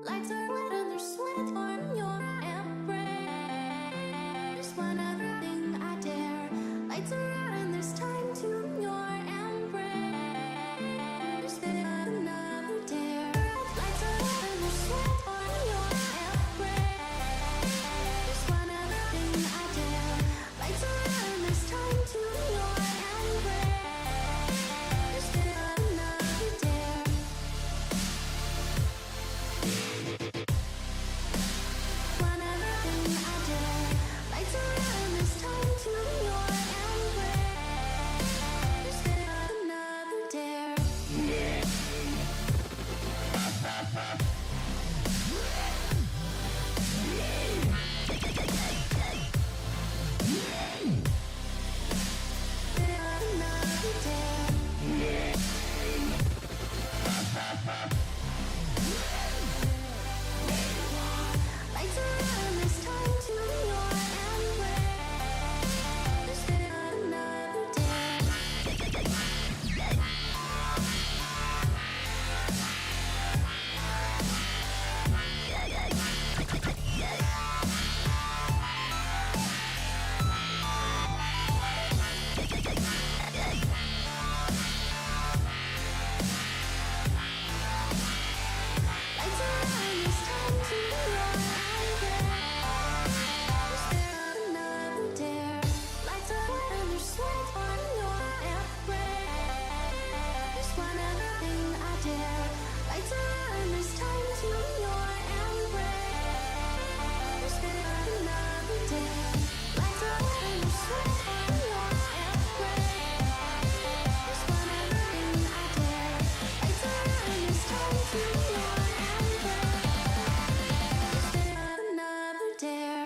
Lights are lit and there's sweat on your embrace. One other thing I dare. Lights are out and there's time to your embrace. Then another dare. Lights are lit and there's sweat on your embrace. One other thing I dare. Lights are out and there's time to your embrace. Then another dare. one thing I dare. Like to run this time to your embrace. Another day. Like to run this sweat on your embrace. One thing I dare. Like to run this time to your embrace. Another dare.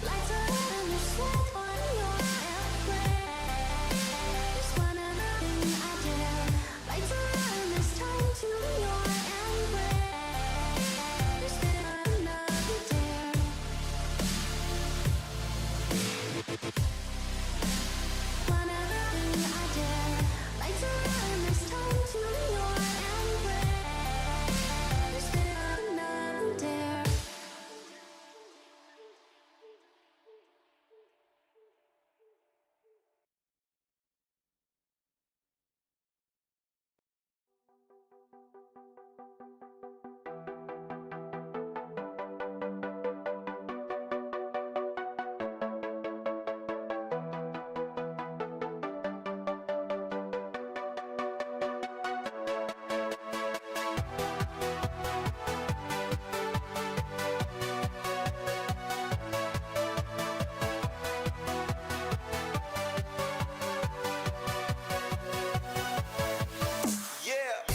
Like to run the sweat on your embrace. One thing I dare. Like to run this time to your embrace. Another dare. One thing I dare. Like to run this time to your embrace. Another dare. Yeah.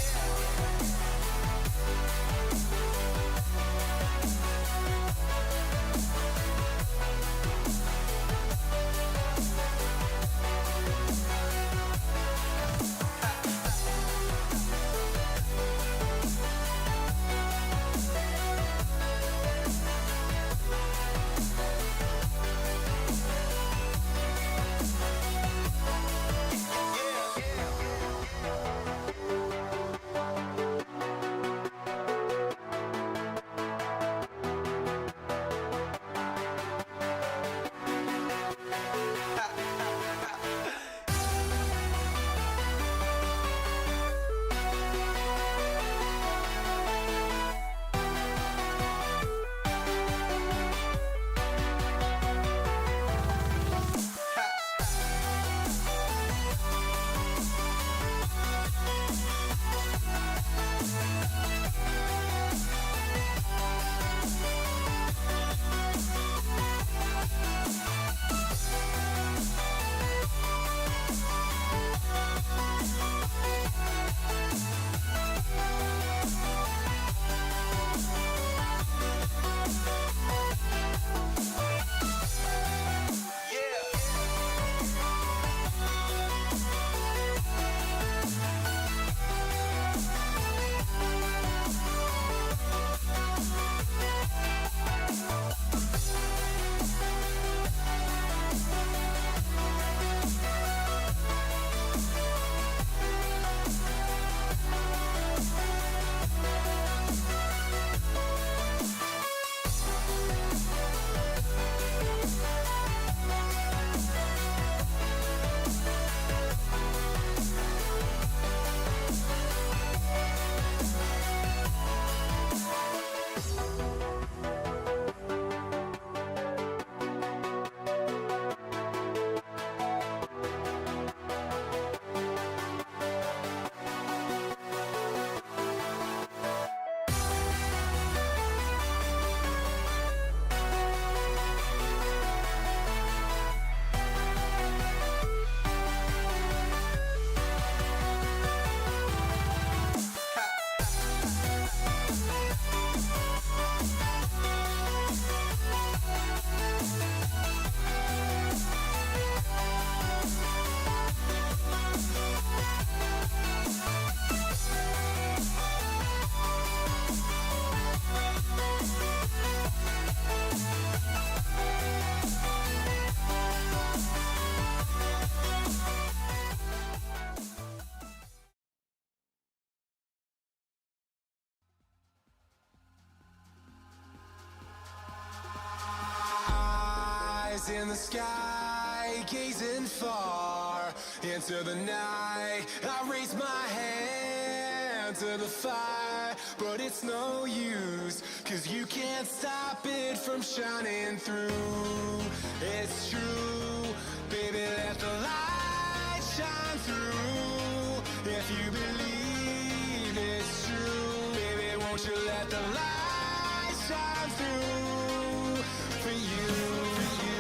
in the sky, gazing far into the night. I raise my hand to the fire, but it's no use, 'cause you can't stop it from shining through. It's true, baby, let the light shine through. If you believe it's true, baby, won't you let the light shine through for you, for you,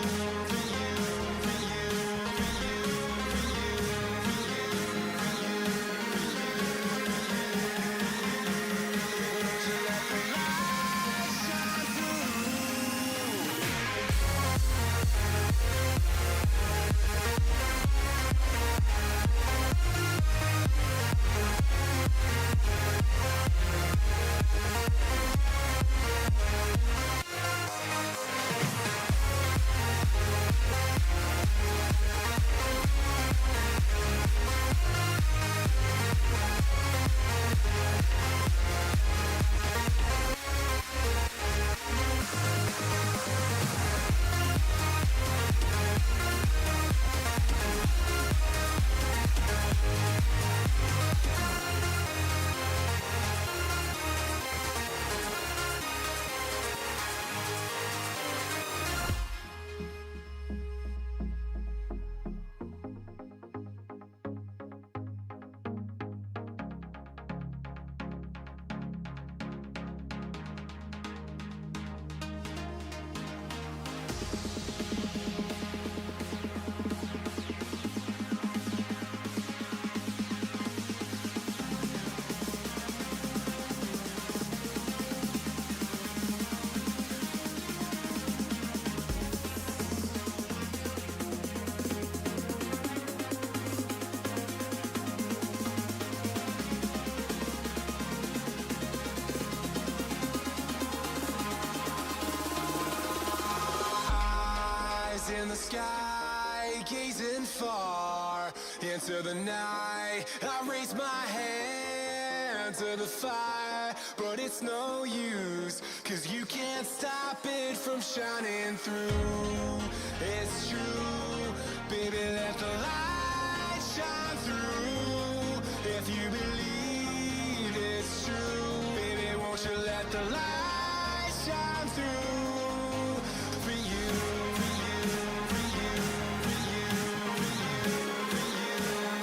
for you, for you, for you, for you, for you, for you, won't you let the light shine through? In the sky, gazing far into the night. I raise my hand to the fire, but it's no use, 'cause you can't stop it from shining through. It's true, baby, let the light shine through. If you believe it's true, baby, won't you let the light shine through for you, for you, for you, for you, for you, for you, for you,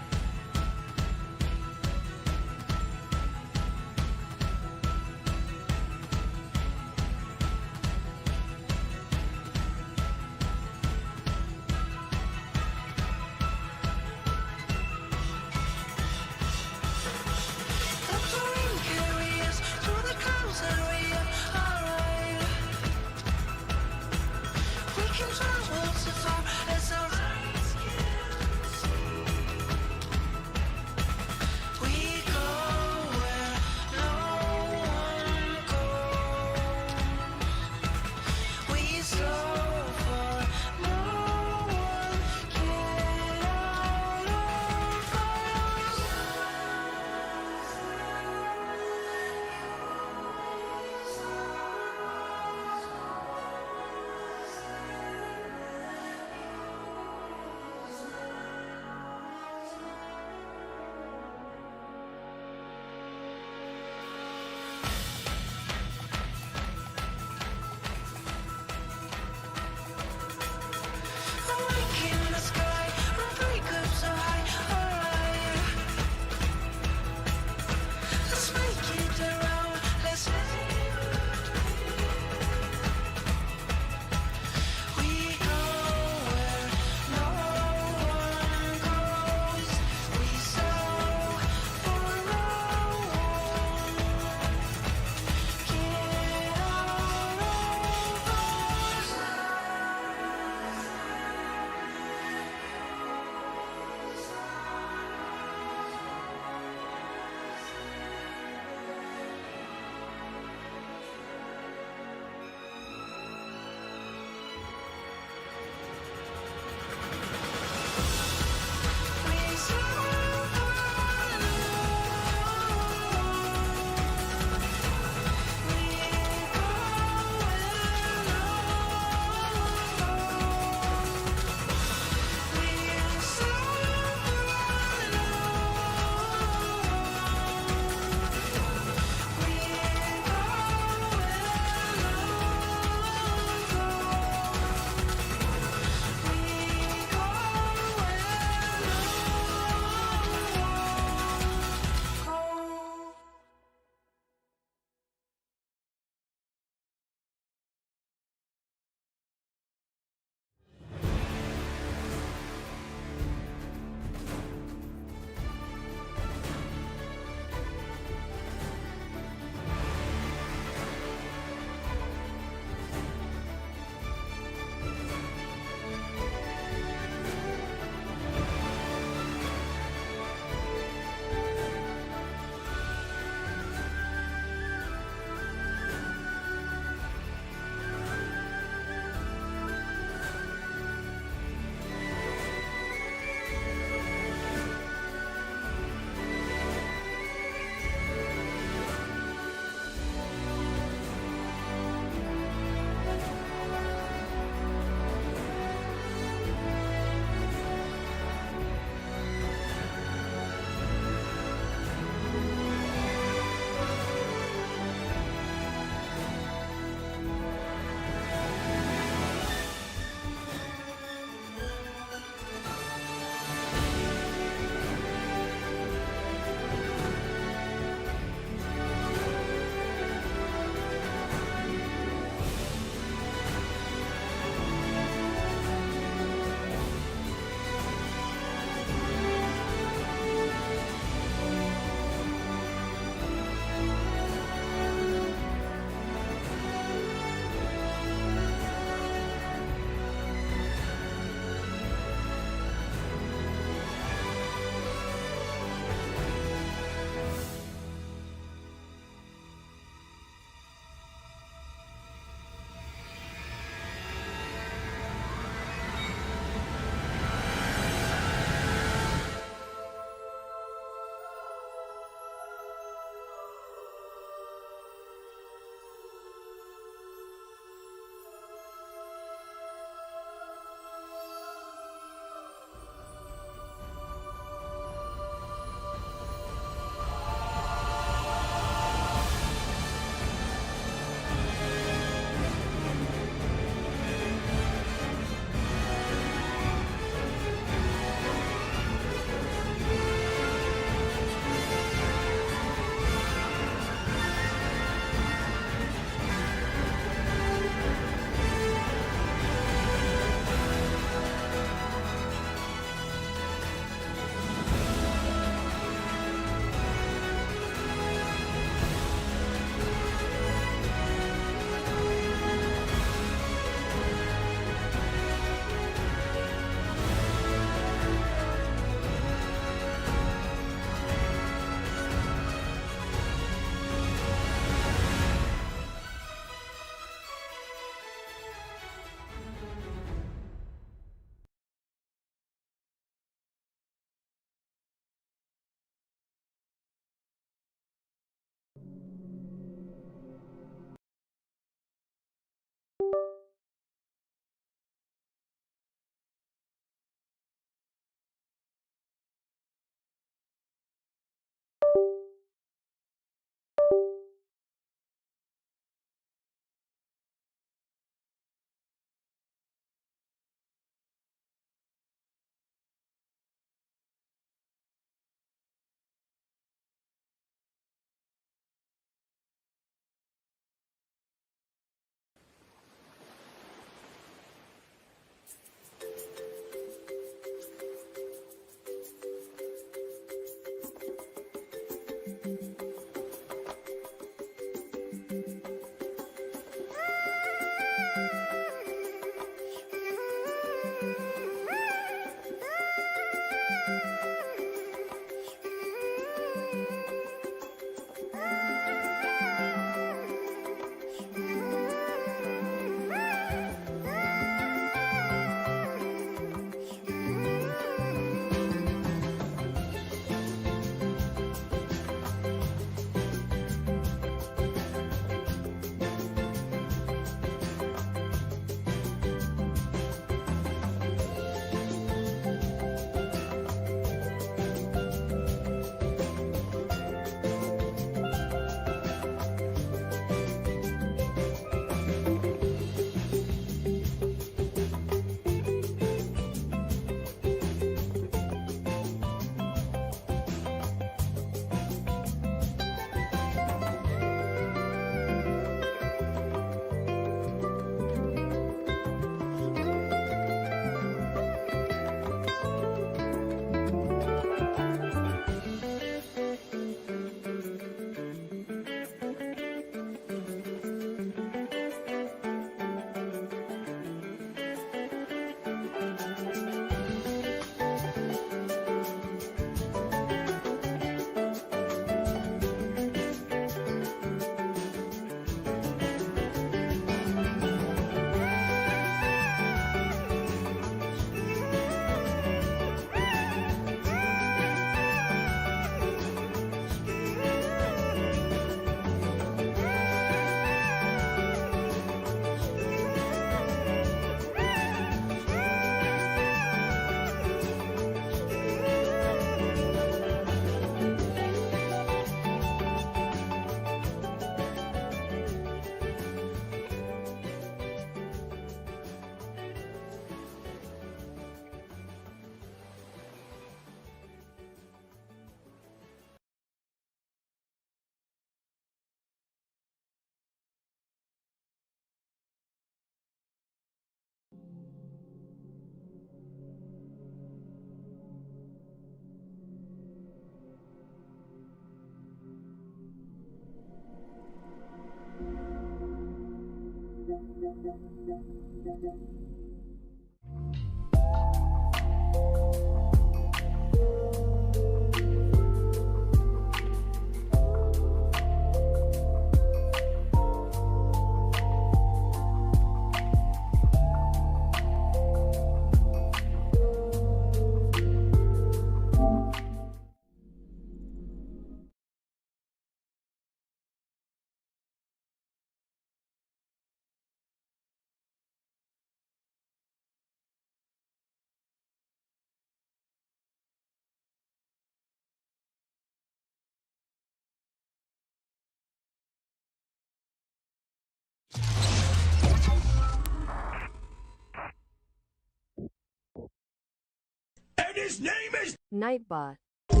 And his name is Nightbot. And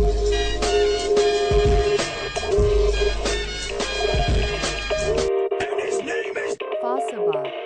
his name is Fossabot.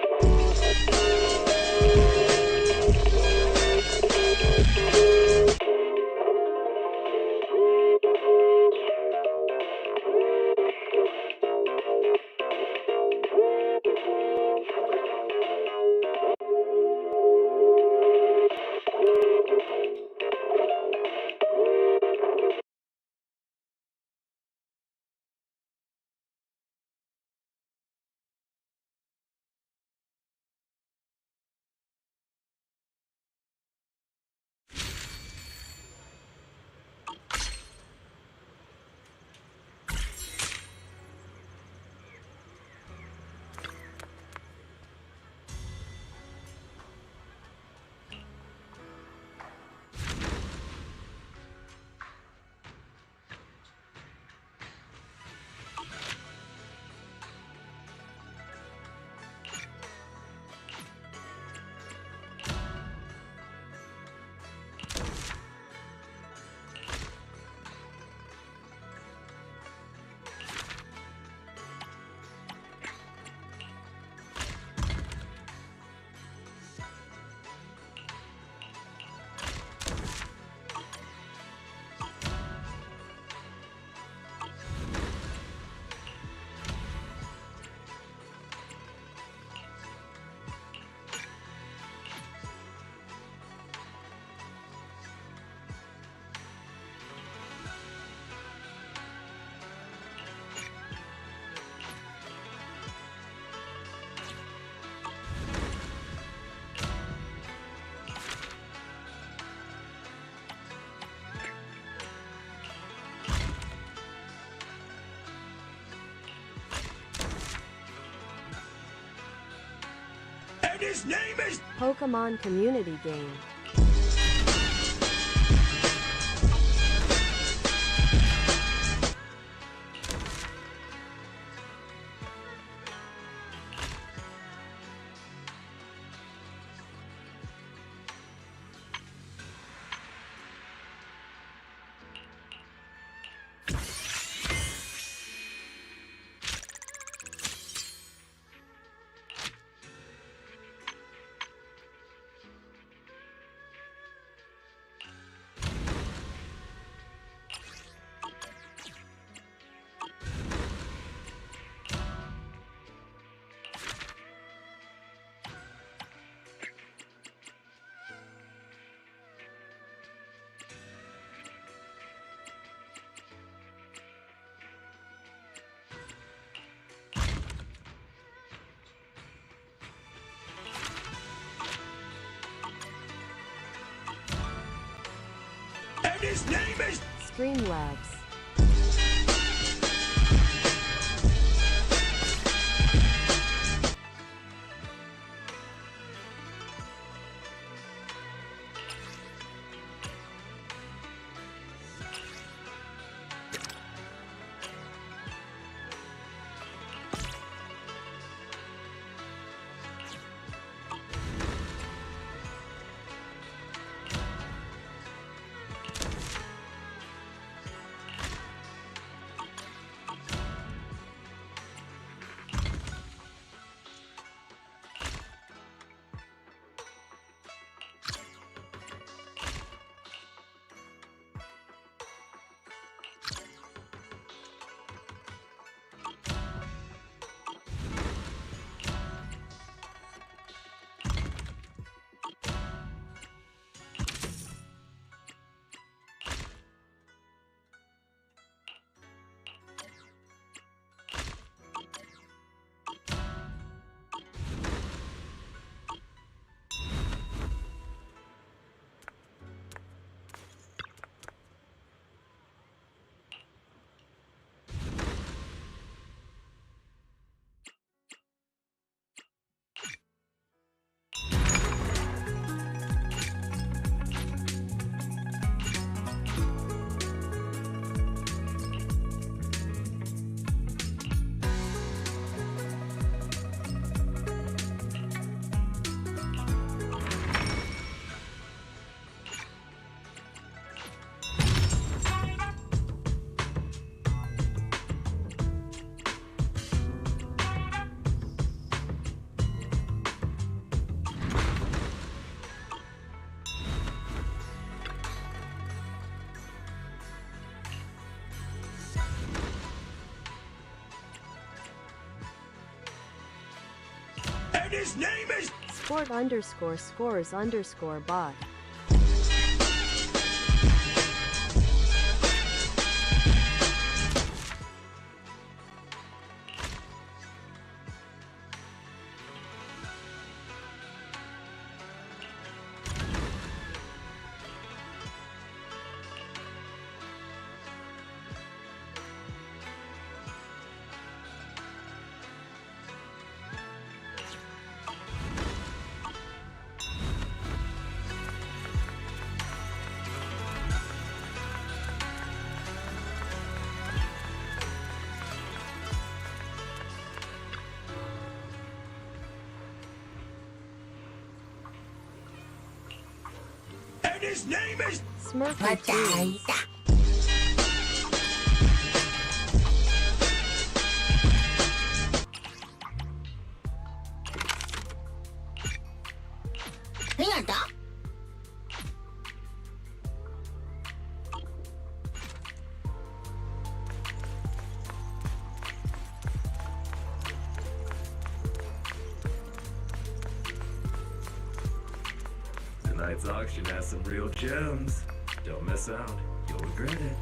and his name is Pokemon Community Game. and his name is Streamlabs. And his name is... Sport underscore scores underscore bot. And his name is... SmurfyToonz. 何やった？ Tonight's auction has some real gems. Don't miss out. You'll regret it.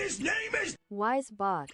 his name is... Wise bot.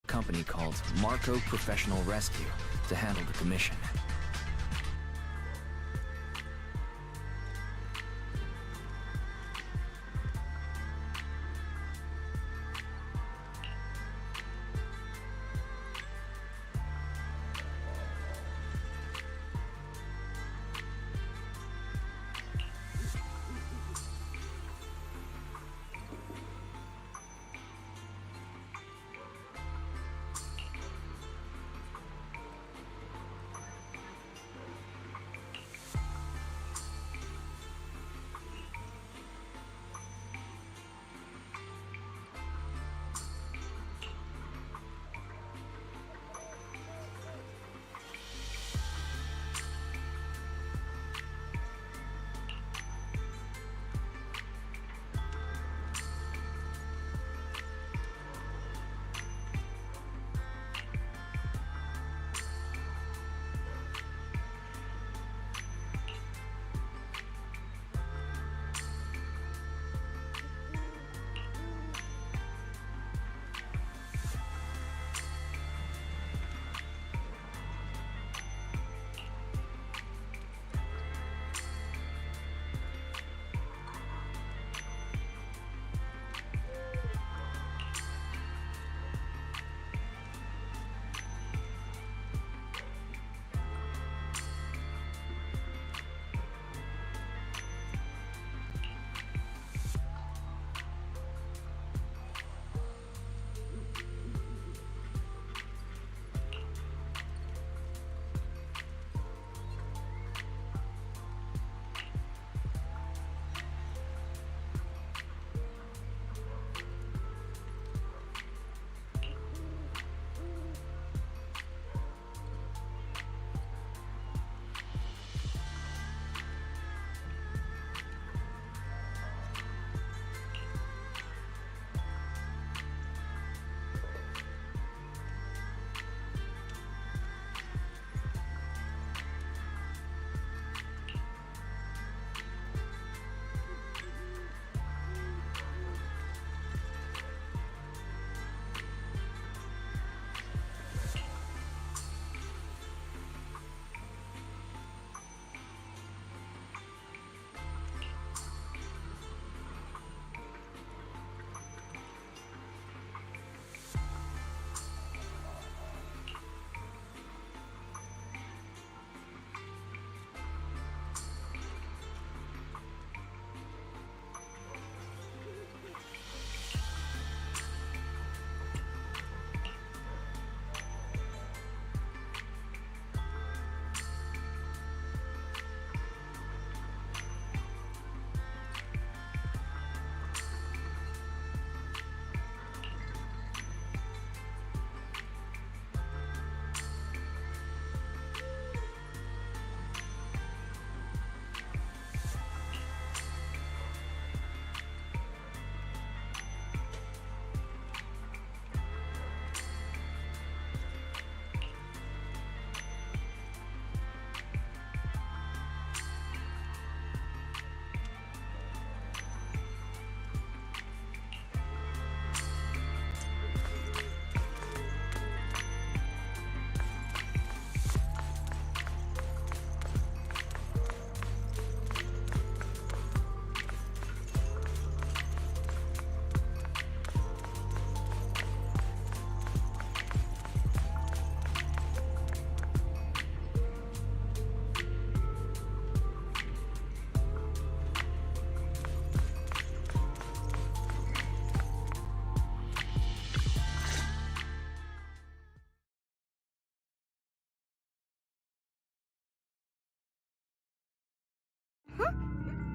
Company called Marco Professional Rescue to handle the commission.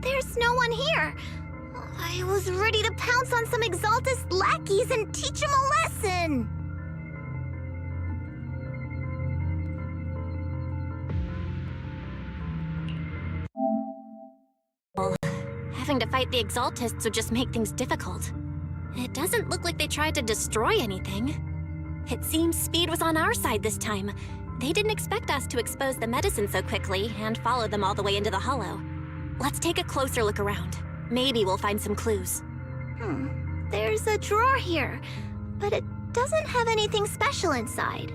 There's no one here. I was ready to pounce on some exaltist lackeys and teach them a lesson. Having to fight the exaltists would just make things difficult. It doesn't look like they tried to destroy anything. It seems speed was on our side this time. They didn't expect us to expose the medicine so quickly and follow them all the way into the hollow. Let's take a closer look around. Maybe we'll find some clues. There's a drawer here, but it doesn't have anything special inside.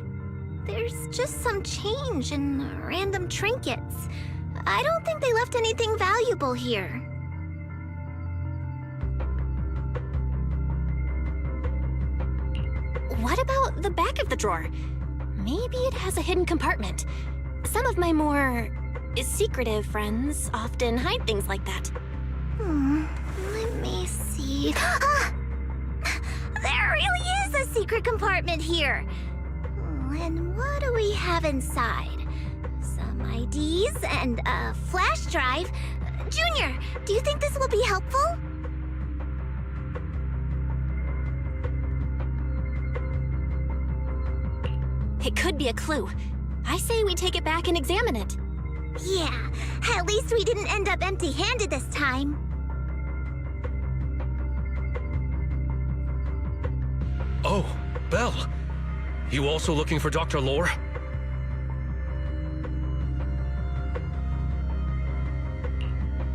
There's just some change and random trinkets. I don't think they left anything valuable here. What about the back of the drawer? Maybe it has a hidden compartment. Some of my more secretive friends often hide things like that. Let me see. Ah! There really is a secret compartment here. And what do we have inside? Some IDs and a flash drive. Junior, do you think this will be helpful? It could be a clue. I say we take it back and examine it. Yeah, at least we didn't end up empty-handed this time. Oh, Belle. You also looking for Dr. Lore?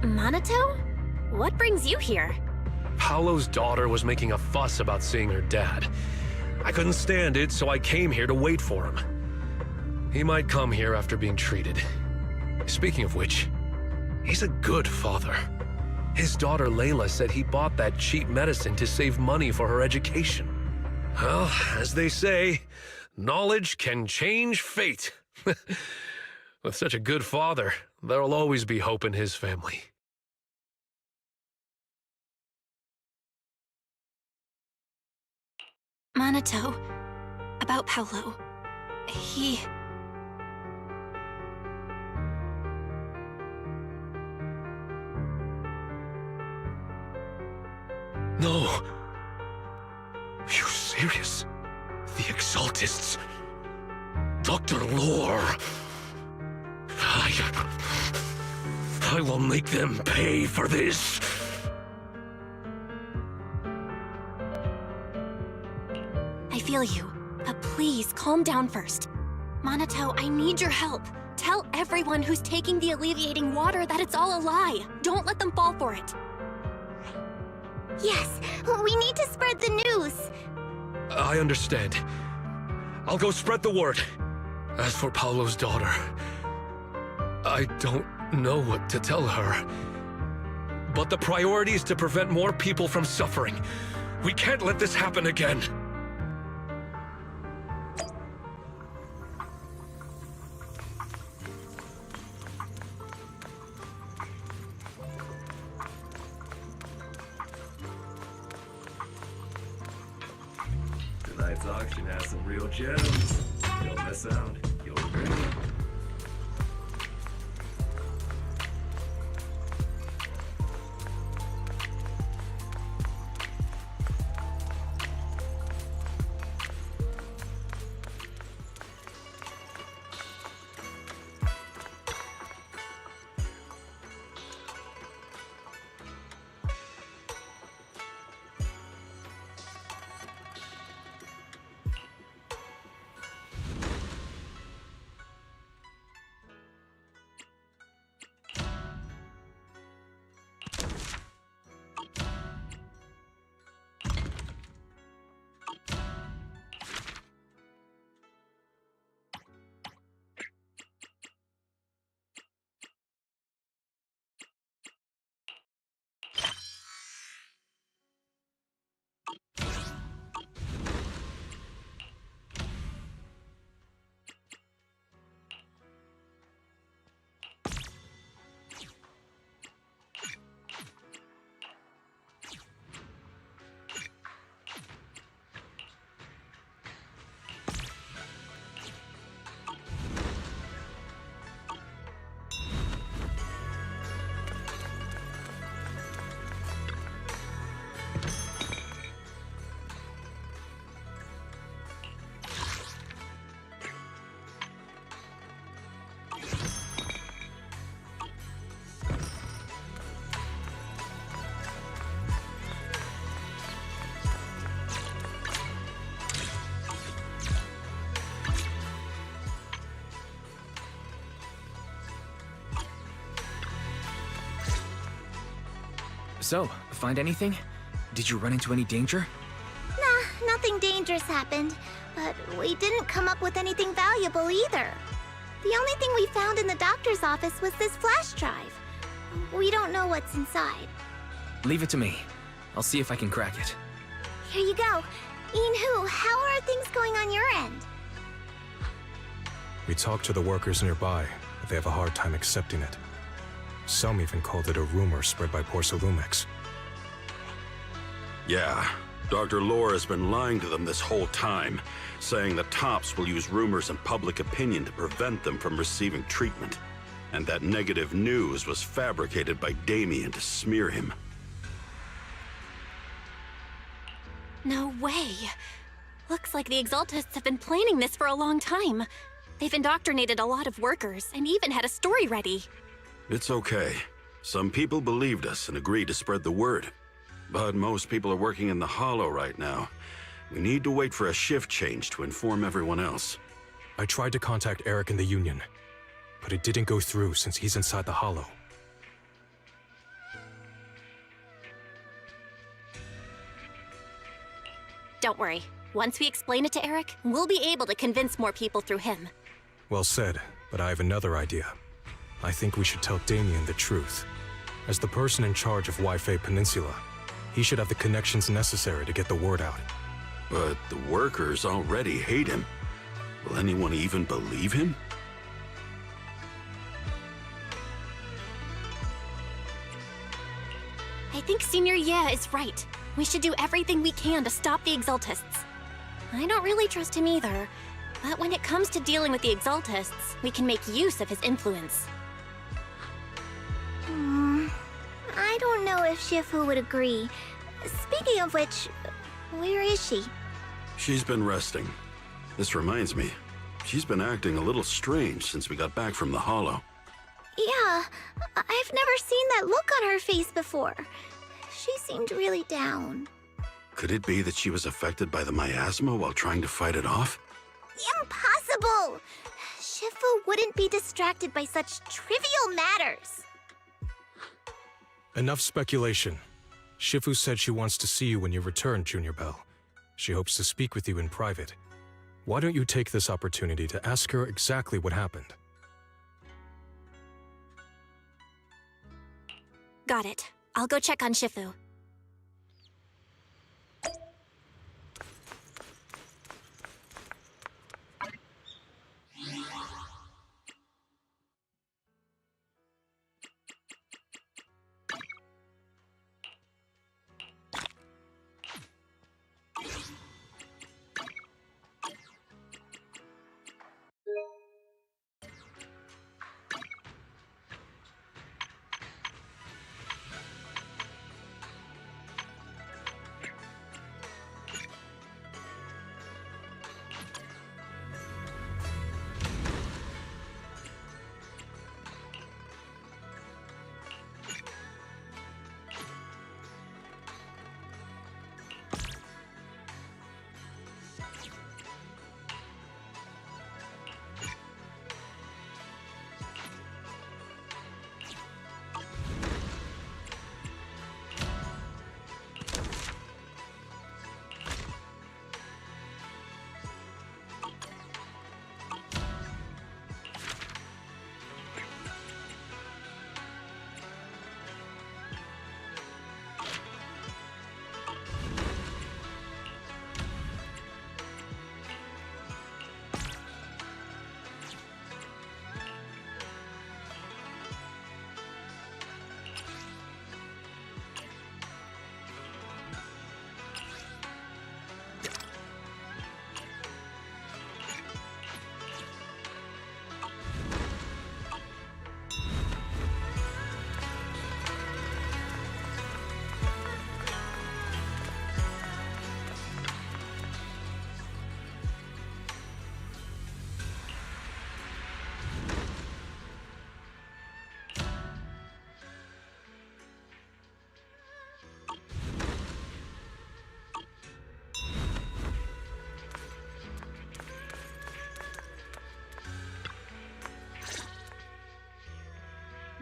Minato? What brings you here? Paolo's daughter was making a fuss about seeing her dad. I couldn't stand it, so I came here to wait for him. He might come here after being treated. Speaking of which, he's a good father. His daughter Layla said he bought that cheap medicine to save money for her education. Well, as they say, knowledge can change fate. With such a good father, there'll always be hope in his family. Minato, about Paolo. He... No. You serious? The Exaltists? Dr. Lore? I will make them pay for this. I feel you, but please calm down first. Minato, I need your help. Tell everyone who's taking the alleviating water that it's all a lie. Don't let them fall for it. Yes, we need to spread the news. I understand. I'll go spread the word. As for Paolo's daughter, I don't know what to tell her. But the priority is to prevent more people from suffering. We can't let this happen again. Tonight's auction has some real gems. Don't miss out. You'll regret it. So, find anything? Did you run into any danger? Nah, nothing dangerous happened. But we didn't come up with anything valuable either. The only thing we found in the doctor's office was this flash drive. We don't know what's inside. Leave it to me. I'll see if I can crack it. Here you go. Inhu, how are things going on your end? We talked to the workers nearby, but they have a hard time accepting it. Some even called it a rumor spread by Porcelumex. Yeah, Dr. Lore has been lying to them this whole time, saying the Tops will use rumors and public opinion to prevent them from receiving treatment. And that negative news was fabricated by Damien to smear him. No way. Looks like the Exaltists have been planning this for a long time. They've indoctrinated a lot of workers and even had a story ready. It's okay. Some people believed us and agreed to spread the word. But most people are working in the Hollow right now. We need to wait for a shift change to inform everyone else. I tried to contact Eric in the Union, but it didn't go through since he's inside the Hollow. Don't worry. Once we explain it to Eric, we'll be able to convince more people through him. Well said, but I have another idea. I think we should tell Damien the truth. As the person in charge of Waifei Peninsula, he should have the connections necessary to get the word out. But the workers already hate him. Will anyone even believe him? I think Senior Ye is right. We should do everything we can to stop the Exaltists. I don't really trust him either, but when it comes to dealing with the Exaltists, we can make use of his influence. I don't know if Shifu would agree. Speaking of which, where is she? She's been resting. This reminds me, she's been acting a little strange since we got back from the Hollow. Yeah, I've never seen that look on her face before. She seemed really down. Could it be that she was affected by the miasma while trying to fight it off? Impossible! Shifu wouldn't be distracted by such trivial matters. Enough speculation. Shifu said she wants to see you when you return, Junior Bell. She hopes to speak with you in private. Why don't you take this opportunity to ask her exactly what happened? Got it. I'll go check on Shifu.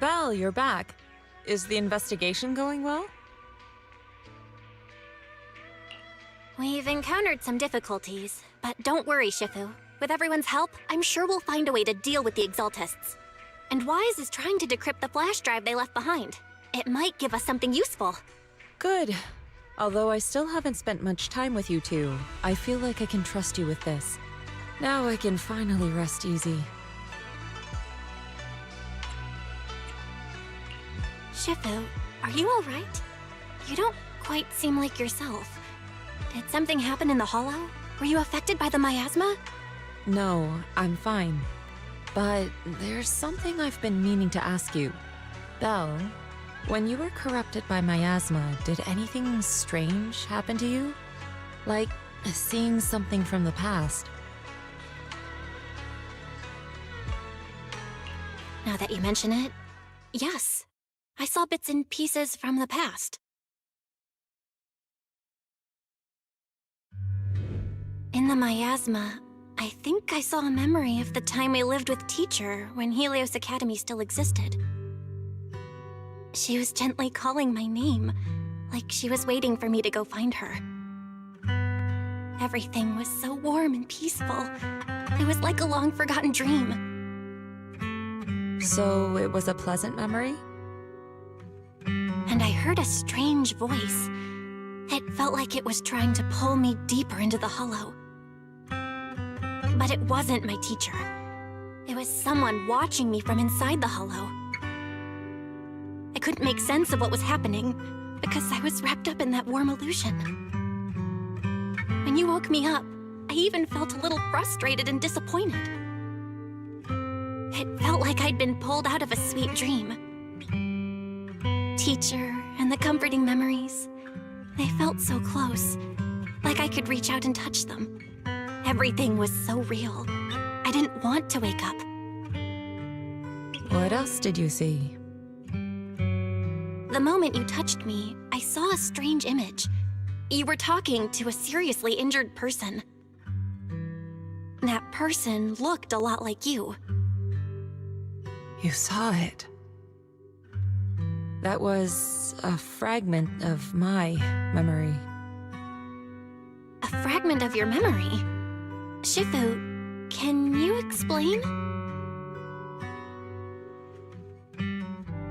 Belle, you're back. Is the investigation going well? We've encountered some difficulties, but don't worry, Shifu. With everyone's help, I'm sure we'll find a way to deal with the Exaltists. And Wise is trying to decrypt the flash drive they left behind. It might give us something useful. Good. Although I still haven't spent much time with you two, I feel like I can trust you with this. Now I can finally rest easy. Shifu, are you alright? You don't quite seem like yourself. Did something happen in the hollow? Were you affected by the miasma? No, I'm fine. But there's something I've been meaning to ask you. Belle, when you were corrupted by miasma, did anything strange happen to you? Like seeing something from the past? Now that you mention it, yes. I saw bits and pieces from the past. In the miasma, I think I saw a memory of the time I lived with Teacher when Helios Academy still existed. She was gently calling my name, like she was waiting for me to go find her. Everything was so warm and peaceful. It was like a long-forgotten dream. So it was a pleasant memory? And I heard a strange voice. It felt like it was trying to pull me deeper into the hollow. But it wasn't my teacher. It was someone watching me from inside the hollow. I couldn't make sense of what was happening because I was wrapped up in that warm illusion. When you woke me up, I even felt a little frustrated and disappointed. It felt like I'd been pulled out of a sweet dream. Teacher and the comforting memories, they felt so close, like I could reach out and touch them. Everything was so real. I didn't want to wake up. What else did you see? The moment you touched me, I saw a strange image. You were talking to a seriously injured person. That person looked a lot like you. You saw it. That was a fragment of my memory. A fragment of your memory? Shifu, can you explain?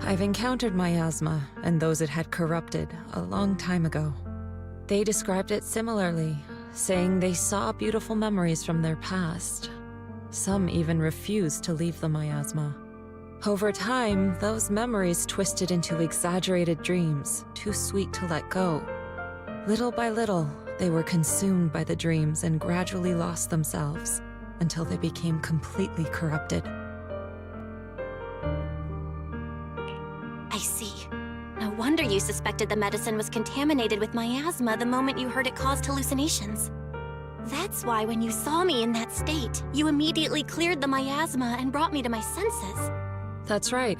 I've encountered miasma and those it had corrupted a long time ago. They described it similarly, saying they saw beautiful memories from their past. Some even refused to leave the miasma. Over time, those memories twisted into exaggerated dreams, too sweet to let go. Little by little, they were consumed by the dreams and gradually lost themselves, until they became completely corrupted. I see. No wonder you suspected the medicine was contaminated with miasma the moment you heard it caused hallucinations. That's why when you saw me in that state, you immediately cleared the miasma and brought me to my senses. That's right.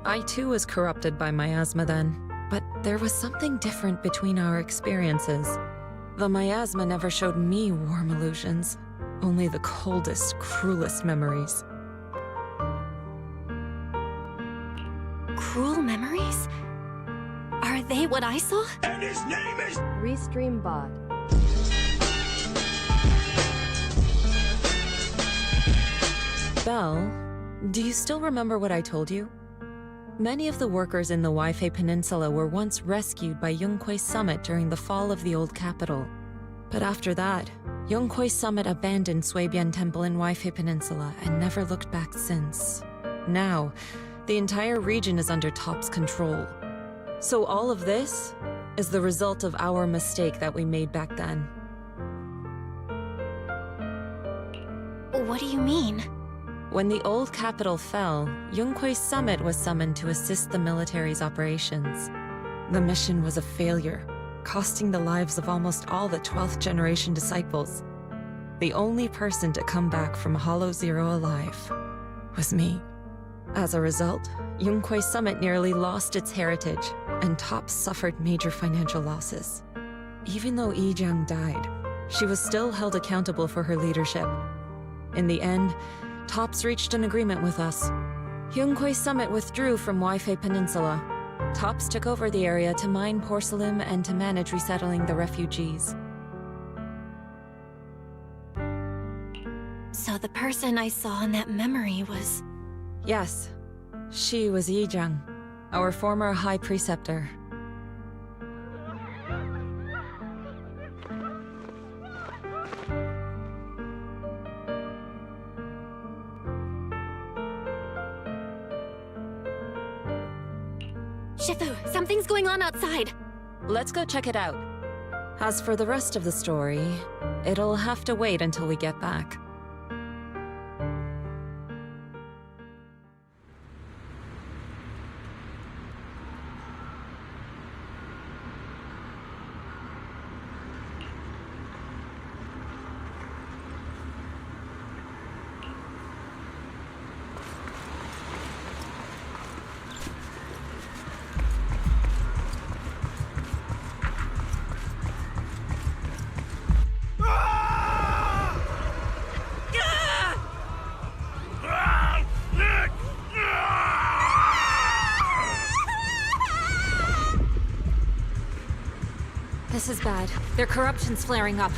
I too was corrupted by miasma then, but there was something different between our experiences. The miasma never showed me warm illusions, only the coldest, cruelest memories. Cruel memories? Are they what I saw? And his name is... Restream bot. Belle, do you still remember what I told you? Many of the workers in the Waifei Peninsula were once rescued by Yonghui Summit during the fall of the old capital. But after that, Yonghui Summit abandoned Suibian Temple in Waifei Peninsula and never looked back since. Now, the entire region is under Top's control. So all of this is the result of our mistake that we made back then. What do you mean? When the old capital fell, Yonghui Summit was summoned to assist the military's operations. The mission was a failure, costing the lives of almost all the 12th generation disciples. The only person to come back from Hollow Zero alive was me. As a result, Yonghui Summit nearly lost its heritage, and Top suffered major financial losses. Even though Yijiang died, she was still held accountable for her leadership. In the end, Tops reached an agreement with us. Yonghui Summit withdrew from Waifei Peninsula. Tops took over the area to mine porcelain and to manage resettling the refugees. the person I saw in that memory was... Yes, she was Yijang, our former high preceptor. Shifu, something's going on outside. Let's go check it out. As for the rest of the story, it'll have to wait until we get back. This is bad. Their corruption's flaring up.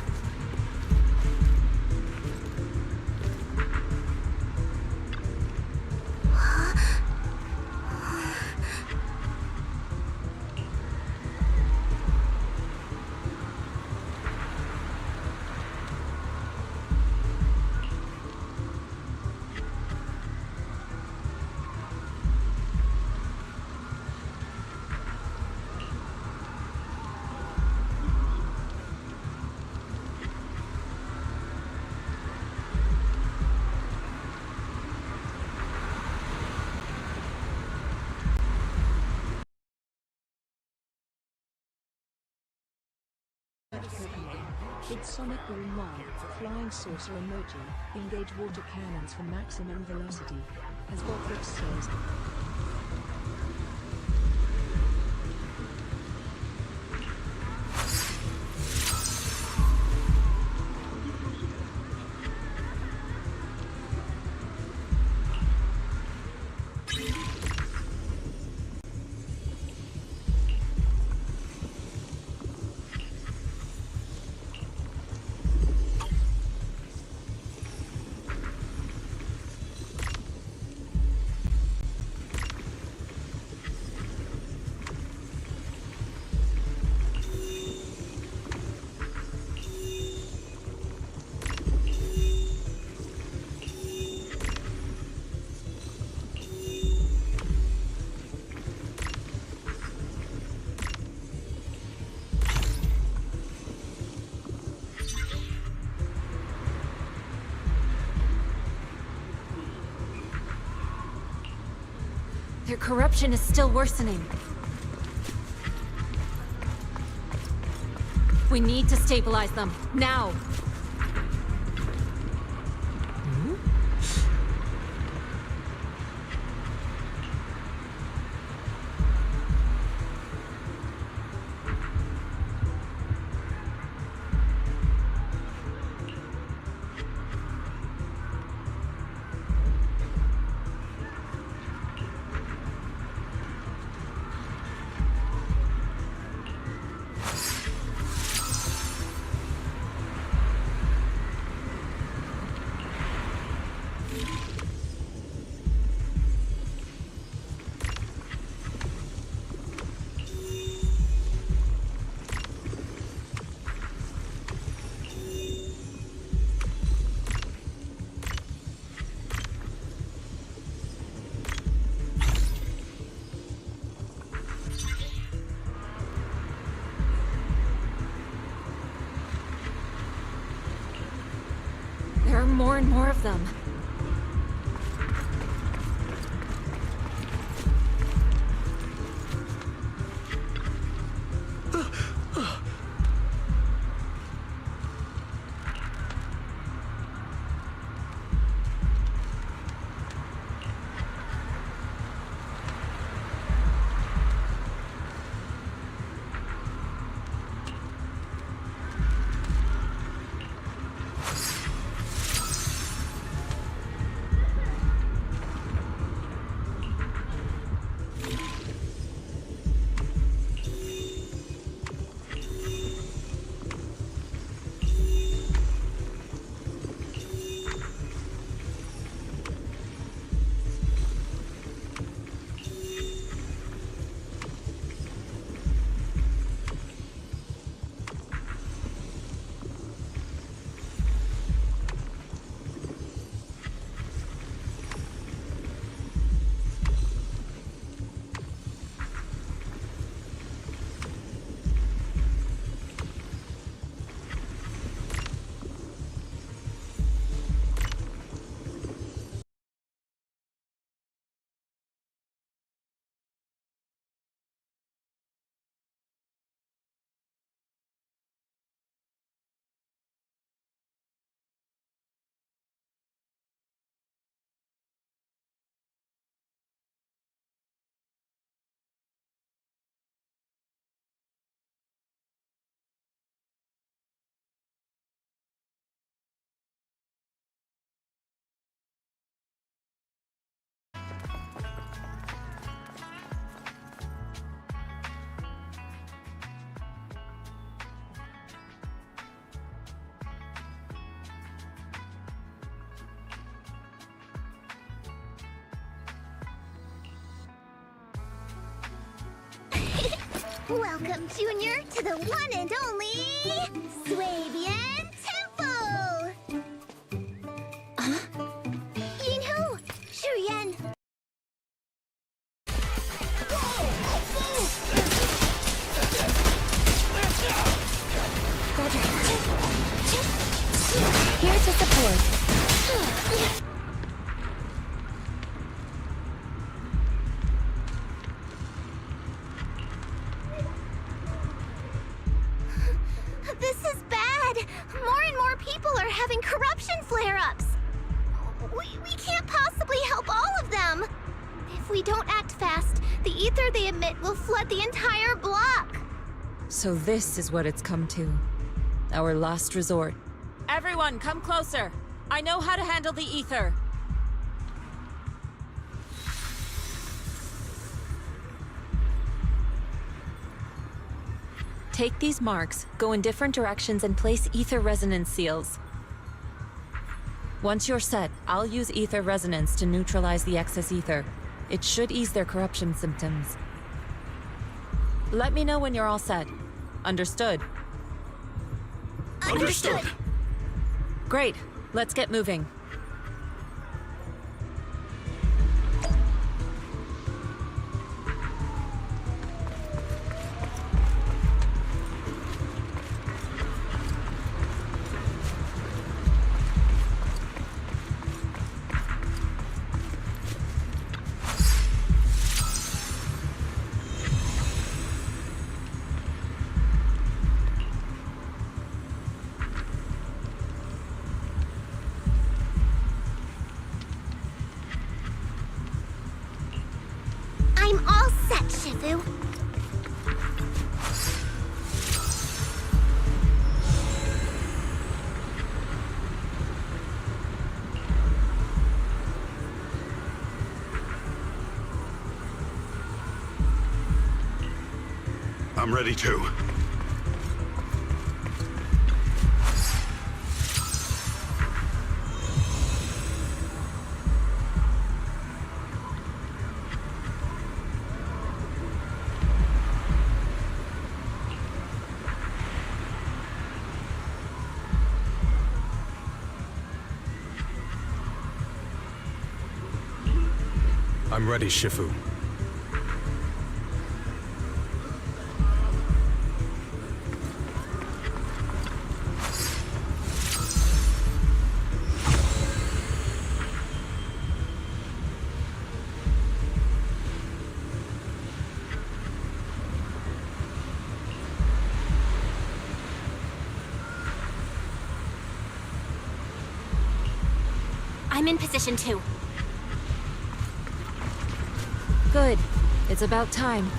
Big Sonic Boom 1, Flying Saucer Emoji, Engage Water Cannons for Maximum Velocity, has got fixed says. Their corruption is still worsening. We need to stabilize them, now! There are more and more of them. Welcome, Junior, to the one and only Swabian Temple! Yinhu, Shuyan. Here to support. This is bad. More and more people are having corruption flare-ups. We can't possibly help all of them. If we don't act fast, the ether they emit will flood the entire block. So this is what it's come to. Our last resort. Everyone, come closer. I know how to handle the ether. Take these marks, go in different directions, and place ether resonance seals. Once you're set, I'll use ether resonance to neutralize the excess ether. It should ease their corruption symptoms. Let me know when you're all set. Understood? Understood. Great. Let's get moving. I'm all set, Shifu. I'm ready too. I'm ready, Shifu. I'm in position 2. Good. It's about time.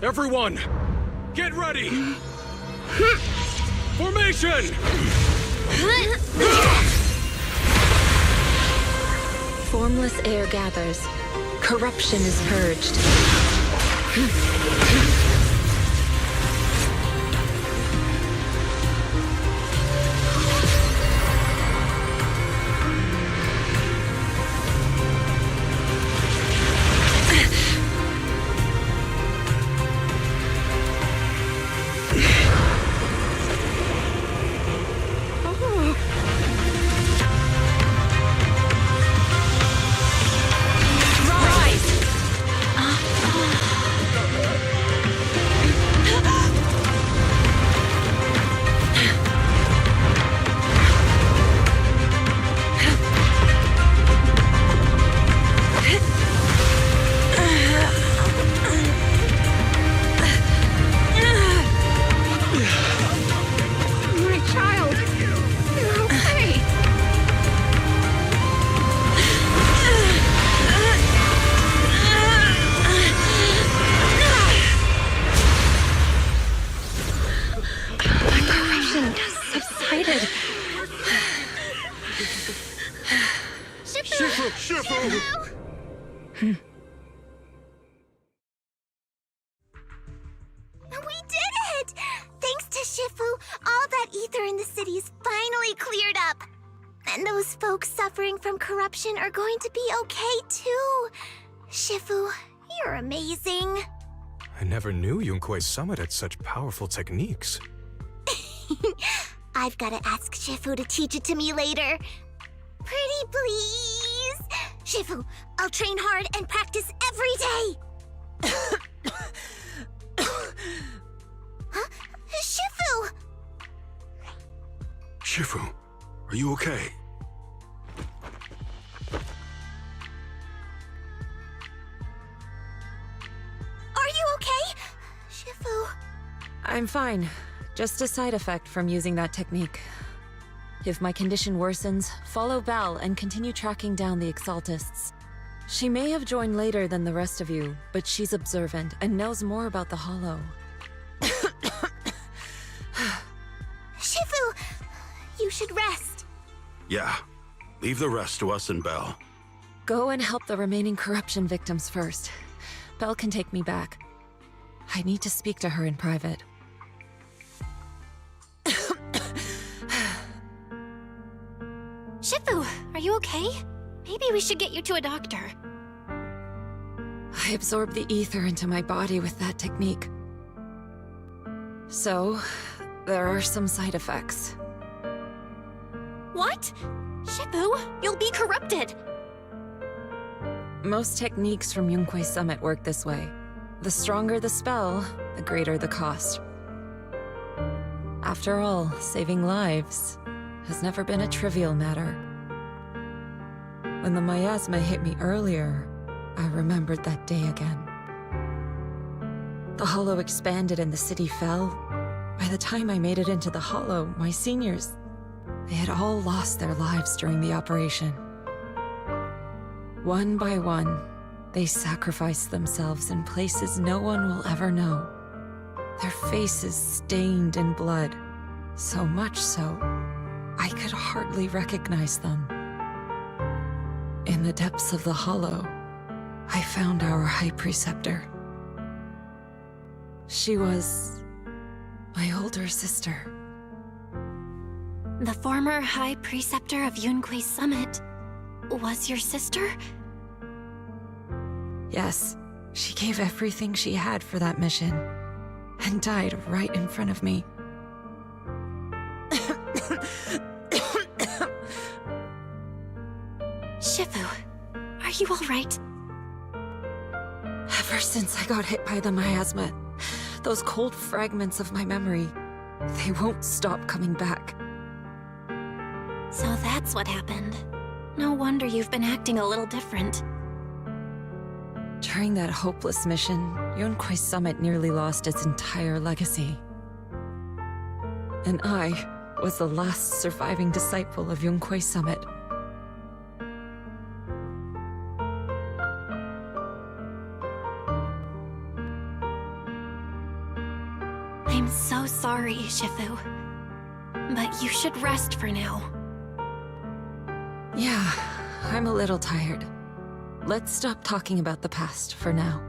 Everyone, get ready! Formation! Formless air gathers. Corruption is purged. Shifu! We did it! Thanks to Shifu, all that ether in the city is finally cleared up. And those folks suffering from corruption are going to be okay too. Shifu, you're amazing. I never knew Yunkui's summit had such powerful techniques. I've got to ask Shifu to teach it to me later. Pretty please? Shifu, I'll train hard and practice every day. Huh? Shifu! Shifu, are you okay? Are you okay? Shifu... I'm fine. Just a side effect from using that technique. If my condition worsens, follow Val and continue tracking down the Exaltists. She may have joined later than the rest of you, but she's observant and knows more about the Hollow. Shifu! You should rest. Yeah. Leave the rest to us and Belle. Go and help the remaining corruption victims first. Belle can take me back. I need to speak to her in private. Shifu, are you okay? Maybe we should get you to a doctor. I absorbed the ether into my body with that technique. So, there are some side effects. What? Shifu, you'll be corrupted! Most techniques from Yunkui's summit work this way. The stronger the spell, the greater the cost. After all, saving lives has never been a trivial matter. When the miasma hit me earlier, I remembered that day again. The Hollow expanded and the city fell. By the time I made it into the Hollow, my seniors, they had all lost their lives during the operation. One by one, they sacrificed themselves in places no one will ever know. Their faces stained in blood, so much so, I could hardly recognize them. In the depths of the Hollow, I found our High Preceptor. She was my older sister. The former High Preceptor of Yunkui's summit was your sister? Yes, she gave everything she had for that mission, and died right in front of me. Shifu, are you all right? Ever since I got hit by the miasma, those cold fragments of my memory, they won't stop coming back. So that's what happened. No wonder you've been acting a little different. During that hopeless mission, Yunkui's summit nearly lost its entire legacy. And I was the last surviving disciple of Yunkui's summit. I'm so sorry, Shifu. But you should rest for now. Yeah, I'm a little tired. Let's stop talking about the past for now.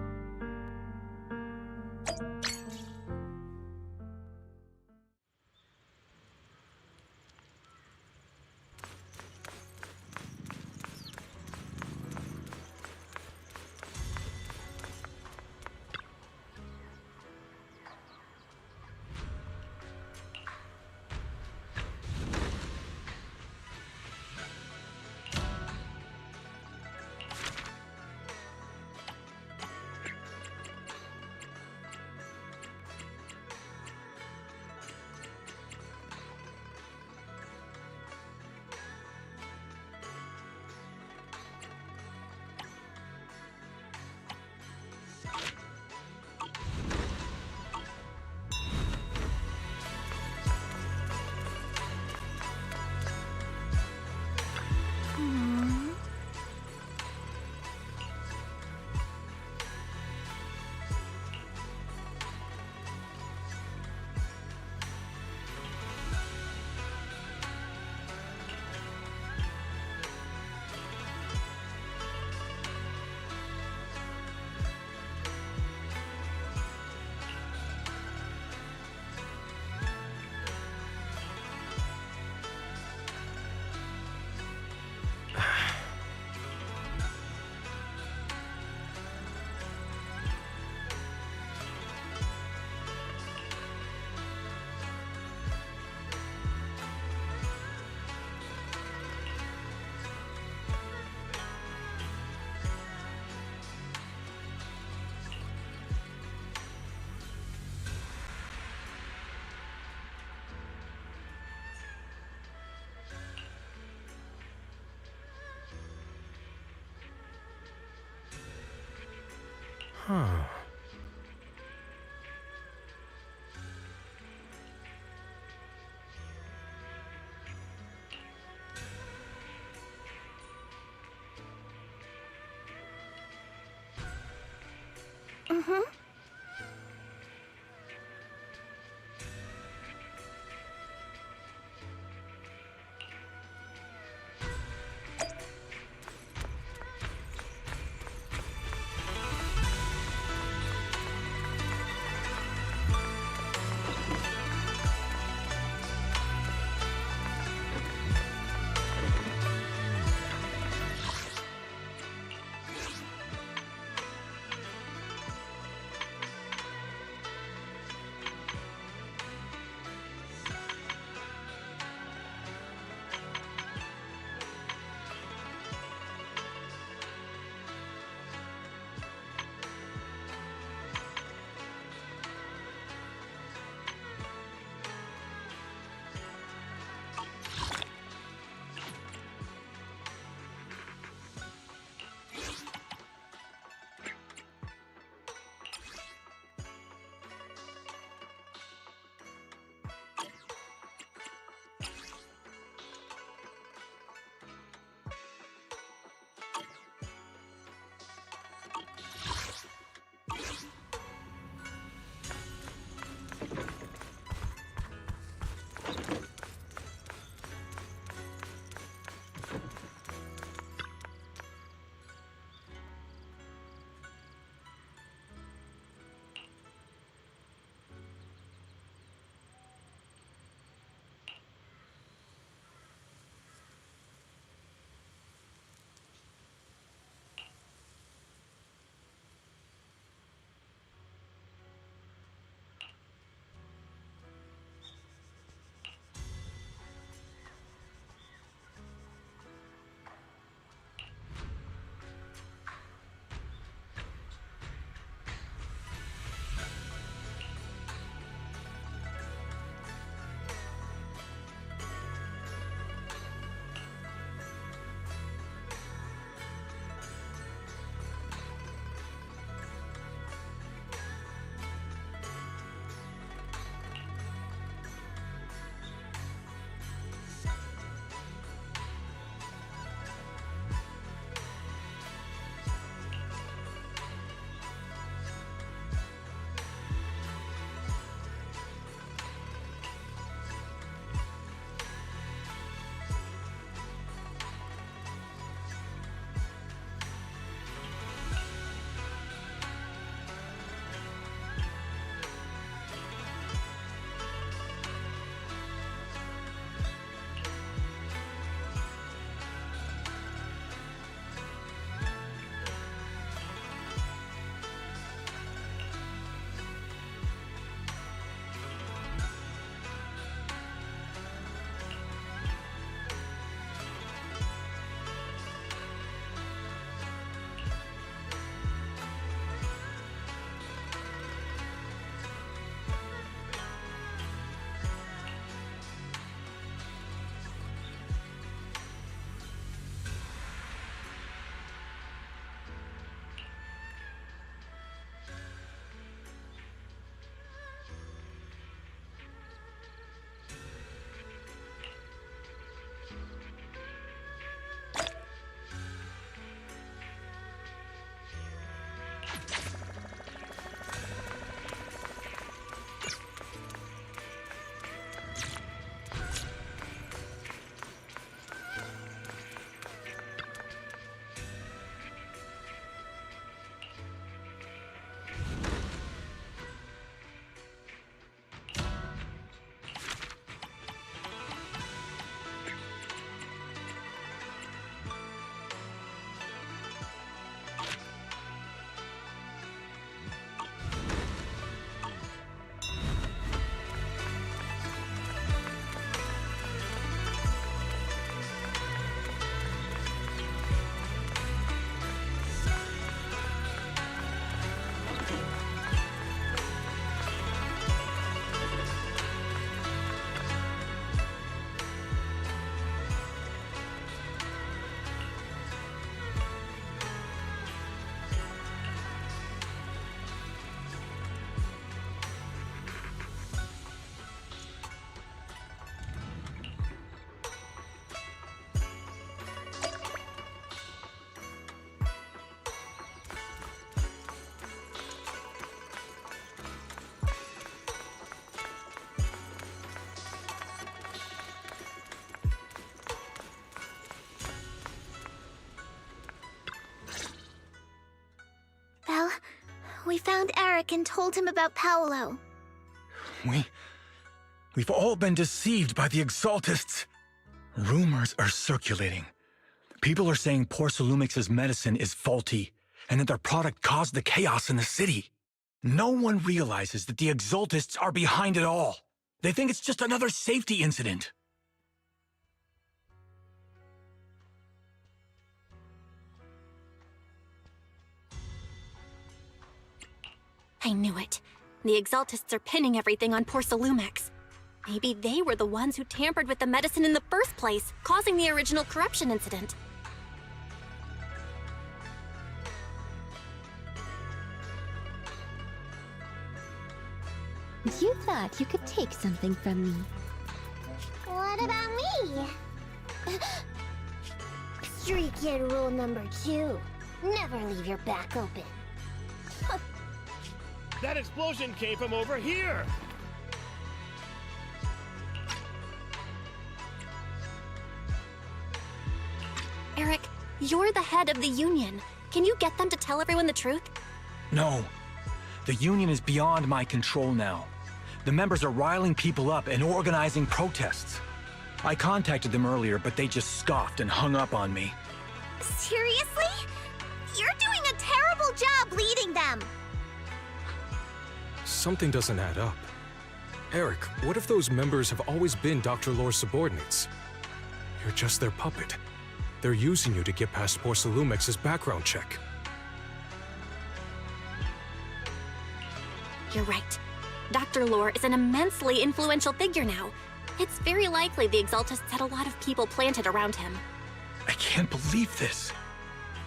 Huh. Mm-hmm. We found Eric and told him about Paolo. We've all been deceived by the Exaltists. Rumors are circulating. People are saying Porcelumix's medicine is faulty, and that their product caused the chaos in the city. No one realizes that the Exaltists are behind it all. They think it's just another safety incident. I knew it. The Exaltists are pinning everything on Porcelumix. Maybe they were the ones who tampered with the medicine in the first place, causing the original corruption incident. You thought you could take something from me. What about me? Street kid rule number 2. Never leave your back open. That explosion came from over here! Eric, you're the head of the Union. Can you get them to tell everyone the truth? No. The Union is beyond my control now. The members are riling people up and organizing protests. I contacted them earlier, but they just scoffed and hung up on me. Seriously? You're doing a terrible job leading them! Something doesn't add up. Eric, what if those members have always been Dr. Lore's subordinates? You're just their puppet. They're using you to get past Porcelumix's background check. You're right. Dr. Lore is an immensely influential figure now. It's very likely the Exaltists had a lot of people planted around him. I can't believe this.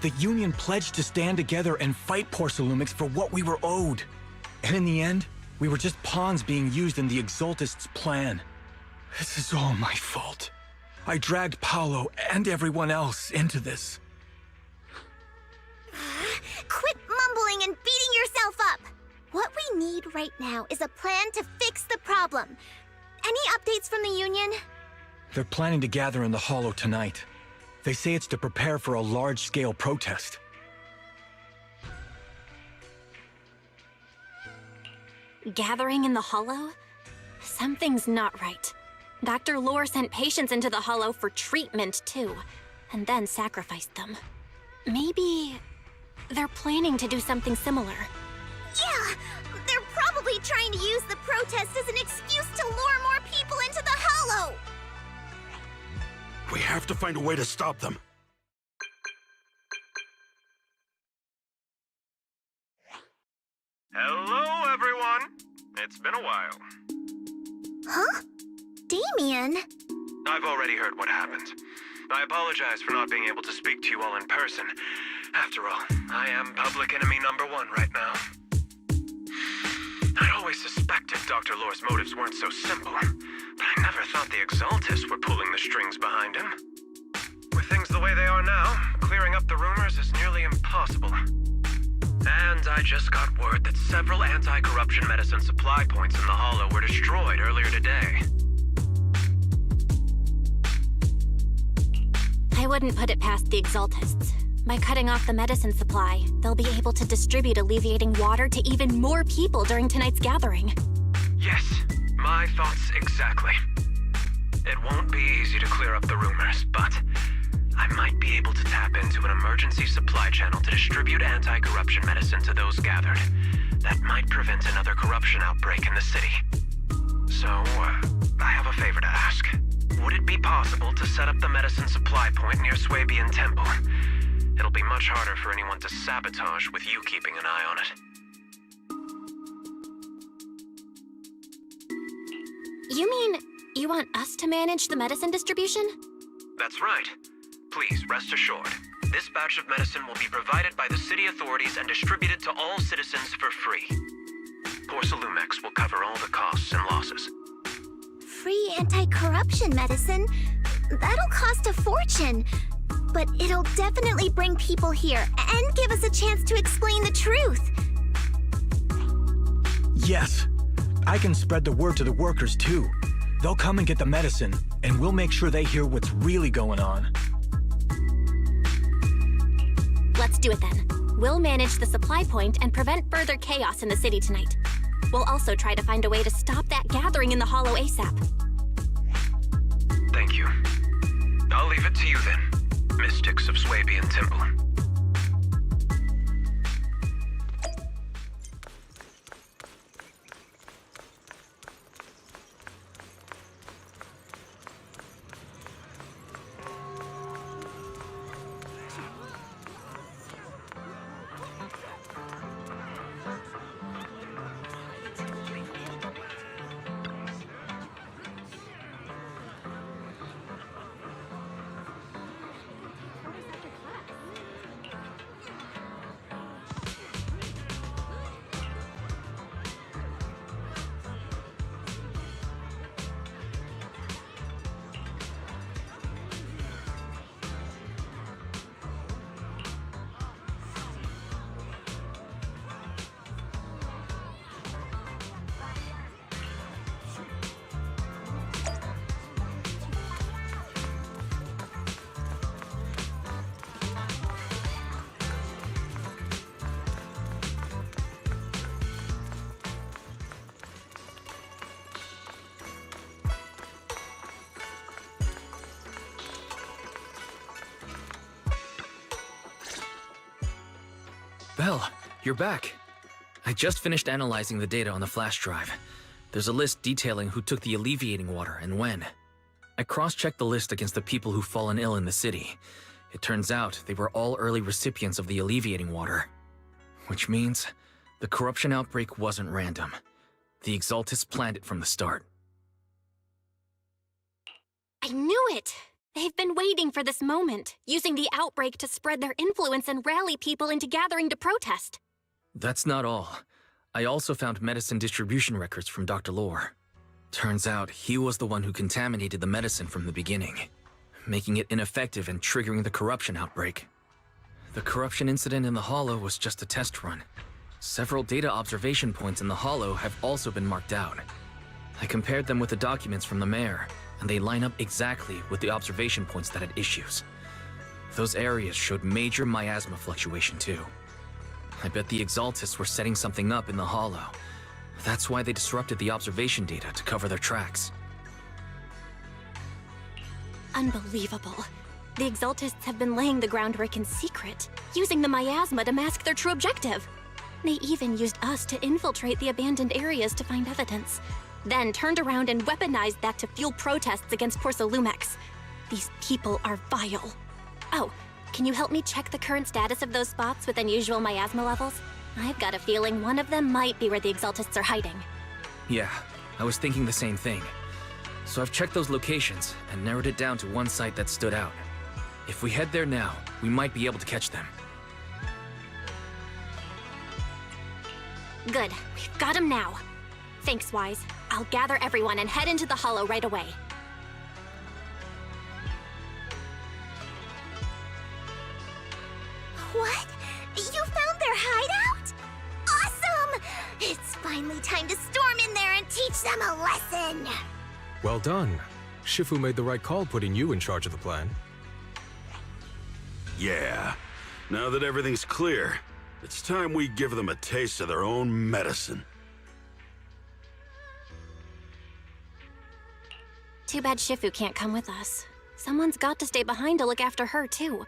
The Union pledged to stand together and fight Porcelumix for what we were owed. And in the end, we were just pawns being used in the Exaltists' plan. This is all my fault. I dragged Paolo and everyone else into this. Quit mumbling and beating yourself up! What we need right now is a plan to fix the problem. Any updates from the Union? They're planning to gather in the Hollow tonight. They say it's to prepare for a large-scale protest. Gathering in the Hollow? Something's not right. Dr. Lore sent patients into the Hollow for treatment, too, and then sacrificed them. Maybe they're planning to do something similar. Yeah! They're probably trying to use the protest as an excuse to lure more people into the Hollow! We have to find a way to stop them. Hello, everyone! It's been a while. Huh? Damien? I've already heard what happened. I apologize for not being able to speak to you all in person. After all, I am public enemy number 1 right now. I'd always suspected Dr. Lore's motives weren't so simple, but I never thought the Exaltists were pulling the strings behind him. With things the way they are now, clearing up the rumors is nearly impossible. And I just got word that several anti-corruption medicine supply points in the Hollow were destroyed earlier today. I wouldn't put it past the Exaltists. By cutting off the medicine supply, they'll be able to distribute alleviating water to even more people during tonight's gathering. Yes, my thoughts exactly. It won't be easy to clear up the rumors, but I might be able to tap into an emergency supply channel to distribute anti-corruption medicine to those gathered. That might prevent another corruption outbreak in the city. So, I have a favor to ask. Would it be possible to set up the medicine supply point near Swabian Temple? It'll be much harder for anyone to sabotage with you keeping an eye on it. You mean you want us to manage the medicine distribution? That's right. Please, rest assured. This batch of medicine will be provided by the city authorities and distributed to all citizens for free. Porcelumix will cover all the costs and losses. Free anti-corruption medicine? That'll cost a fortune. But it'll definitely bring people here and give us a chance to explain the truth. Yes. I can spread the word to the workers, too. They'll come and get the medicine, and we'll make sure they hear what's really going on. Let's do it then. We'll manage the supply point and prevent further chaos in the city tonight. We'll also try to find a way to stop that gathering in the hollow ASAP. Thank you. I'll leave it to you then, mystics of Swabian Temple. Belle, you're back. I just finished analyzing the data on the flash drive. There's a list detailing who took the alleviating water and when. I cross-checked the list against the people who've fallen ill in the city. It turns out they were all early recipients of the alleviating water. Which means the corruption outbreak wasn't random. The Exaltists planned it from the start. I knew it! They've been waiting for this moment, using the outbreak to spread their influence and rally people into gathering to protest. That's not all. I also found medicine distribution records from Dr. Lore. Turns out he was the one who contaminated the medicine from the beginning, making it ineffective and triggering the corruption outbreak. The corruption incident in the Hollow was just a test run. Several data observation points in the Hollow have also been marked out. I compared them with the documents from the mayor, and they line up exactly with the observation points that had issues. Those areas showed major miasma fluctuation too. I bet the Exaltists were setting something up in the Hollow. That's why they disrupted the observation data to cover their tracks. Unbelievable. The Exaltists have been laying the groundwork in secret, using the miasma to mask their true objective. They even used us to infiltrate the abandoned areas to find evidence, then turned around and weaponized that to fuel protests against Porcelumex. These people are vile. Oh, can you help me check the current status of those spots with unusual miasma levels? I've got a feeling one of them might be where the Exaltists are hiding. Yeah, I was thinking the same thing. So I've checked those locations and narrowed it down to one site that stood out. If we head there now, we might be able to catch them. Good, we've got him now. Thanks, Wise. I'll gather everyone and head into the Hollow right away. What? You found their hideout? Awesome! It's finally time to storm in there and teach them a lesson! Well done. Shifu made the right call putting you in charge of the plan. Yeah. Now that everything's clear, it's time we give them a taste of their own medicine. Too bad Shifu can't come with us. Someone's got to stay behind to look after her, too.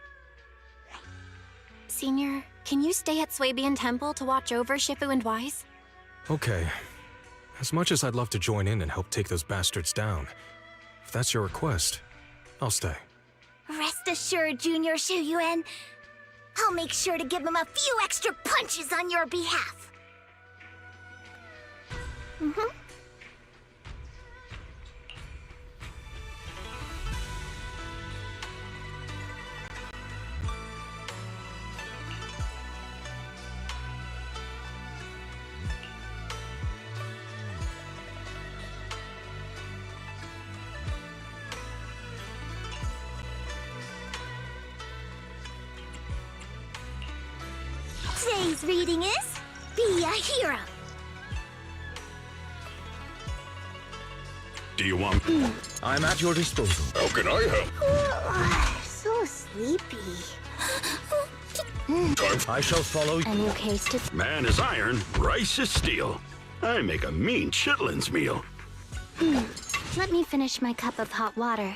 Senior, can you stay at Swabian Temple to watch over Shifu and Wise? Okay. As much as I'd love to join in and help take those bastards down, if that's your request, I'll stay. Rest assured, Junior Shuyuan. I'll make sure to give him a few extra punches on your behalf. Today's reading is Be a Hero. Do you want... I'm at your disposal. How can I help? So sleepy. I shall follow. A new case to... Man is iron, rice is steel. I make a mean chitlins meal. Let me finish my cup of hot water.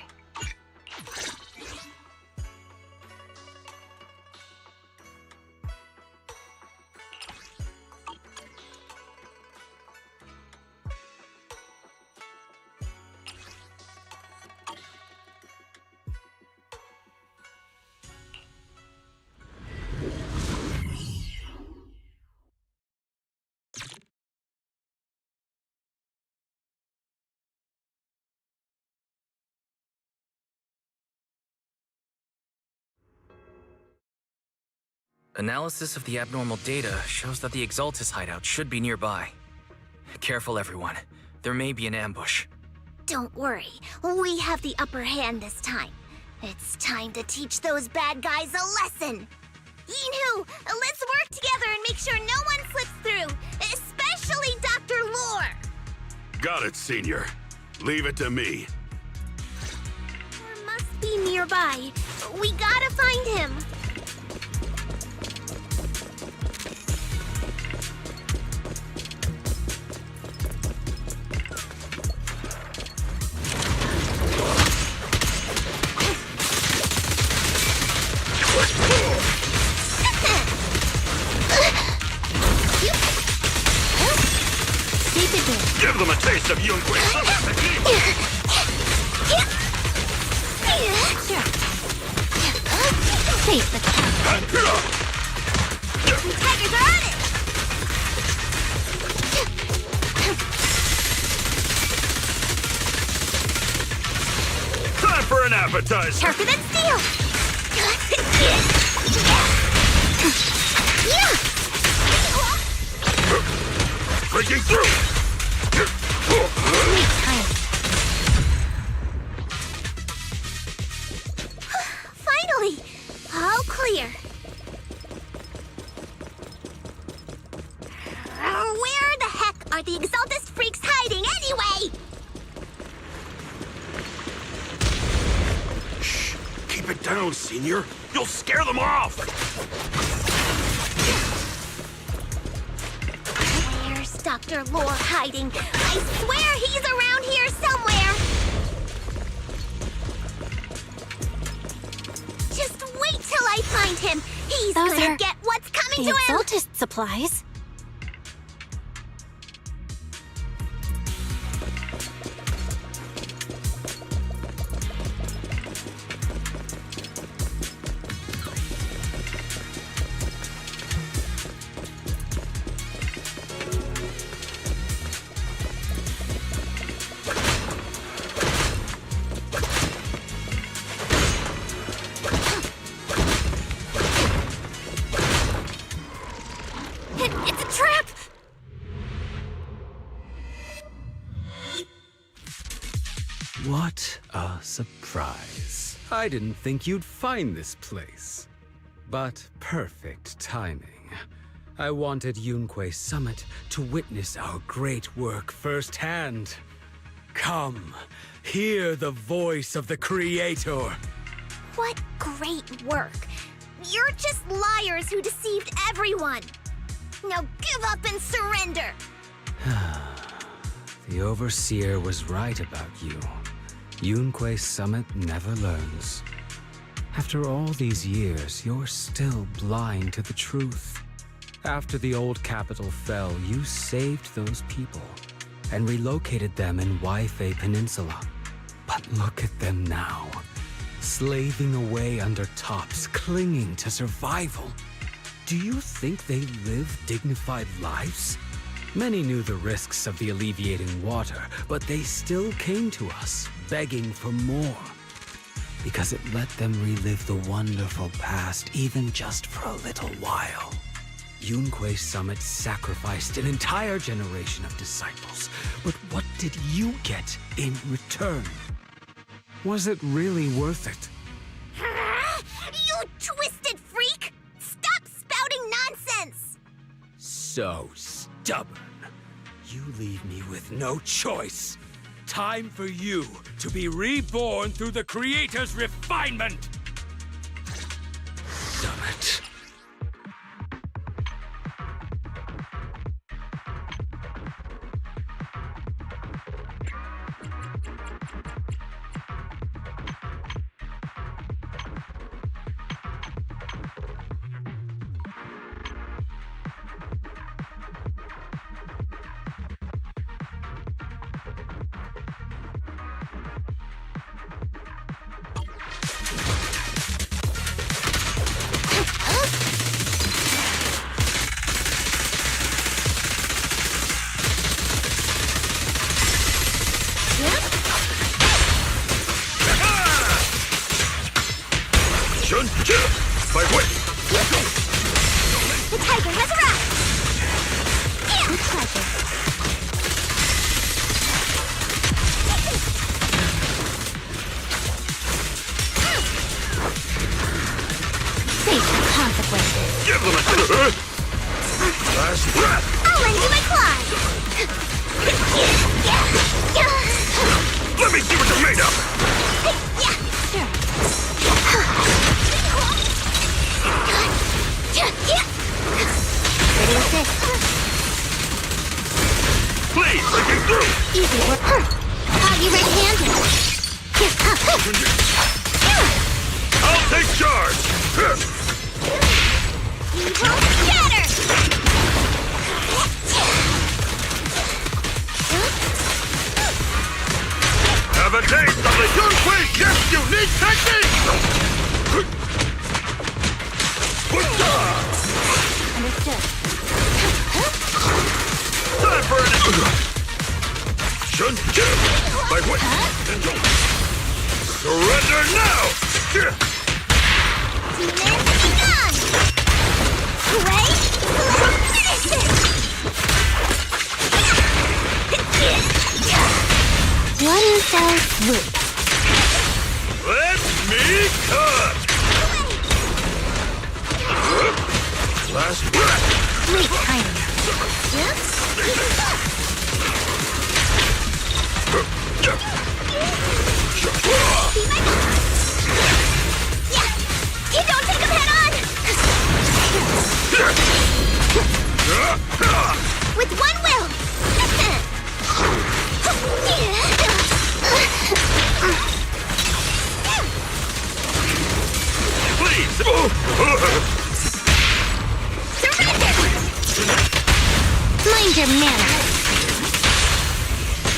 Analysis of the abnormal data shows that the Exaltus hideout should be nearby. Careful, everyone. There may be an ambush. Don't worry, we have the upper hand this time. It's time to teach those bad guys a lesson. Yinhu, let's work together and make sure no one slips through, especially Dr. Lore. Got it, Senior. Leave it to me. There must be nearby. We gotta find him. Give them a taste of Yunquei Summit's Face the Tigers are on it! Time for an appetizer! Sharper than steel! Breaking through! Finally! All clear. Where the heck are the Exaltus freaks hiding anyway? Shh! Keep it down, Senior. You'll scare them off! Where's Dr. Lore hiding? I swear he's around here somewhere! Just wait till I find him! He's gonna get what's coming to him! The Exaltus supplies. It's a trap! What a surprise. I didn't think you'd find this place. But perfect timing. I wanted Yunquei Summit to witness our great work firsthand. Come, hear the voice of the Creator. What great work! You're just liars who deceived everyone! Now give up and surrender! The Overseer was right about you. Yunquei Summit never learns. After all these years, you're still blind to the truth. After the old capital fell, you saved those people and relocated them in Waifei Peninsula. But look at them now, slaving away under tops, clinging to survival. Do you think they live dignified lives? Many knew the risks of the alleviating water, but they still came to us, begging for more. Because it let them relive the wonderful past, even just for a little while. Yunquei Summit sacrificed an entire generation of disciples, but what did you get in return? Was it really worth it? You twisted freak! Stop spouting nonsense! So stubborn. You leave me with no choice. Time for you to be reborn through the Creator's refinement! Summit. My way! The tiger has arrived! With pleasure. Face the consequences. Give them a last breath! I'll lend you my claws! Let me see what you're made of! Ready with this. Please, breaking through! Easy work. Got you red-handed. I'll take charge! Evil scatter! Have a taste of the Yunhui Gift's unique technique! Understood. Time for an... My way! Surrender now! Demon, be gone! Play, finish this! One fell swoop. Let me cut! Last breath! Great timing. You don't take him head on! With one will! Please! Surrender! Mind your manners.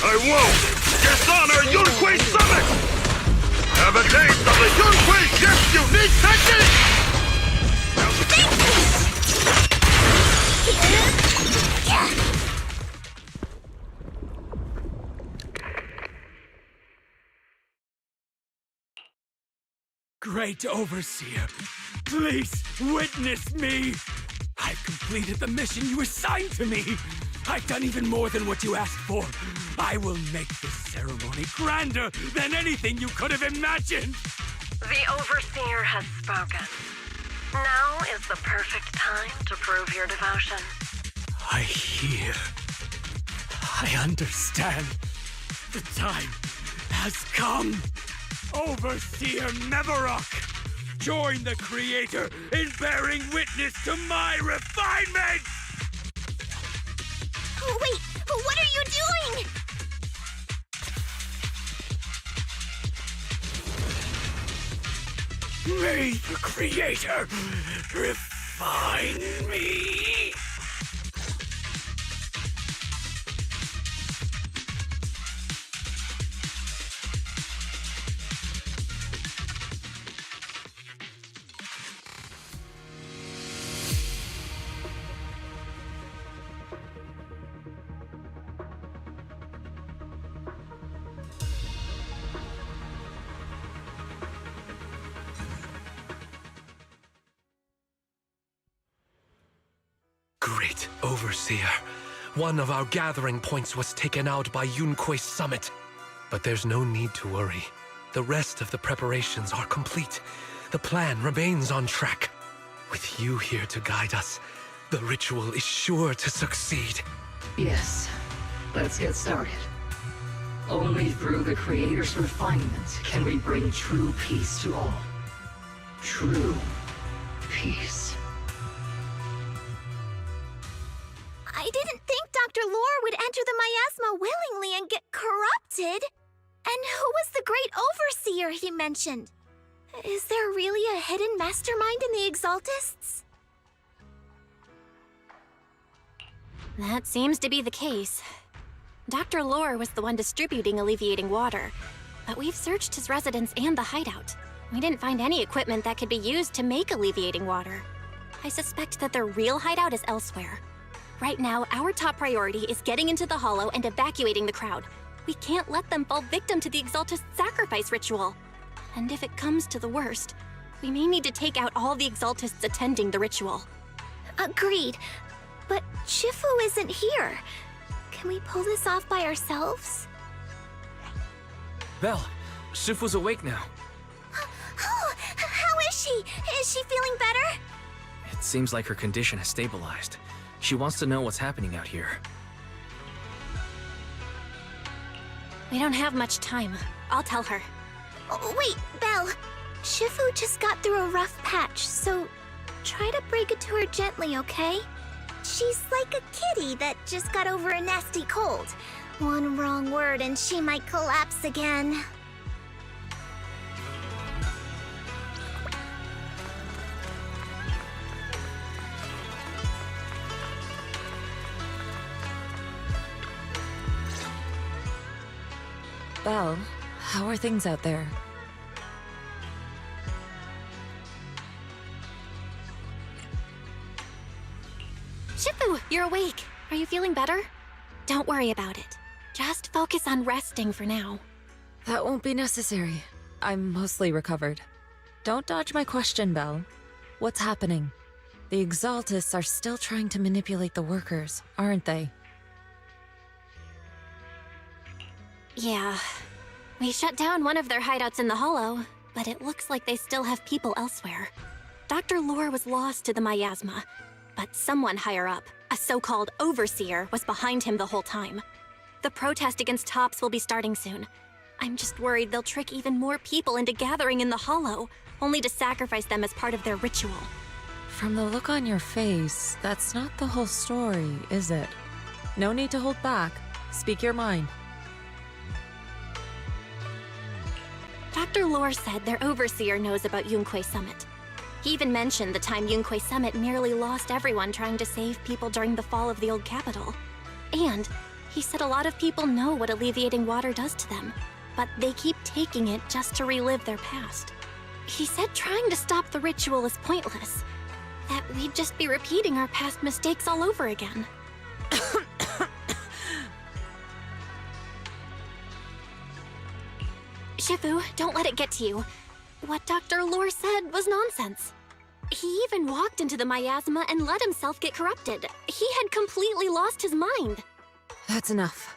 I won't dishonor Yunhui Summit! Have a taste of the Yunhui Gift's unique technique! Great Overseer, please witness me! I've completed the mission you assigned to me! I've done even more than what you asked for! I will make this ceremony grander than anything you could have imagined! The Overseer has spoken. Now is the perfect time to prove your devotion. I hear. I understand. The time has come. Overseer Mevarok, join the Creator in bearing witness to my refinement! Wait, what are you doing? May the Creator refine me! Great Overseer, one of our gathering points was taken out by Yunhui Summit. But there's no need to worry. The rest of the preparations are complete. The plan remains on track. With you here to guide us, the ritual is sure to succeed. Yes, let's get started. Only through the Creator's refinement can we bring true peace to all. True peace. I didn't think Dr. Lore would enter the miasma willingly and get corrupted. And who was the great overseer he mentioned? Is there really a hidden mastermind in the Exaltists? That seems to be the case. Dr. Lore was the one distributing alleviating water, but we've searched his residence and the hideout. We didn't find any equipment that could be used to make alleviating water. I suspect that their real hideout is elsewhere. Right now, our top priority is getting into the Hollow and evacuating the crowd. We can't let them fall victim to the Exaltist sacrifice ritual. And if it comes to the worst, We may need to take out all the Exaltists attending the ritual. Agreed. But Shifu isn't here. Can we pull this off by ourselves? Belle, Shifu's awake now. Oh, how is she? Is she feeling better? It seems like her condition has stabilized. She wants to know what's happening out here. We don't have much time. I'll tell her. Oh, wait, Belle. Shifu just got through a rough patch, so try to break it to her gently, okay? She's like a kitty that just got over a nasty cold. One wrong word and she might collapse again. Belle, how are things out there? Shifu, you're awake. Are you feeling better? Don't worry about it. Just focus on resting for now. That won't be necessary. I'm mostly recovered. Don't dodge my question, Belle. What's happening? The Exaltists are still trying to manipulate the workers, aren't they? Yeah. We shut down one of their hideouts in the Hollow, but it looks like they still have people elsewhere. Dr. Lore was lost to the miasma, but someone higher up, a so-called overseer, was behind him the whole time. The protest against Tops will be starting soon. I'm just worried they'll trick even more people into gathering in the Hollow, only to sacrifice them as part of their ritual. From the look on your face, that's not the whole story, is it? No need to hold back. Speak your mind. Dr. Lore said their overseer knows about Yunquei Summit. He even mentioned the time Yunquei Summit nearly lost everyone trying to save people during the fall of the old capital. And he said a lot of people know what alleviating water does to them, but they keep taking it just to relive their past. He said trying to stop the ritual is pointless, that we'd just be repeating our past mistakes all over again. Shifu, don't let it get to you. What Dr. Lore said was nonsense. He even walked into the miasma and let himself get corrupted. He had completely lost his mind. That's enough.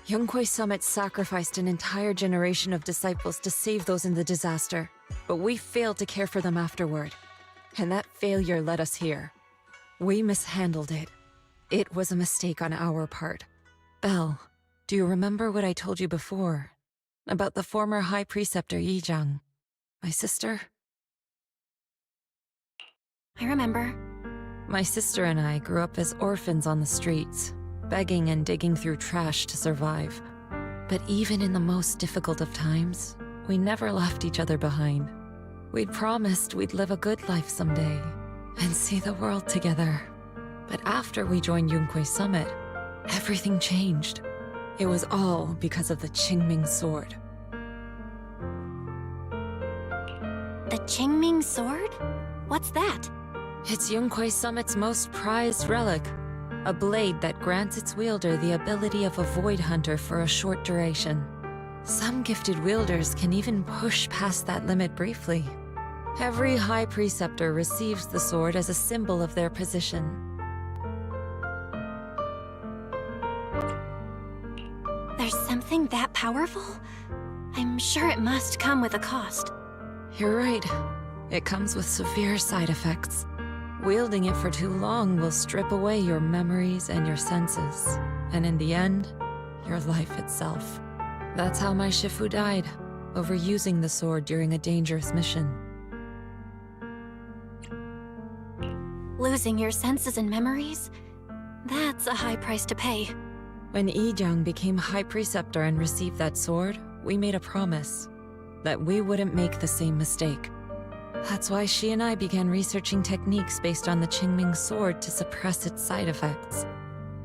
Yunquei Summit sacrificed an entire generation of disciples to save those in the disaster, but we failed to care for them afterward. And that failure led us here. We mishandled it. It was a mistake on our part. Belle, do you remember what I told you before? About the former High Preceptor Yizhang, my sister? I remember. My sister and I grew up as orphans on the streets, begging and digging through trash to survive. But even in the most difficult of times, we never left each other behind. We'd promised we'd live a good life someday and see the world together. But after we joined Yunquei Summit, everything changed. It was all because of the Qingming Sword. The Qingming Sword? What's that? It's Yunquei Summit's most prized relic. A blade that grants its wielder the ability of a void hunter for a short duration. Some gifted wielders can even push past that limit briefly. Every High Preceptor receives the sword as a symbol of their position. There's something that powerful? I'm sure it must come with a cost. You're right. It comes with severe side effects. Wielding it for too long will strip away your memories and your senses, and in the end, your life itself. That's how my Shifu died, overusing the sword during a dangerous mission. Losing your senses and memories? That's a high price to pay. When Yizhang became High Preceptor and received that sword, we made a promise that we wouldn't make the same mistake. That's why she and I began researching techniques based on the Qingming Sword to suppress its side effects.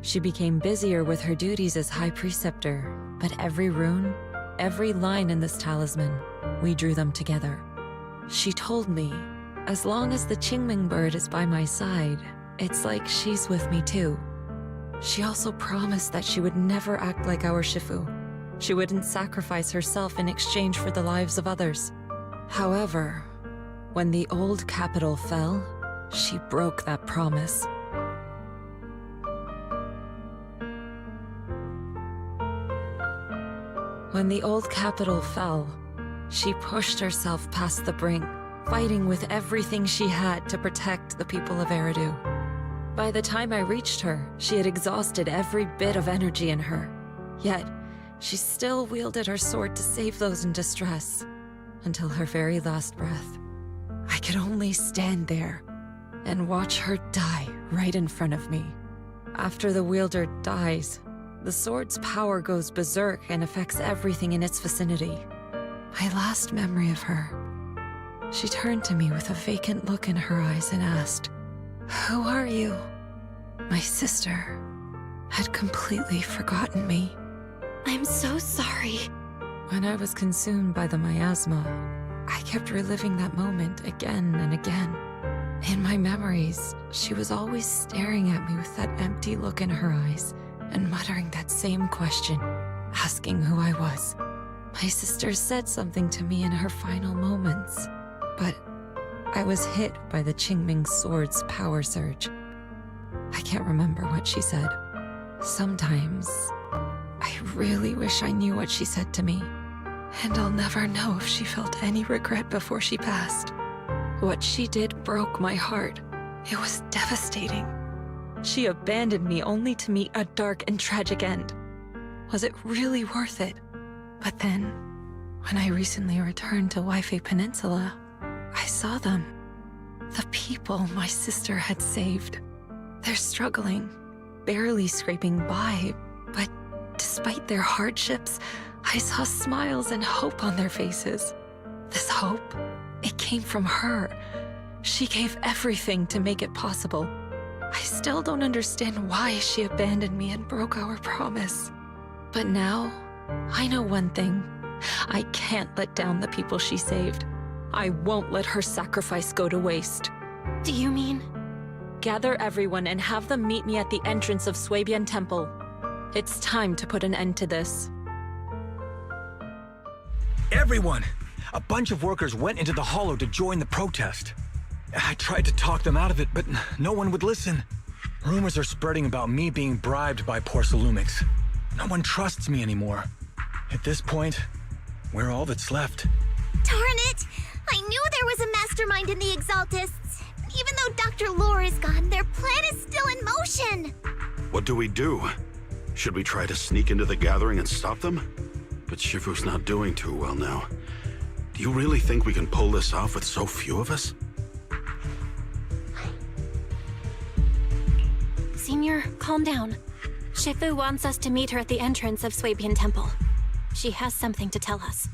She became busier with her duties as High Preceptor, but every rune, every line in this talisman, we drew them together. She told me, as long as the Qingming bird is by my side, it's like she's with me too. She also promised that she would never act like our Shifu. She wouldn't sacrifice herself in exchange for the lives of others. However, When the old capital fell, she broke that promise. When the old capital fell, she pushed herself past the brink, fighting with everything she had to protect the people of Eridu. By the time I reached her, she had exhausted every bit of energy in her. Yet, she still wielded her sword to save those in distress, until her very last breath. I could only stand there and watch her die right in front of me. After the wielder dies, the sword's power goes berserk and affects everything in its vicinity. My last memory of her, she turned to me with a vacant look in her eyes and asked, "Who are you?" My sister had completely forgotten me. I'm so sorry. When I was consumed by the miasma, I kept reliving that moment again and again. In my memories, she was always staring at me with that empty look in her eyes and muttering that same question, asking who I was. My sister said something to me in her final moments, but I was hit by the Qingming sword's power surge. I can't remember what she said. Sometimes, I really wish I knew what she said to me, and I'll never know if she felt any regret before she passed. What she did broke my heart. It was devastating. She abandoned me only to meet a dark and tragic end. Was it really worth it? But then, when I recently returned to Waifei Peninsula, I saw them. The people my sister had saved. They're struggling, barely scraping by, but despite their hardships, I saw smiles and hope on their faces. This hope, it came from her. She gave everything to make it possible. I still don't understand why she abandoned me and broke our promise. But now, I know one thing. I can't let down the people she saved. I won't let her sacrifice go to waste. Do you mean? Gather everyone and have them meet me at the entrance of Suibian Temple. It's time to put an end to this. Everyone! A bunch of workers went into the hollow to join the protest. I tried to talk them out of it, but no one would listen. Rumors are spreading about me being bribed by Porcelumix. No one trusts me anymore. At this point, we're all that's left. Darn it! I knew there was a mastermind in the Exaltists. Even though Dr. Lore is gone, their plan is still in motion. What do we do? Should we try to sneak into the gathering and stop them? But Shifu's not doing too well now. Do you really think we can pull this off with so few of us? Senior, calm down. Shifu wants us to meet her at the entrance of Suibian Temple. She has something to tell us.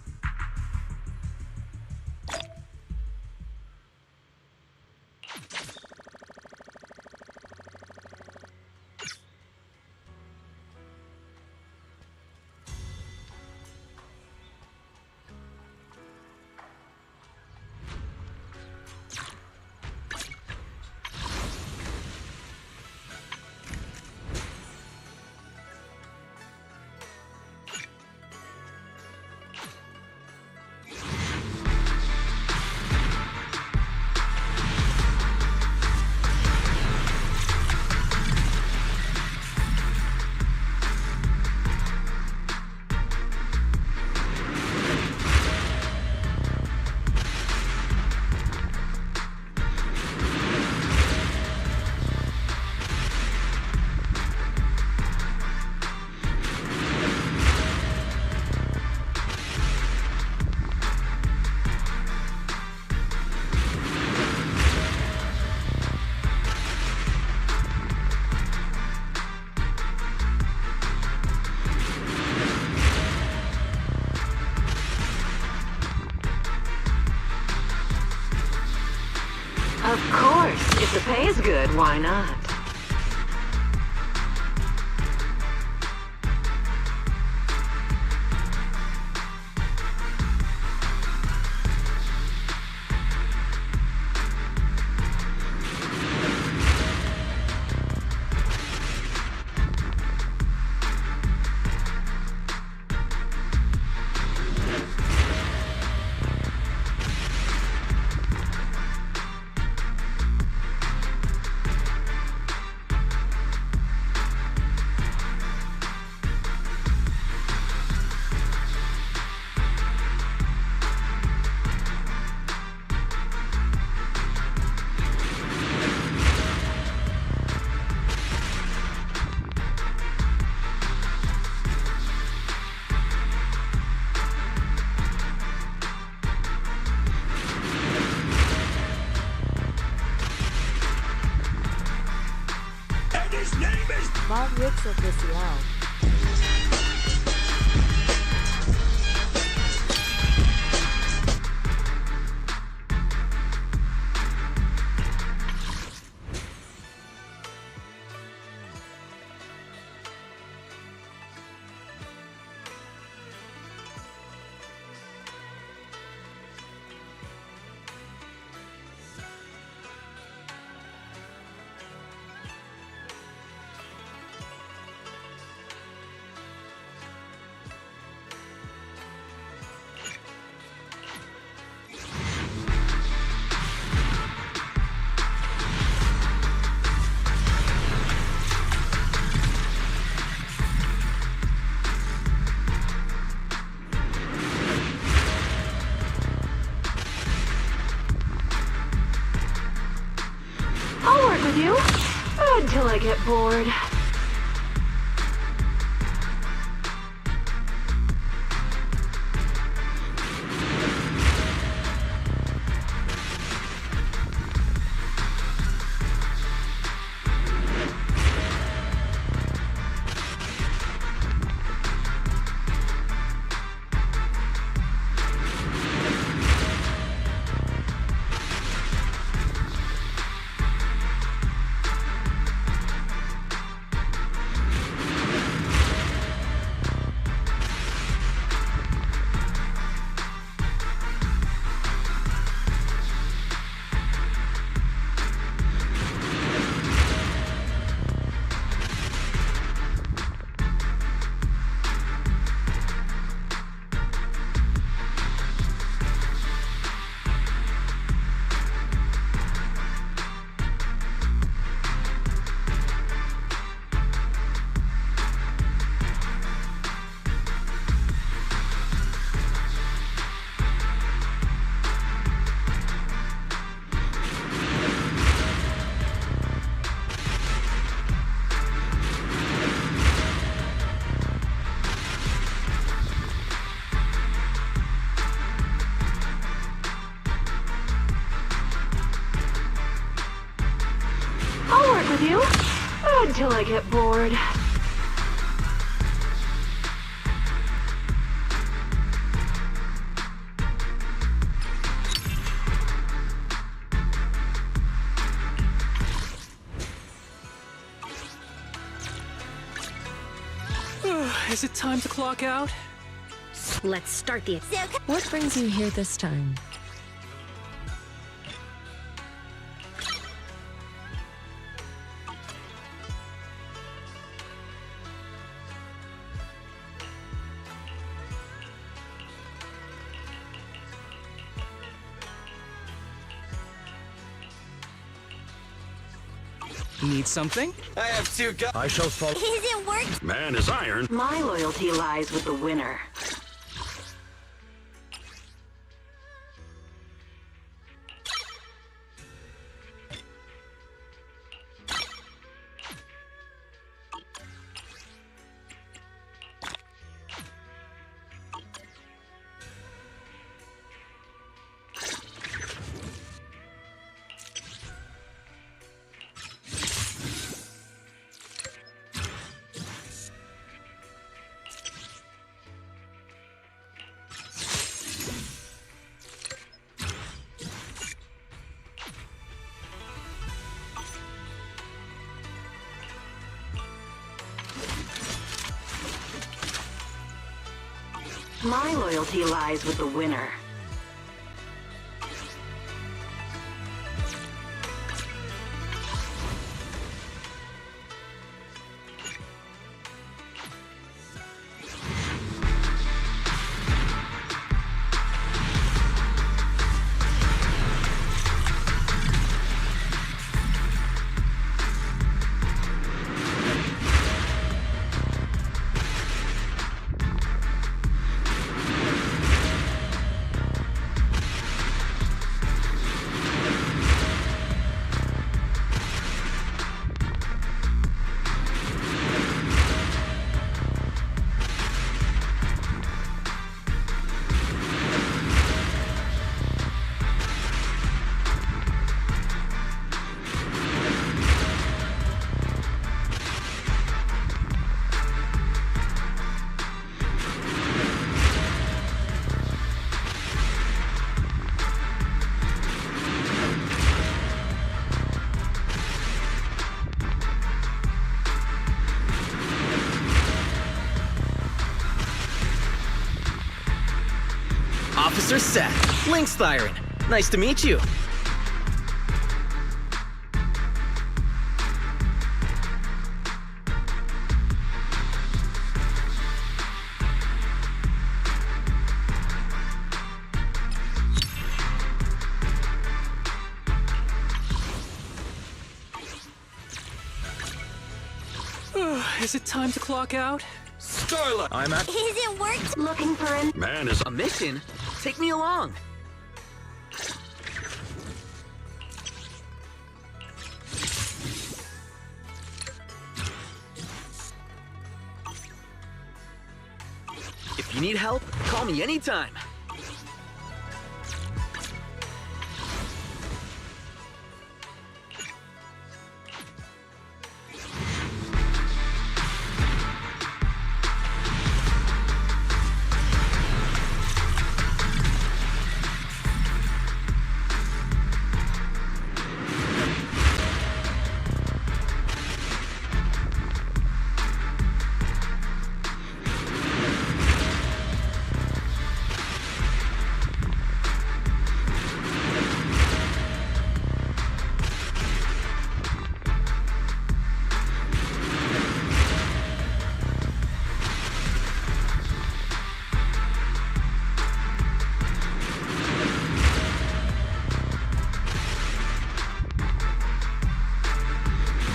Of course. If the pay is good, why not? His name is Bob Ritz Oficial. I'll work with you until I get bored. I'll work with you until I get bored. Is it time to clock out? Let's start the What brings you here this time? Need something? I have two guns. I shall follow. Is it working? Man is iron. My loyalty lies with the winner. My loyalty lies with the winner. Officer Seth, Lynx Thyron. Nice to meet you. Is it time to clock out? Starla! I'm at... Is it worth looking for him? Man is a mission? Take me along. If you need help, call me anytime.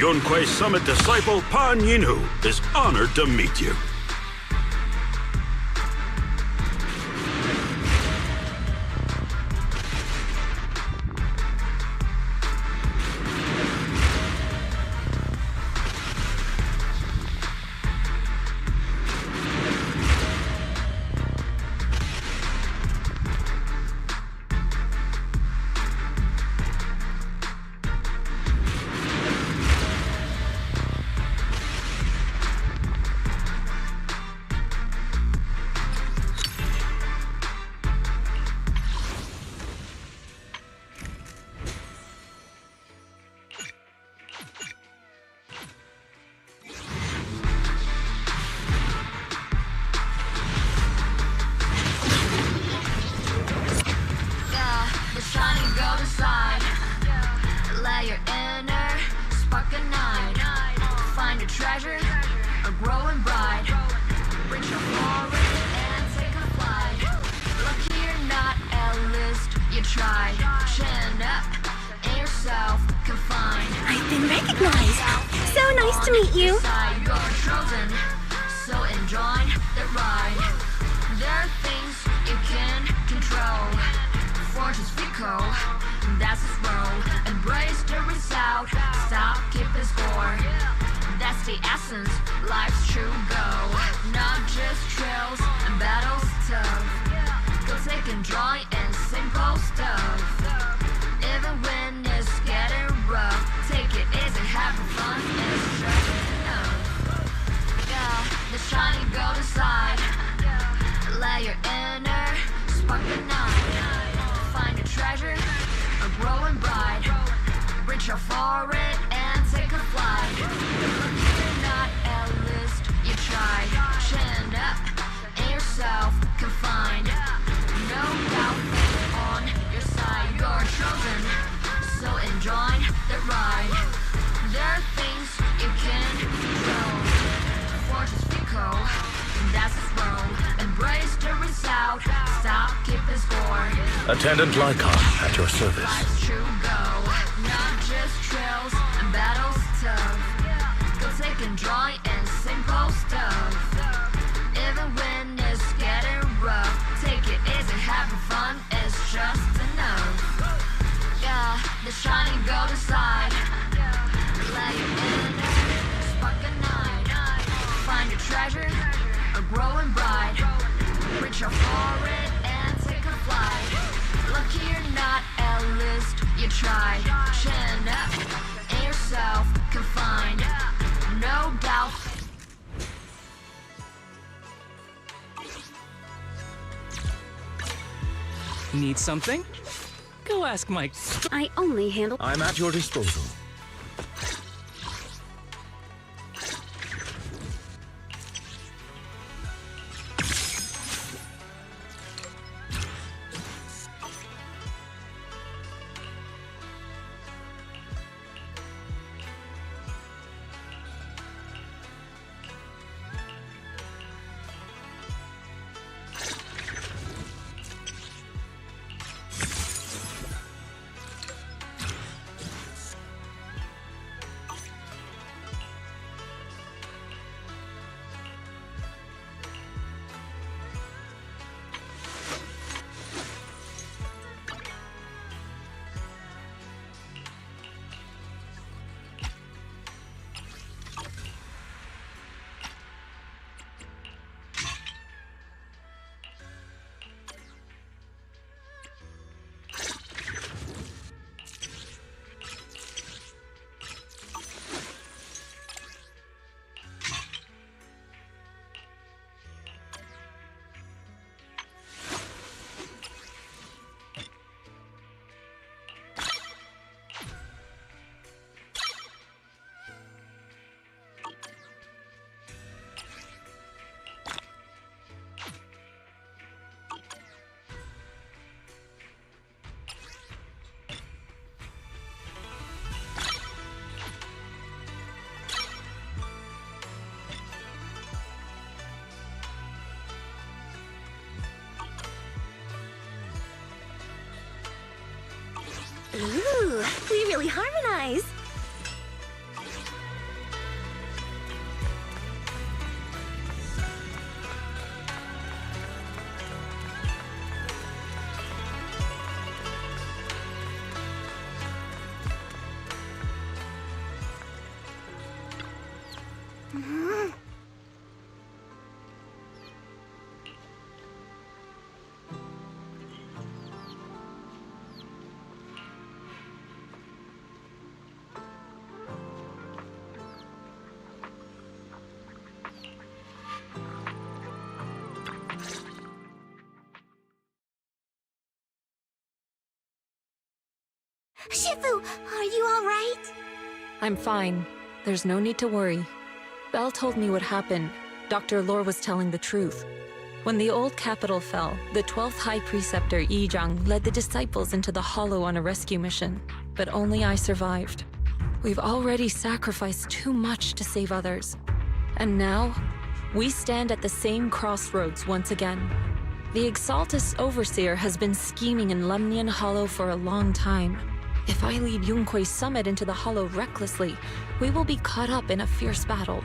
Yunquei Summit disciple Pan Yinhu is honored to meet you. I've been recognized. So nice to meet you. So enjoy the ride. There are things you can control. Fortune's fickle, that's its role. Embrace the result, stop keeping score. That's the essence, life's true goal. Not just trails and battles tough. Go take and joy in simple stuff. Even when it's getting rough, take it easy, having fun is just enough. Yeah, the shiny golden side. Let your inner spark ignite. Find a treasure, a growing bright. Reach out for it and take a flight. Look, you're not a list, you try. Chin up, and yourself confined. No doubt, faith on your side. You're chosen, so enjoy the ride. There are things you can control. Fortune's fickle, that's its role. Embrace the result, stop keeping score. Attendant Lycon at your service. Life's true goal, not just trails and battles tough. Go take and joy in simple stuff. Even when it's getting rough, take it easy, having fun is just enough. Yeah, the shiny golden side. Let your inner spark ignite. Find a treasure, a growing bright. Reach out for it and take a flight. Lucky you're not a list, you try. Chin up, and yourself confined. No doubt. Need something? Go ask Mike. I only handle. I'm at your disposal. Ooh, we really harmonize. Shifu, are you all right? I'm fine. There's no need to worry. Belle told me what happened. Dr. Lore was telling the truth. When the old capital fell, the 12th High Preceptor Yi Zhang led the disciples into the Hollow on a rescue mission. But only I survived. We've already sacrificed too much to save others. And now, we stand at the same crossroads once again. The Exaltus Overseer has been scheming in Lemnian Hollow for a long time. If I lead Yunque's summit into the Hollow recklessly, we will be caught up in a fierce battle.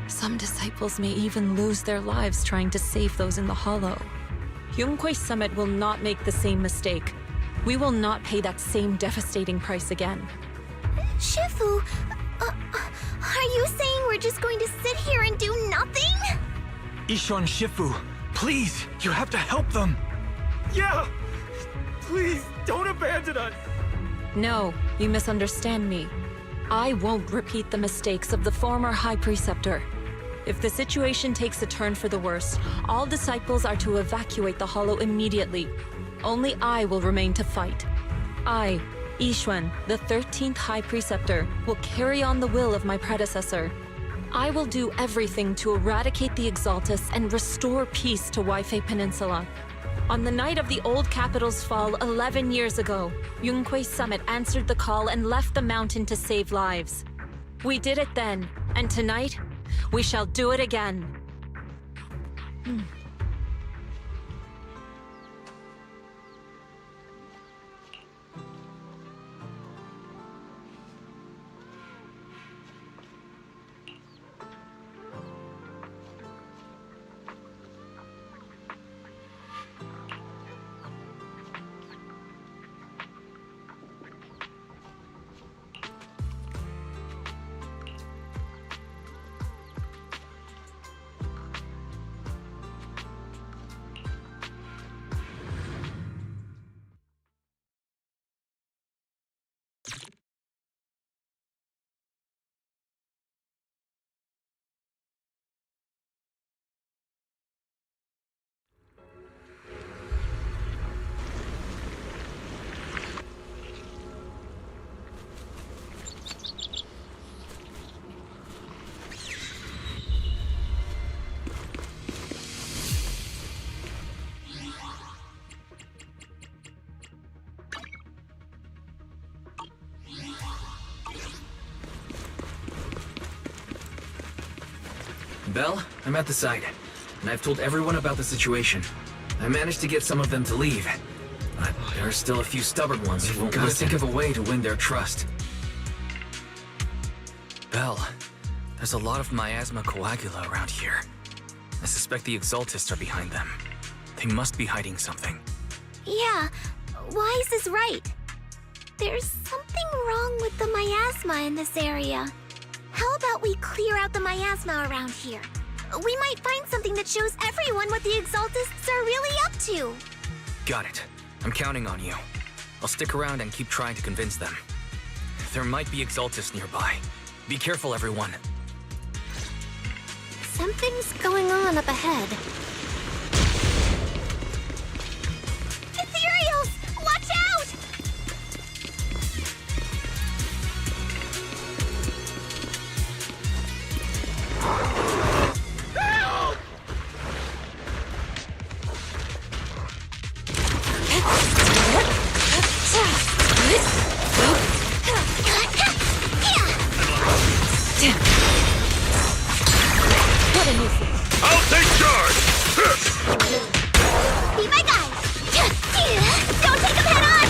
Some disciples may even lose their lives trying to save those in the Hollow. Yunque's summit will not make the same mistake. We will not pay that same devastating price again. Shifu, are you saying we're just going to sit here and do nothing? Isho and Shifu, please, you have to help them. Yeah! Please, don't abandon us! No, you misunderstand me. I won't repeat the mistakes of the former High Preceptor. If the situation takes a turn for the worse, all disciples are to evacuate the Hollow immediately. Only I will remain to fight. I, Yixuan, the 13th High Preceptor, will carry on the will of my predecessor. I will do everything to eradicate the Exaltus and restore peace to Waifei Peninsula. On the night of the old capital's fall 11 years ago, Yunque's summit answered the call and left the mountain to save lives. We did it then, and tonight, we shall do it again. Belle, I'm at the site, and I've told everyone about the situation. I managed to get some of them to leave, but there are still a few stubborn ones who won't listen. Think of a way to win their trust. Belle, there's a lot of miasma coagula around here. I suspect the Exaltists are behind them. They must be hiding something. Yeah, Wise is right. There's something wrong with the miasma in this area. How about we clear out the miasma around here? We might find something that shows everyone what the Exaltists are really up to. Got it. I'm counting on you. I'll stick around and keep trying to convince them. There might be Exaltists nearby. Be careful, everyone. Something's going on up ahead. Ethereals! Watch out! I'll take charge! Be my guide! Don't take him head on!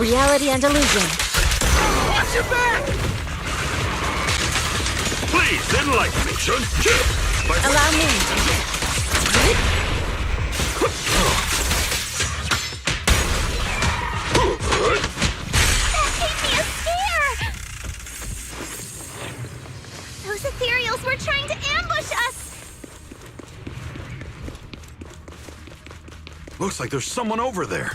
reality and illusion. Watch your back! Please, enlighten me, Shun. Allow me. That gave me a scare! Those ethereals were trying to ambush us! Looks like there's someone over there.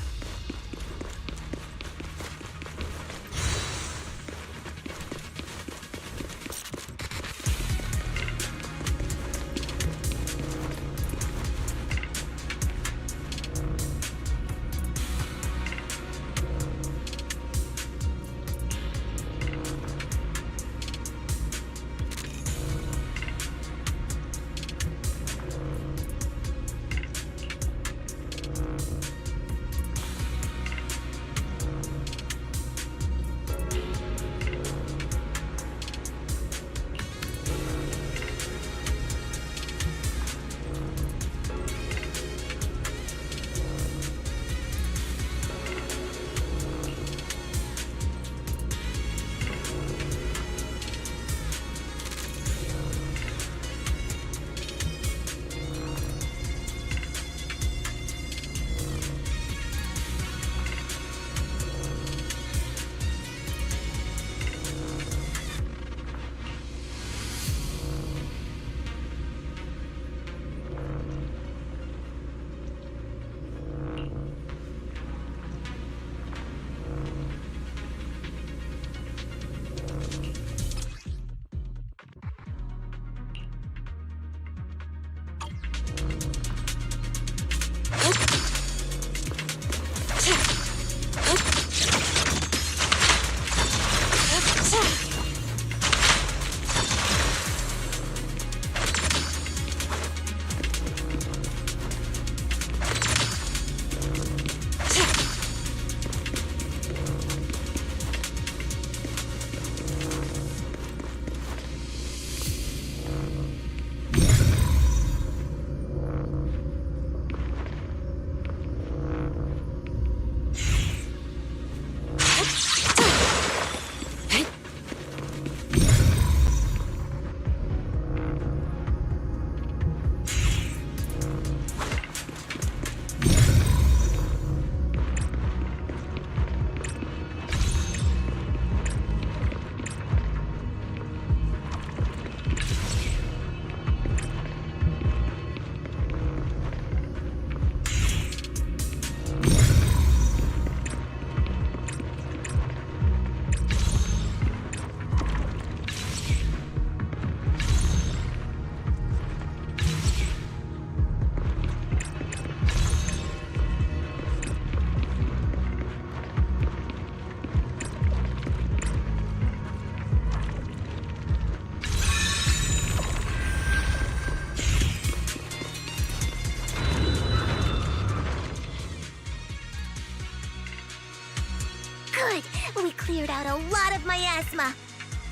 We cleared out a lot of miasma.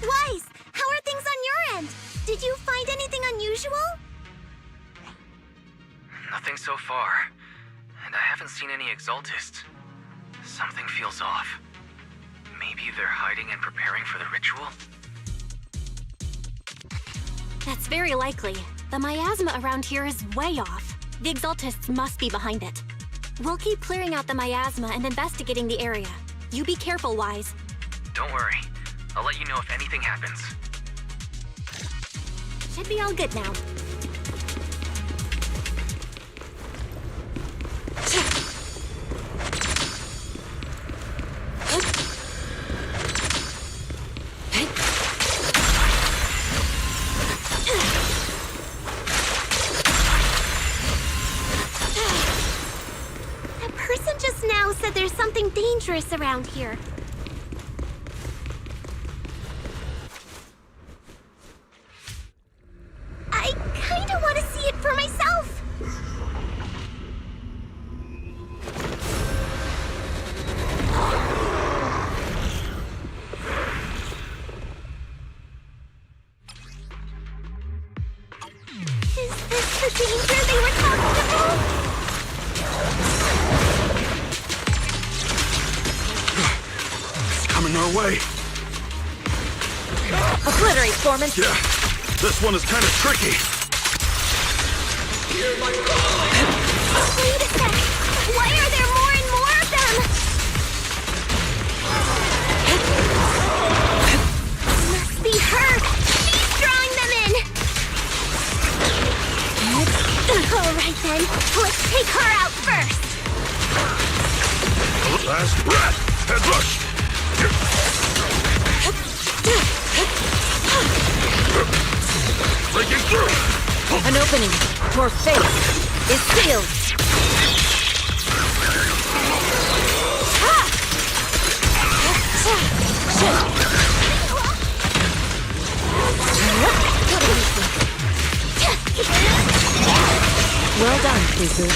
Wise, how are things on your end? Did you find anything unusual? Nothing so far. And I haven't seen any exaltists. Something feels off. Maybe they're hiding and preparing for the ritual? That's very likely. The miasma around here is way off. The exaltists must be behind it. We'll keep clearing out the miasma and investigating the area. You be careful, Wise. Don't worry. I'll let you know if anything happens. Should be all good now. That person just now said there's something dangerous around here. I kinda want to see it for myself. Is this the danger they were talking about? in our way. Obliterate, Foreman. Yeah, this one is kind of tricky. Wait a sec! Why are there more and more of them? Must be her! She's drawing them in! Alright then, let's take her out first! Last breath! Head rush! Breaking through! An opening for fate is sealed. Well done, Suzu.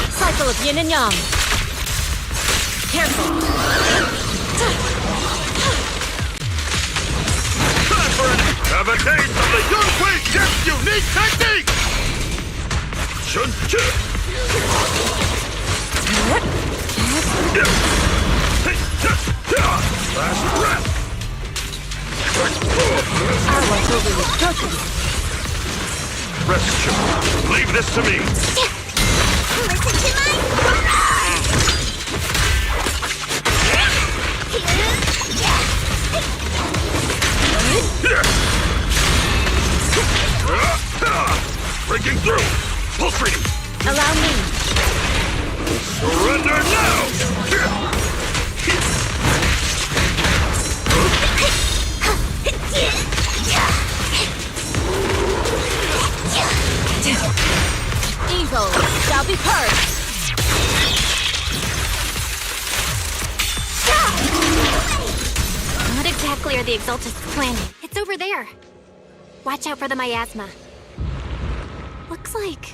Cycle of yin and yang. Careful. Have a taste of the Yunhui Jet's unique technique! Shun-chi! Last breath! I watch over your trophy. Rest, Chip. Leave this to me! Listen to my... Breaking through! Pulse reading! Allow me. Surrender now! Evil shall be purged. What exactly are the Exaltists planning? It's over there. Watch out for the miasma. Looks like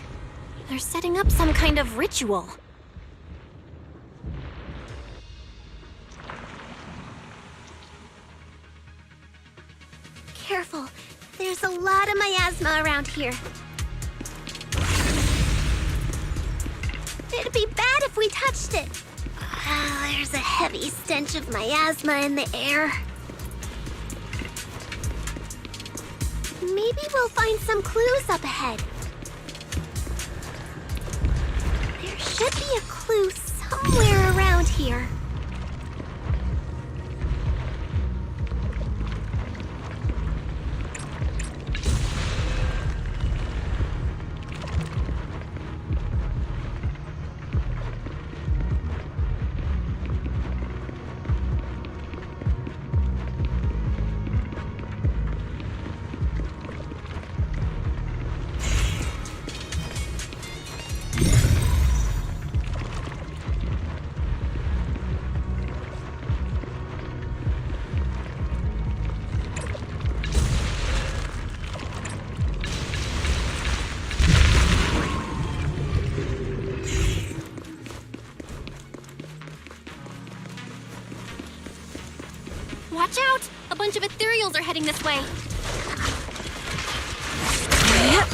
they're setting up some kind of ritual. Careful. There's a lot of miasma around here. It'd be bad if we touched it. There's a heavy stench of miasma in the air. Maybe we'll find some clues up ahead. There should be a clue somewhere around here. Watch out! A bunch of ethereals are heading this way.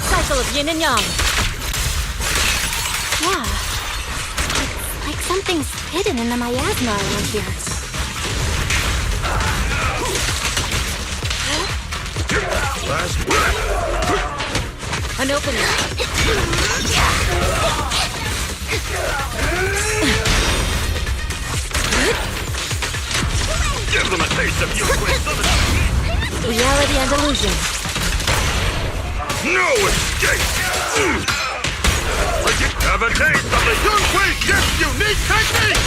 Cycle of yin and yang. Yeah. It's like something's hidden in the miasma around here. Last breath! An opening. Give them a taste of your wisdom! Reality and illusion. No escape! Have a taste of the Yunhui Jet's unique technique!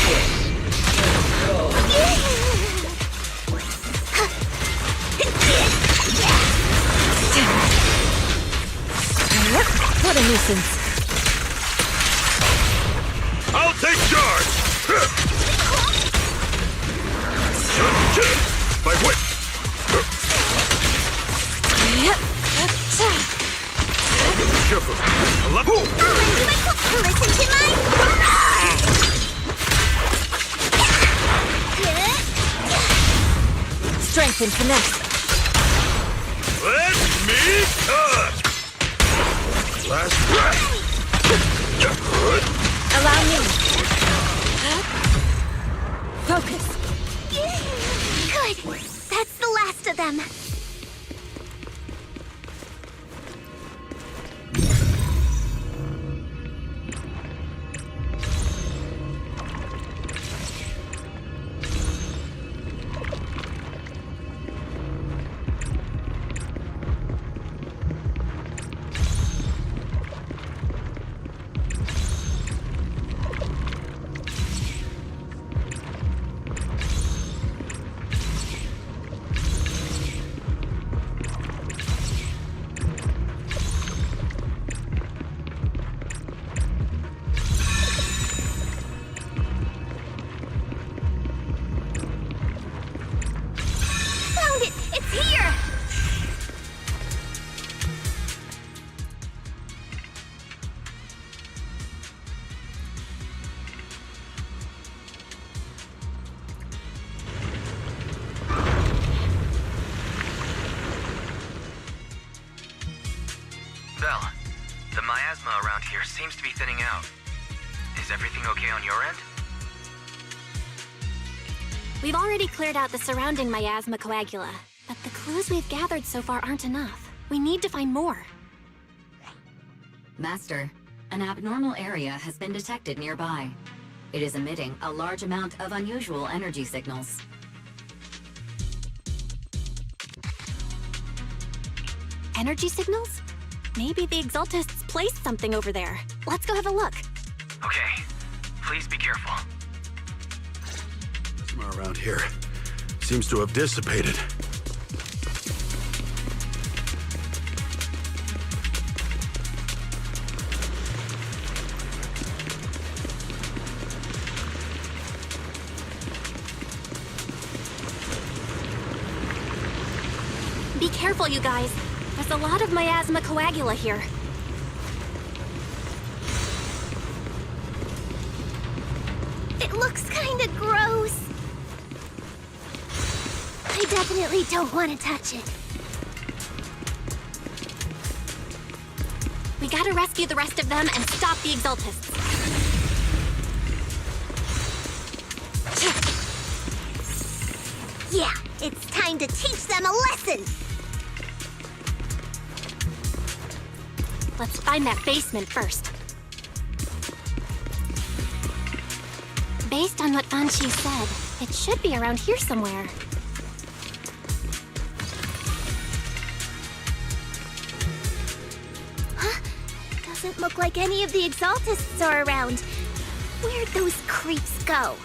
What a nuisance. I'll take charge! By whip! Careful! Listen to my... Strength and finesse. Let me touch! Last breath! Allow me. Focus. Good. That's the last of them. Belle, the miasma around here seems to be thinning out. Is everything okay on your end? We've already cleared out the surrounding miasma coagula, but the clues we've gathered so far aren't enough. We need to find more. Master, an abnormal area has been detected nearby. It is emitting a large amount of unusual energy signals. Energy signals? Maybe the Exaltists placed something over there. Let's go have a look. Okay, please be careful. Plasma around here seems to have dissipated. Be careful, you guys. There's a lot of miasma coagula here. It looks kinda gross. I definitely don't want to touch it. We gotta rescue the rest of them and stop the Exaltists. Yeah, it's time to teach them a lesson. Let's find that basement first. Based on what Banshee said, it should be around here somewhere. Huh? Doesn't look like any of the Exaltists are around. Where'd those creeps go?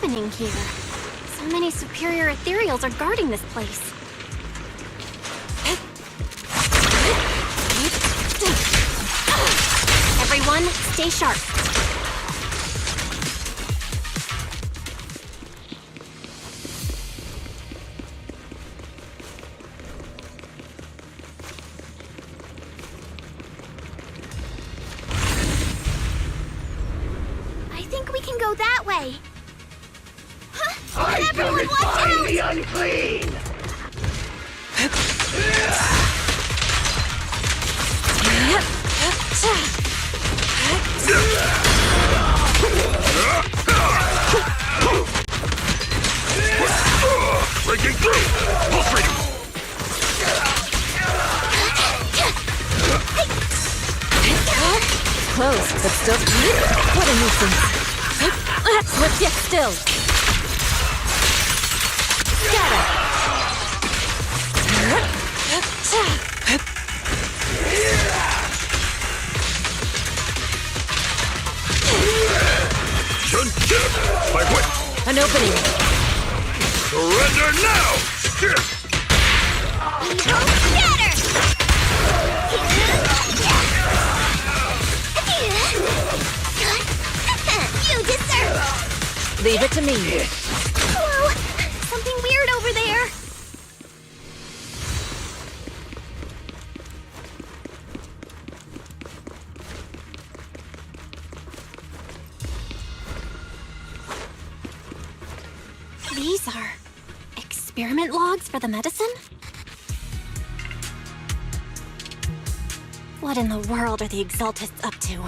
happening here? So many superior ethereals are guarding this place. Everyone, stay sharp. I think we can go that way. I Everyone, watch out! the unclean! Breaking through! Pulsating! Close, but still. What a nuisance. Let's get still. My whip! An opening. Surrender now! You deserve. Leave it to me. Whoa! Something weird over there. These are experiment logs for the medicine? What in the world are the Exaltists up to?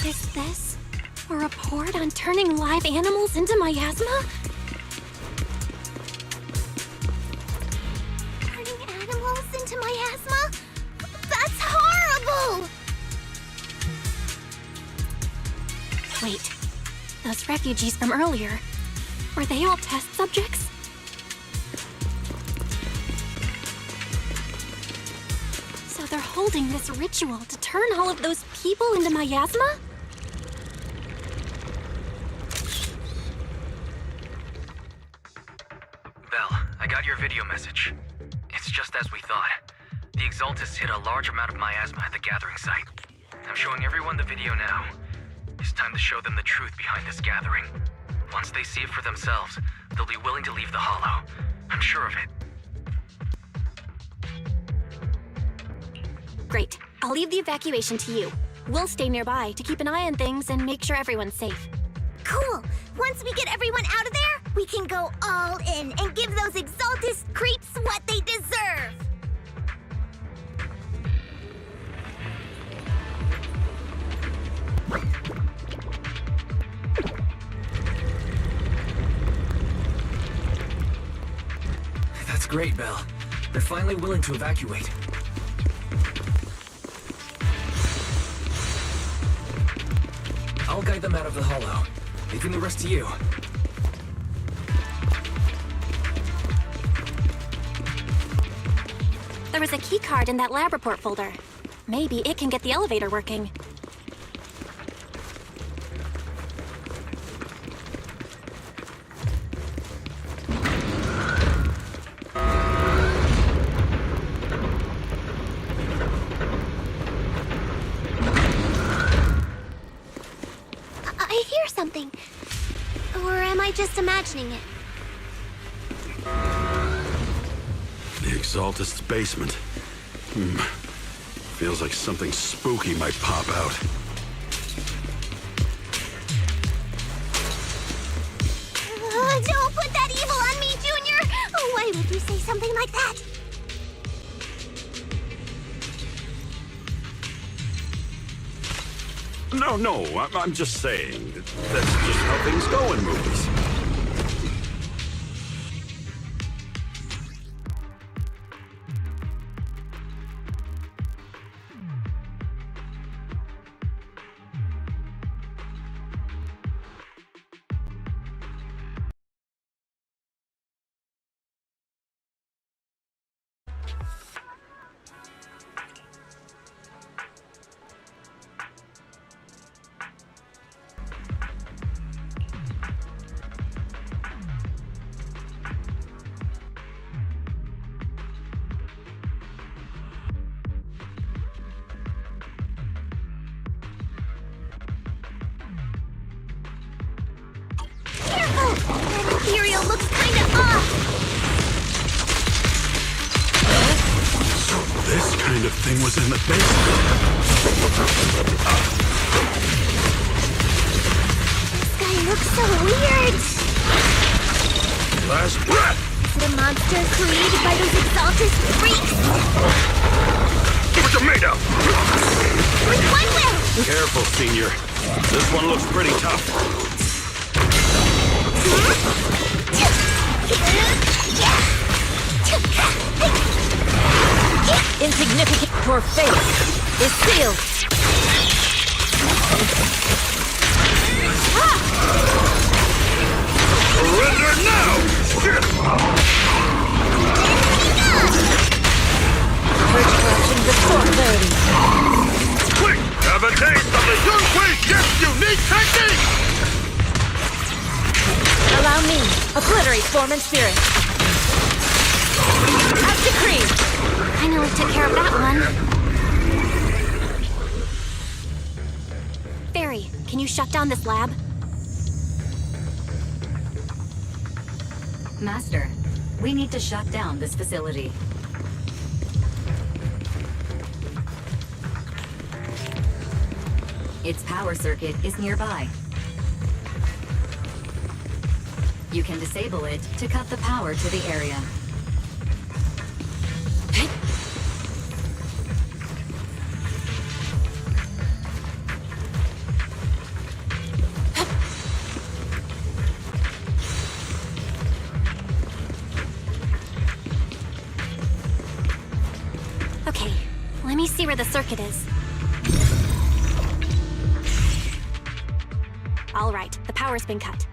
Is this a report on turning live animals into miasma? Turning animals into miasma? That's horrible! Wait, those refugees from earlier, were they all test subjects? So they're holding this ritual to turn all of those people into miasma? Belle, I got your video message. It's just as we thought. The Exaltists hit a large amount of miasma at the gathering site. I'm showing everyone the video now. It's time to show them the truth behind this gathering. Once they see it for themselves, they'll be willing to leave the Hollow. I'm sure of it. Great. I'll leave the evacuation to you. We'll stay nearby to keep an eye on things and make sure everyone's safe. Cool! Once we get everyone out of there, we can go all in and give those Exaltist creeps what they deserve! That's great, Belle. They're finally willing to evacuate. I'll guide them out of the Hollow, leaving the rest to you. There was a key card in that lab report folder. Maybe it can get the elevator working. I hear something. Or am I just imagining it? The Exaltist's basement. Feels like something spooky might pop out. Don't put that evil on me, Junior! Why would you say something like that? No, I'm just saying. That's just how things go in movies. of thing was in the basement. This guy looks so weird. Last breath! Is it a monster created by those exaltist freaks? What you made of? With one will! Careful, Senior. This one looks pretty tough. Insignificant. Your fate is sealed. Surrender now! Resurrection before 30. Quick! Have a taste of the Yunquei's yet unique technique! Allow me. Obliterate form and spirit. As decreed. Finally took care of that one. Fairy, can you shut down this lab? Master, we need to shut down this facility. Its power circuit is nearby. You can disable it to cut the power to the area. Okay, let me see where the circuit is. All right, the power's been cut.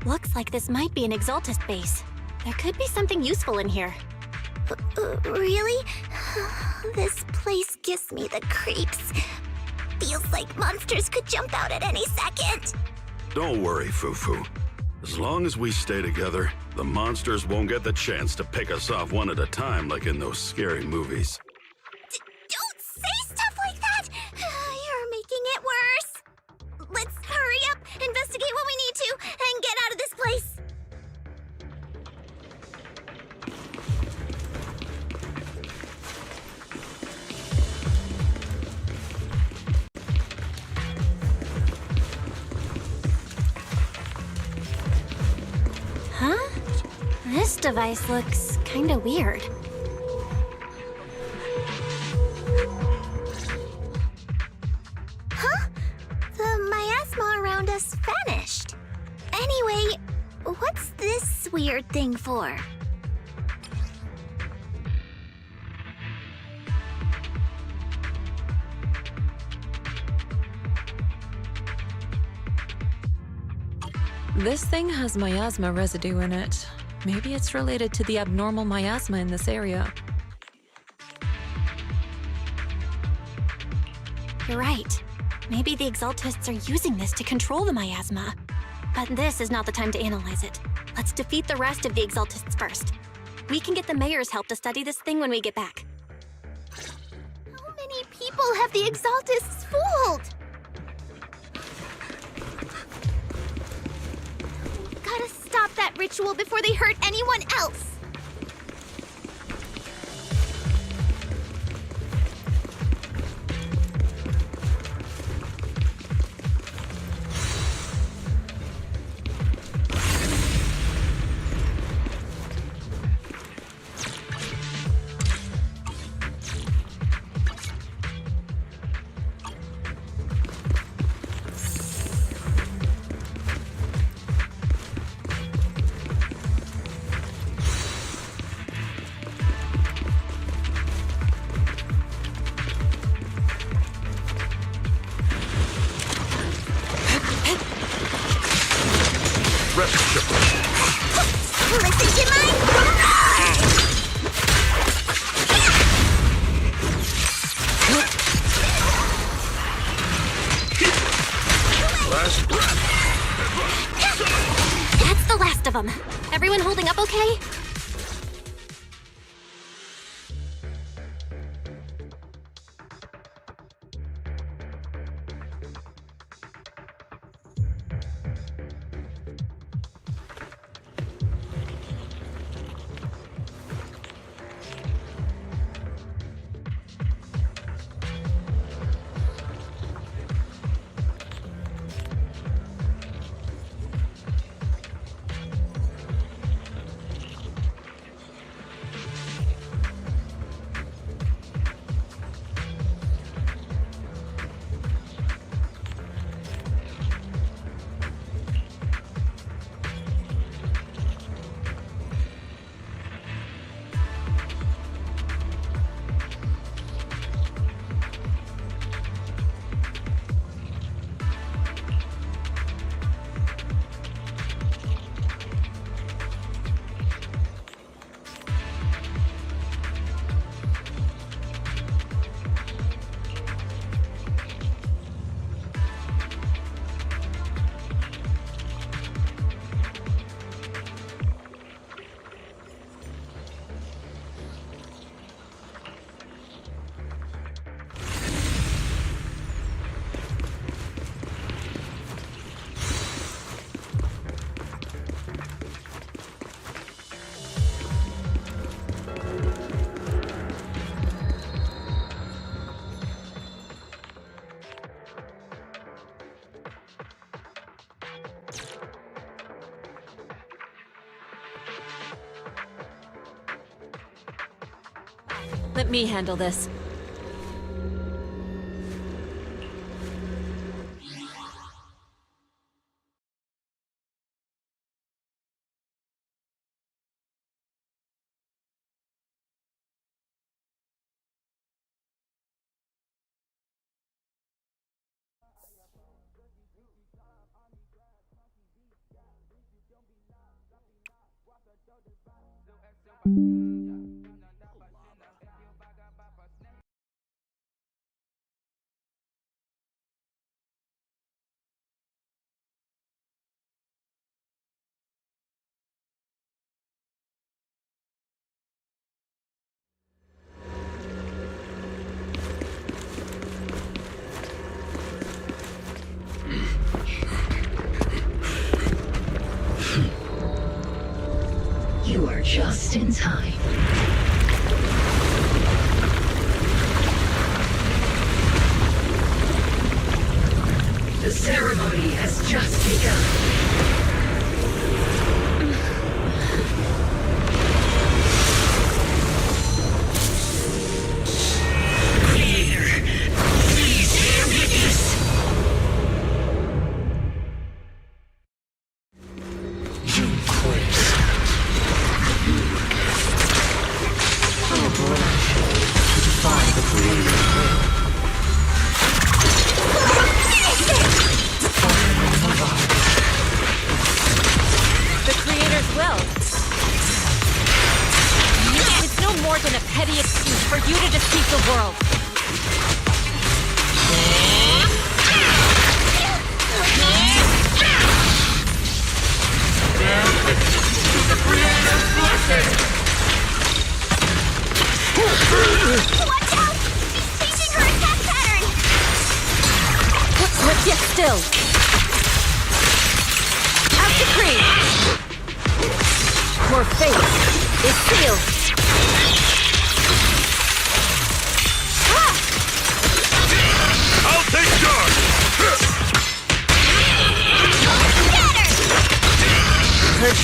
Looks like this might be an Exaltist base. There could be something useful in here. Really? This place gives me the creeps. Feels like monsters could jump out at any second. Don't worry, Fufu. As long as we stay together, the monsters won't get the chance to pick us off one at a time like in those scary movies. Don't say stuff like that! You're making it worse. Let's hurry up, investigate what we need to, and get out of this place. Huh? This device looks kinda weird. Huh? The miasma around us vanished. Anyway, what's this weird thing for? This thing has miasma residue in it. Maybe it's related to the abnormal miasma in this area. You're right. Maybe the Exaltists are using this to control the miasma. But this is not the time to analyze it. Let's defeat the rest of the Exaltists first. We can get the mayor's help to study this thing when we get back. How many people have the Exaltists fooled? Gotta stop that ritual before they hurt anyone else. Listen to my Last breath. That's the last of them. Everyone holding up okay? Let me handle this. You are just in time. The ceremony has just begun.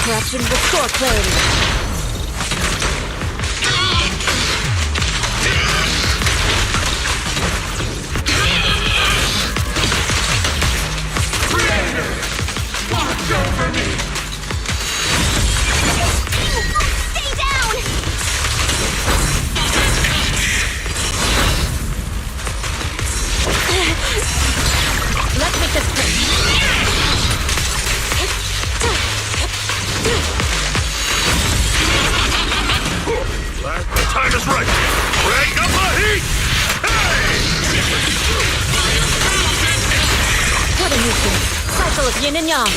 Corruption, restore clarity. Creator, watch over me. Stay down. Let's make this quick. The time is right. Crank up the heat. Hey! What a nuisance. Cycle of yin and yang.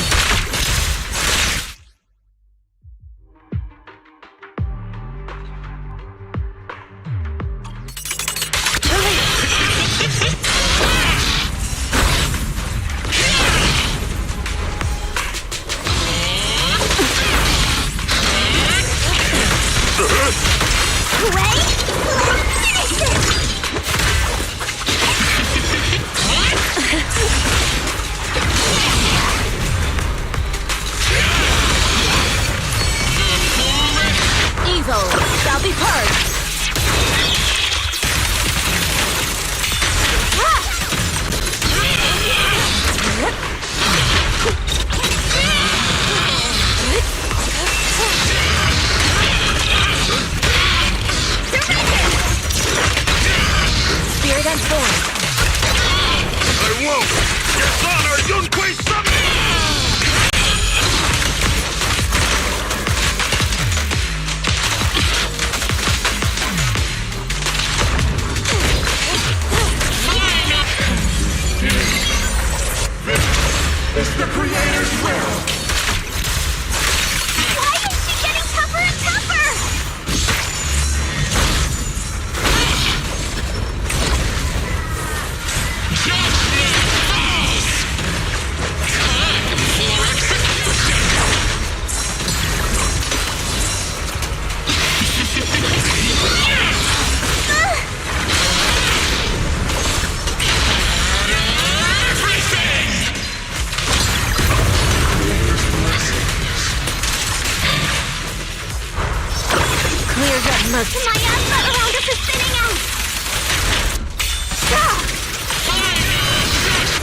My asthma around us is thinning out!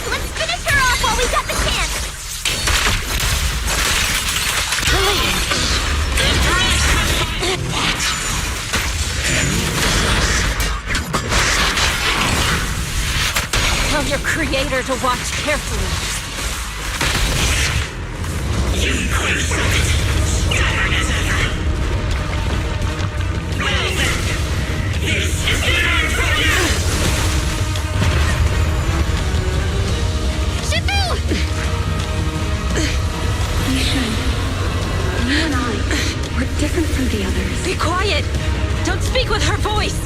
Let's finish her off while we got the chance! Tell your creator to watch carefully. Stubborn as ever. Well then, this is the time for you! Shifu! Yishan, you and I, we're different from the others. Be quiet! Don't speak with her voice!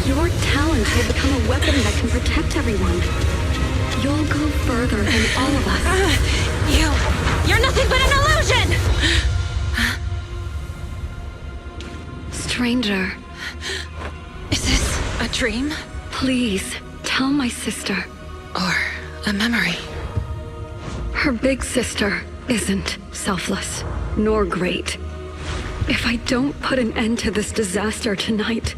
Your talent will become a weapon that can protect everyone. You'll go further than all of us. You're nothing but an illusion! Stranger. Is this a dream? Please, tell my sister. Or a memory? Her big sister isn't selfless, nor great. If I don't put an end to this disaster tonight,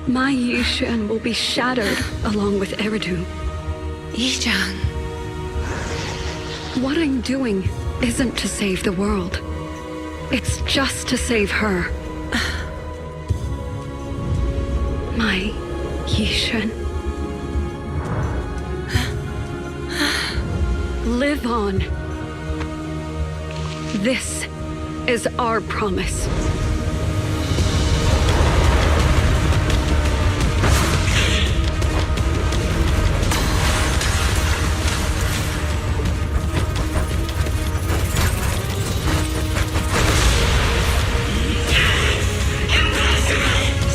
my Yishan will be shattered along with Eridu. Yishan. What I'm doing isn't to save the world. It's just to save her. My Yishan. Live on. This is our promise.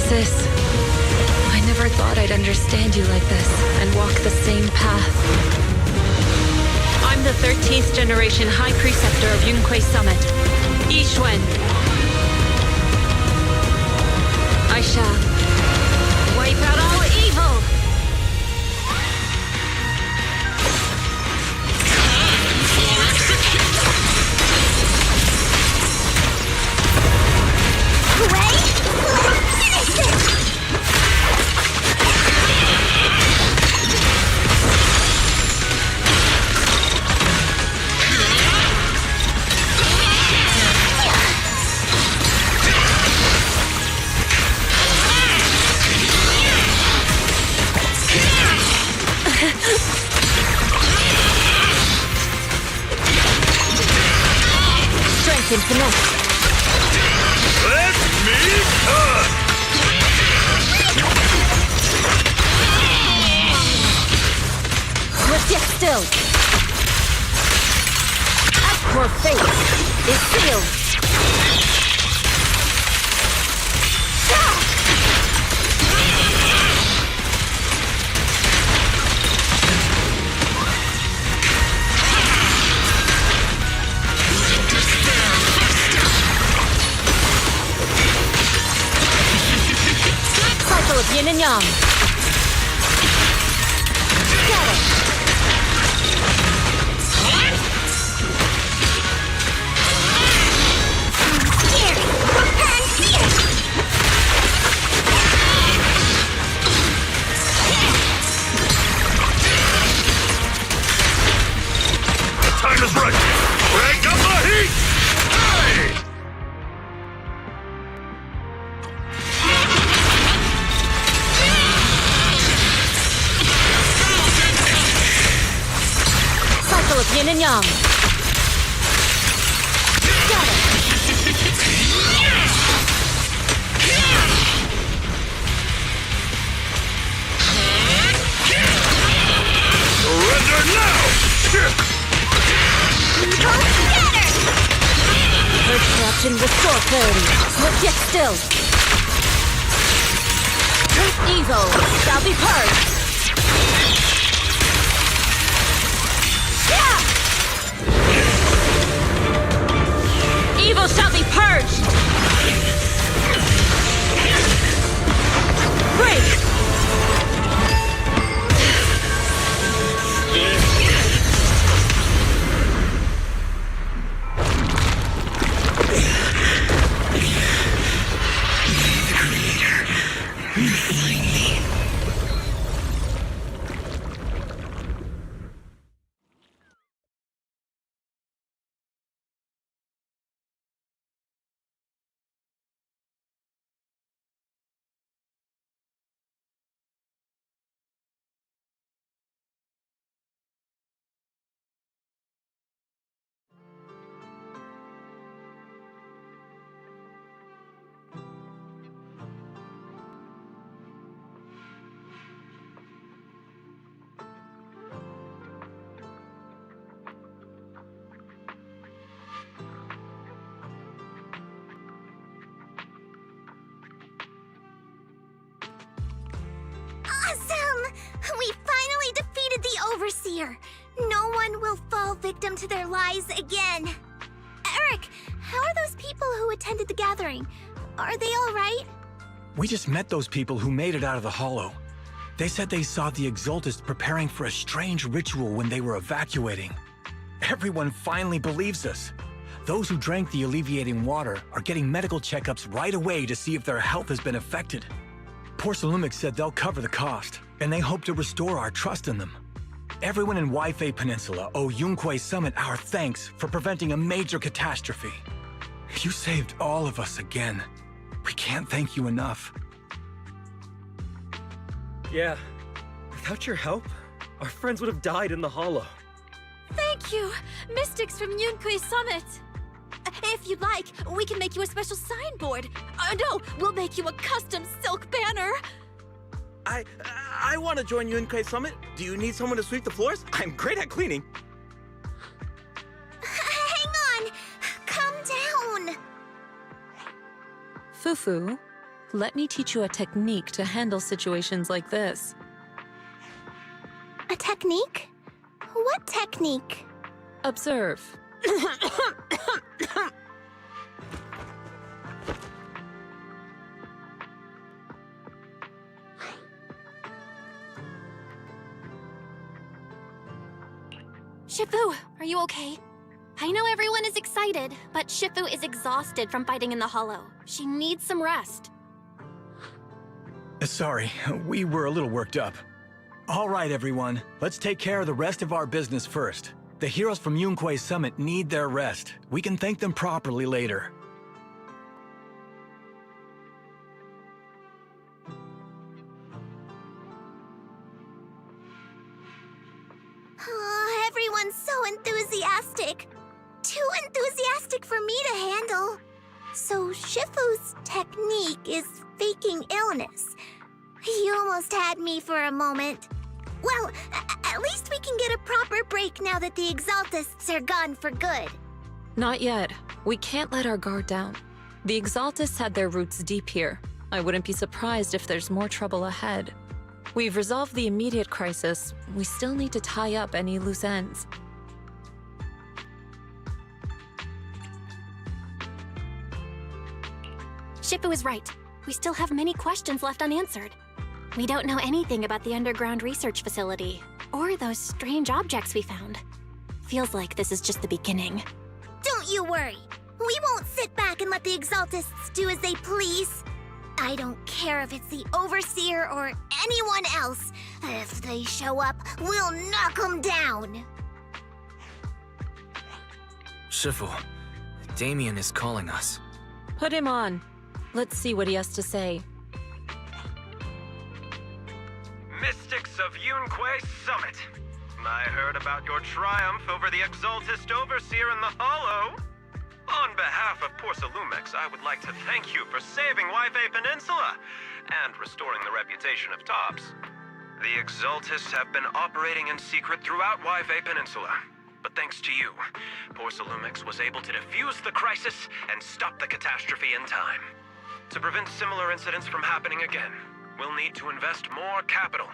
Sis, I never thought I'd understand you like this and walk the same path. I'm the 13th generation High Preceptor of Yunquei Summit, Yixuan. I shall wipe out all evil! Strength and finesse. Let me cut! Swift yet still. Your fate is sealed. Cycle of yin and yang. Scatter. Time is right! Crank up the heat! Hey! Cycle of yin and yang. Scatter. Surrender now! Earth corruption, restore clarity. Swift yet still. Evil shall be purged. Evil shall be purged. Break. The clear. No one will fall victim to their lies again. Eric, how are those people who attended the gathering? Are they all right? We just met those people who made it out of the hollow. They said they saw the Exaltists preparing for a strange ritual when they were evacuating. Everyone finally believes us. Those who drank the alleviating water are getting medical checkups right away to see if their health has been affected. Porcelumix said they'll cover the cost, and they hope to restore our trust in them. Everyone in Waifei Peninsula owe Yunquei Summit our thanks for preventing a major catastrophe. You saved all of us again. We can't thank you enough. Yeah. Without your help, our friends would have died in the hollow. Thank you, Mystics from Yunquei Summit. If you'd like, we can make you a special signboard. No, we'll make you a custom silk banner. I want to join Yunquei Summit. Do you need someone to sweep the floors? I'm great at cleaning. Hang on! Calm down! Fufu, let me teach you a technique to handle situations like this. A technique? What technique? Observe. Shifu, are you okay? I know everyone is excited, but Shifu is exhausted from fighting in the hollow. She needs some rest. Sorry, we were a little worked up. All right, everyone. Let's take care of the rest of our business first. The heroes from Yunquei Summit need their rest. We can thank them properly later. Oh, everyone's so enthusiastic. Too enthusiastic for me to handle. So Shifu's technique is faking illness. You almost had me for a moment. Well, at least we can get a proper break now that the Exaltists are gone for good. Not yet. We can't let our guard down. The Exaltists had their roots deep here. I wouldn't be surprised if there's more trouble ahead. We've resolved the immediate crisis. We still need to tie up any loose ends. Shifu is right. We still have many questions left unanswered. We don't know anything about the underground research facility, or those strange objects we found. Feels like this is just the beginning. Don't you worry. We won't sit back and let the Exaltists do as they please. I don't care if it's the Overseer or anyone else. If they show up, we'll knock them down. Shifu, Damien is calling us. Put him on. Let's see what he has to say. Mystics of Yunquei Summit. I heard about your triumph over the Exaltist Overseer in the Hollow. On behalf of Porcelumix, I would like to thank you for saving Waifei Peninsula and restoring the reputation of Tops. The Exaltists have been operating in secret throughout Waifei Peninsula. But thanks to you, Porcelumix was able to defuse the crisis and stop the catastrophe in time. To prevent similar incidents from happening again, we'll need to invest more capital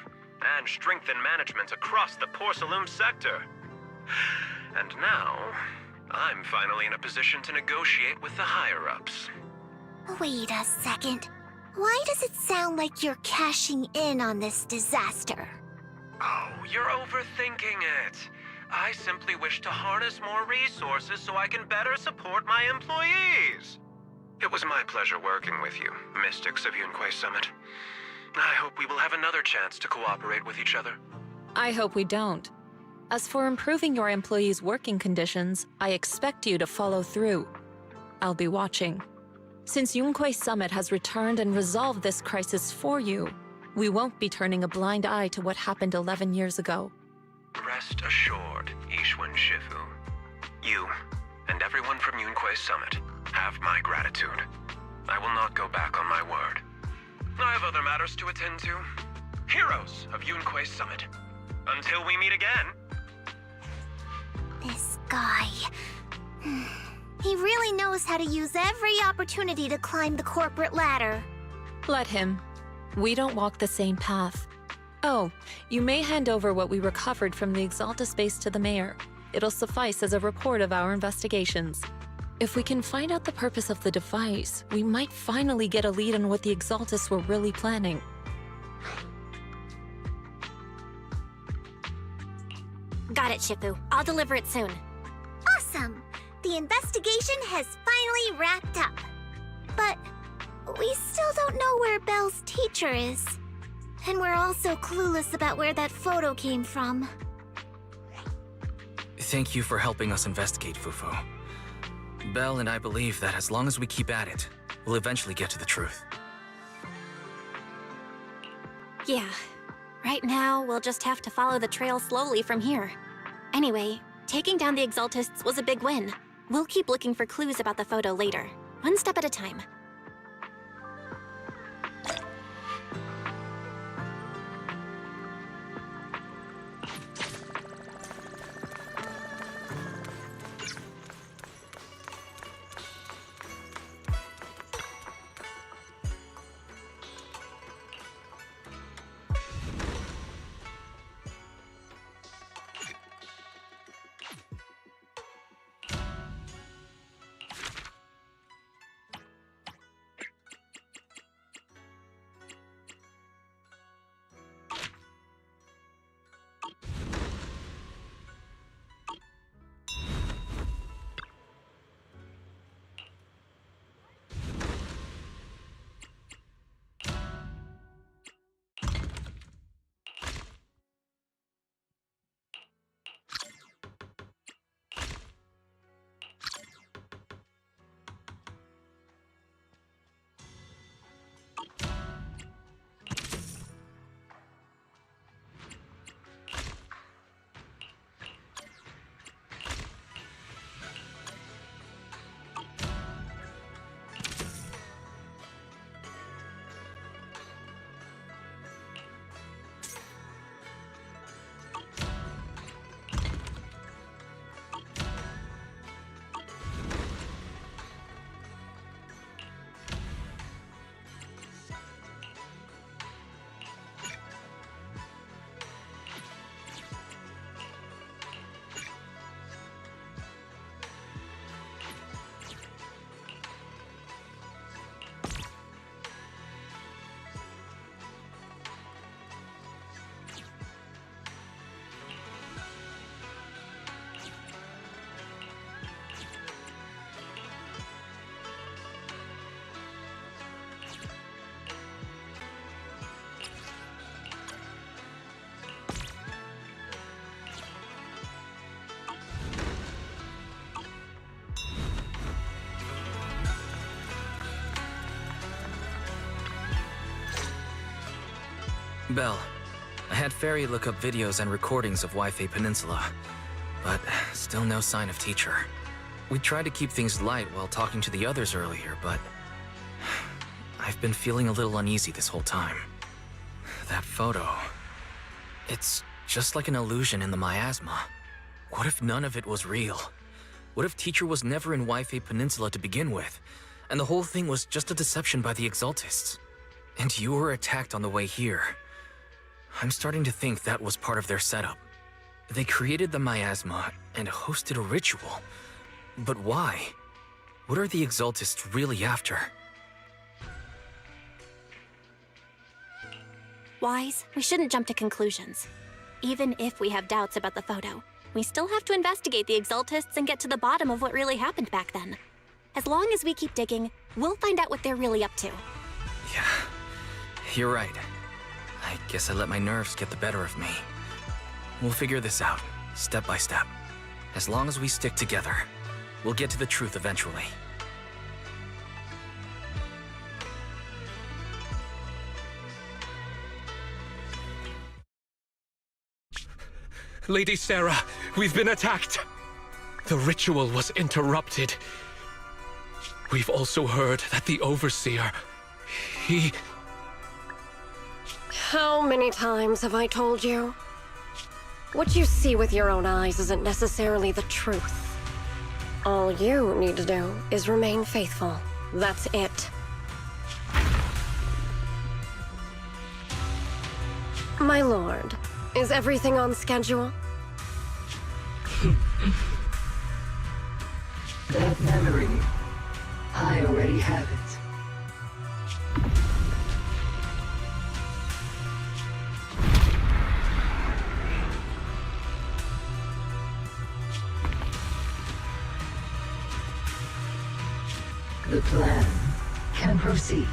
and strengthen management across the Porcelume sector. And now, I'm finally in a position to negotiate with the higher-ups. Wait a second. Why does it sound like you're cashing in on this disaster? Oh, you're overthinking it. I simply wish to harness more resources so I can better support my employees. It was my pleasure working with you, Mystics of Yunquei Summit. I hope we will have another chance to cooperate with each other. I hope we don't. As for improving your employees' working conditions, I expect you to follow through. I'll be watching. Since Yunquei Summit has returned and resolved this crisis for you, we won't be turning a blind eye to what happened 11 years ago. Rest assured, Ishwan Shifu. You, and everyone from Yunquei Summit, have my gratitude. I will not go back on my word. I have other matters to attend to. Heroes of Yunquei Summit. Until we meet again. This guy... He really knows how to use every opportunity to climb the corporate ladder. Let him. We don't walk the same path. Oh, you may hand over what we recovered from the Exalta space to the mayor. It'll suffice as a report of our investigations. If we can find out the purpose of the device, we might finally get a lead on what the Exaltists were really planning. Got it, Shifu. I'll deliver it soon. Awesome! The investigation has finally wrapped up. But we still don't know where Belle's teacher is. And we're also clueless about where that photo came from. Thank you for helping us investigate, Fufu. Belle and I believe that as long as we keep at it, we'll eventually get to the truth. Yeah. Right now, we'll just have to follow the trail slowly from here. Anyway, taking down the Exaltists was a big win. We'll keep looking for clues about the photo later, one step at a time. Belle, I had Fairy look up videos and recordings of Wi-Fi Peninsula, but still no sign of teacher. We tried to keep things light while talking to the others earlier, but I've been feeling a little uneasy this whole time. That photo, it's just like an illusion in the miasma. What if none of it was real? What if teacher was never in Wi-Fi Peninsula to begin with, and the whole thing was just a deception by the Exaltists? And you were attacked on the way here. I'm starting to think that was part of their setup. They created the miasma and hosted a ritual. But why? What are the Exaltists really after? Wise, we shouldn't jump to conclusions. Even if we have doubts about the photo, we still have to investigate the Exaltists and get to the bottom of what really happened back then. As long as we keep digging, we'll find out what they're really up to. Yeah, you're right. I guess I let my nerves get the better of me. We'll figure this out, step by step. As long as we stick together, we'll get to the truth eventually. Lady Sarah, we've been attacked. The ritual was interrupted. We've also heard that the Overseer, he... How many times have I told you? What you see with your own eyes isn't necessarily the truth. All you need to do is remain faithful. That's it. My lord, is everything on schedule? That memory, I already have it. The plan can proceed.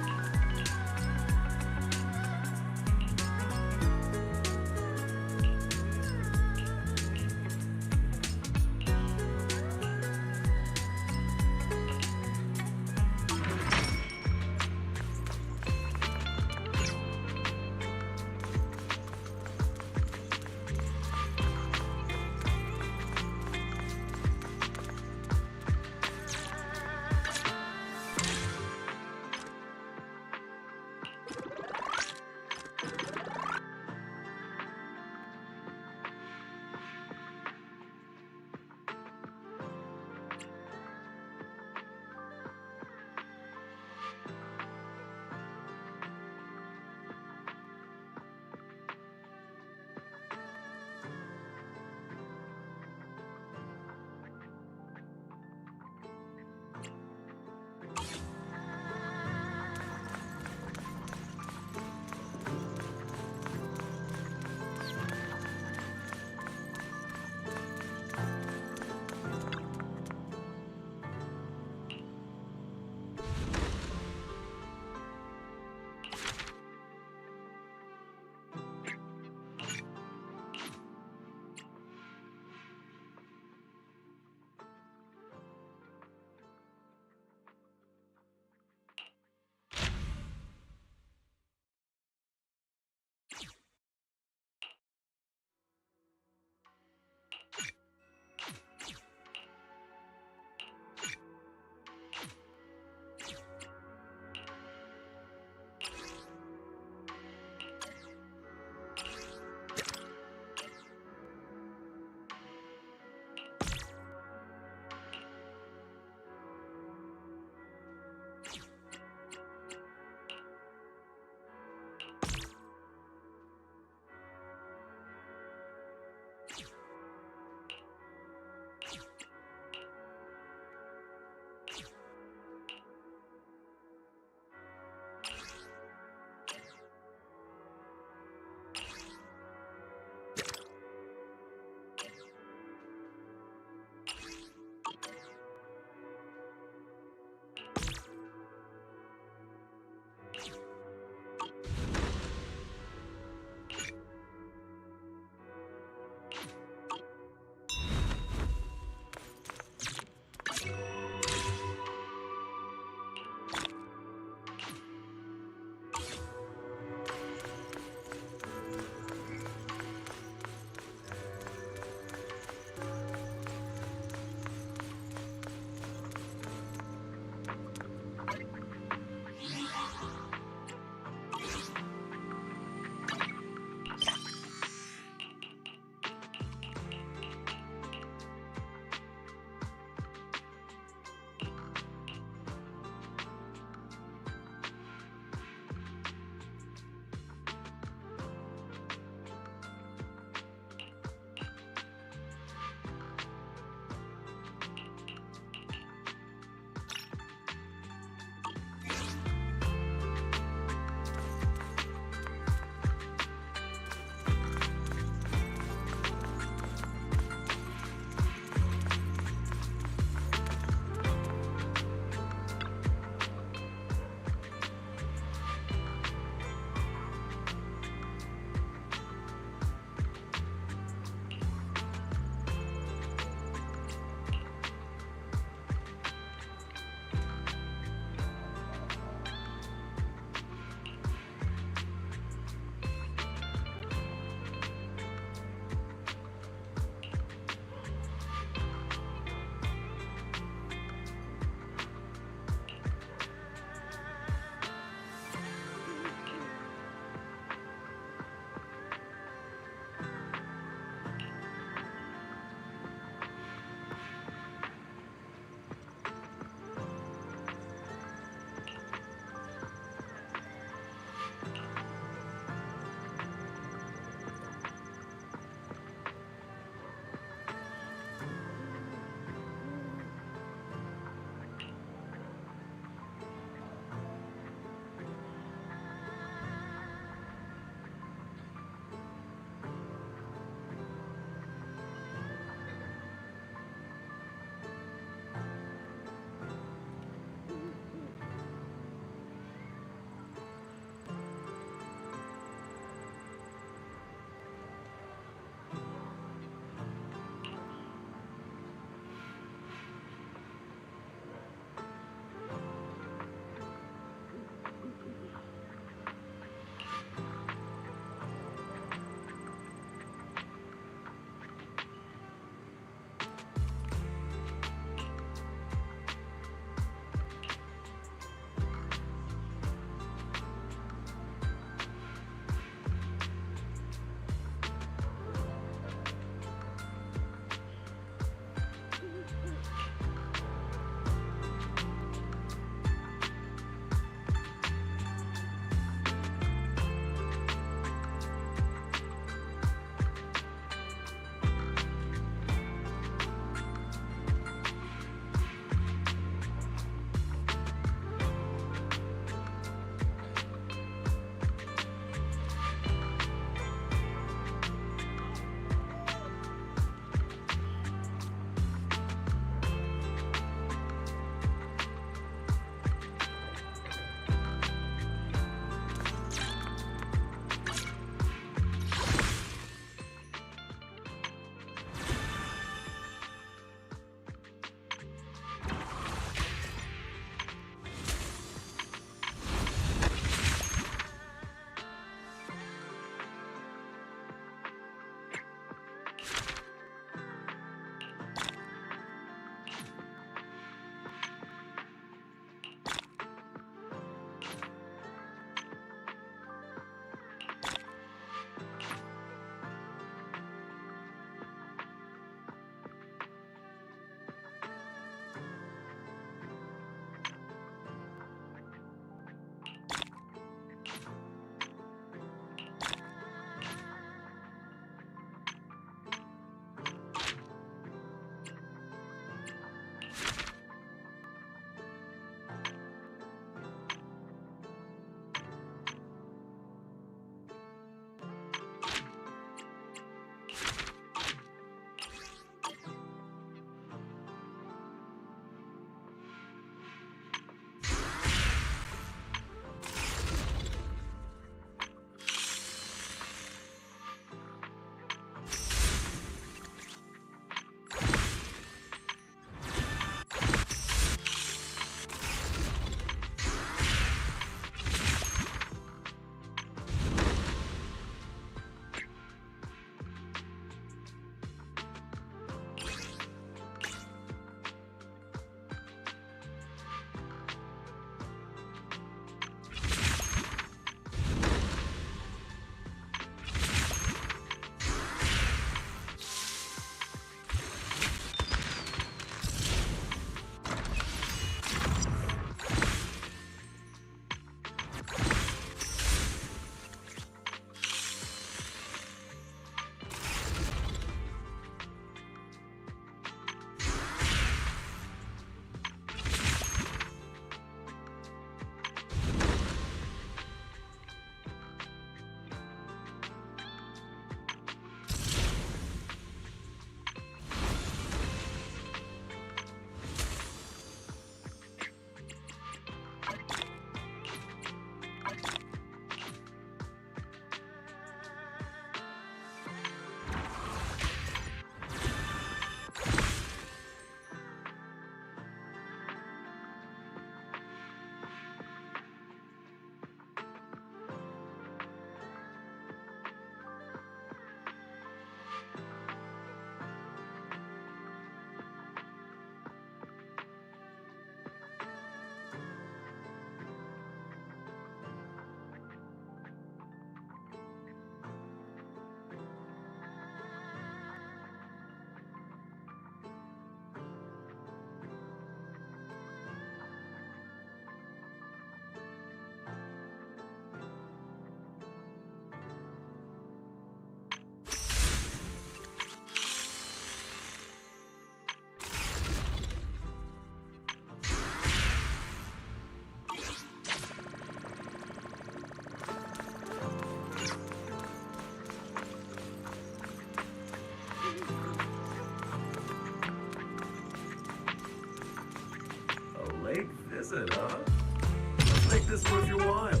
this worth your while?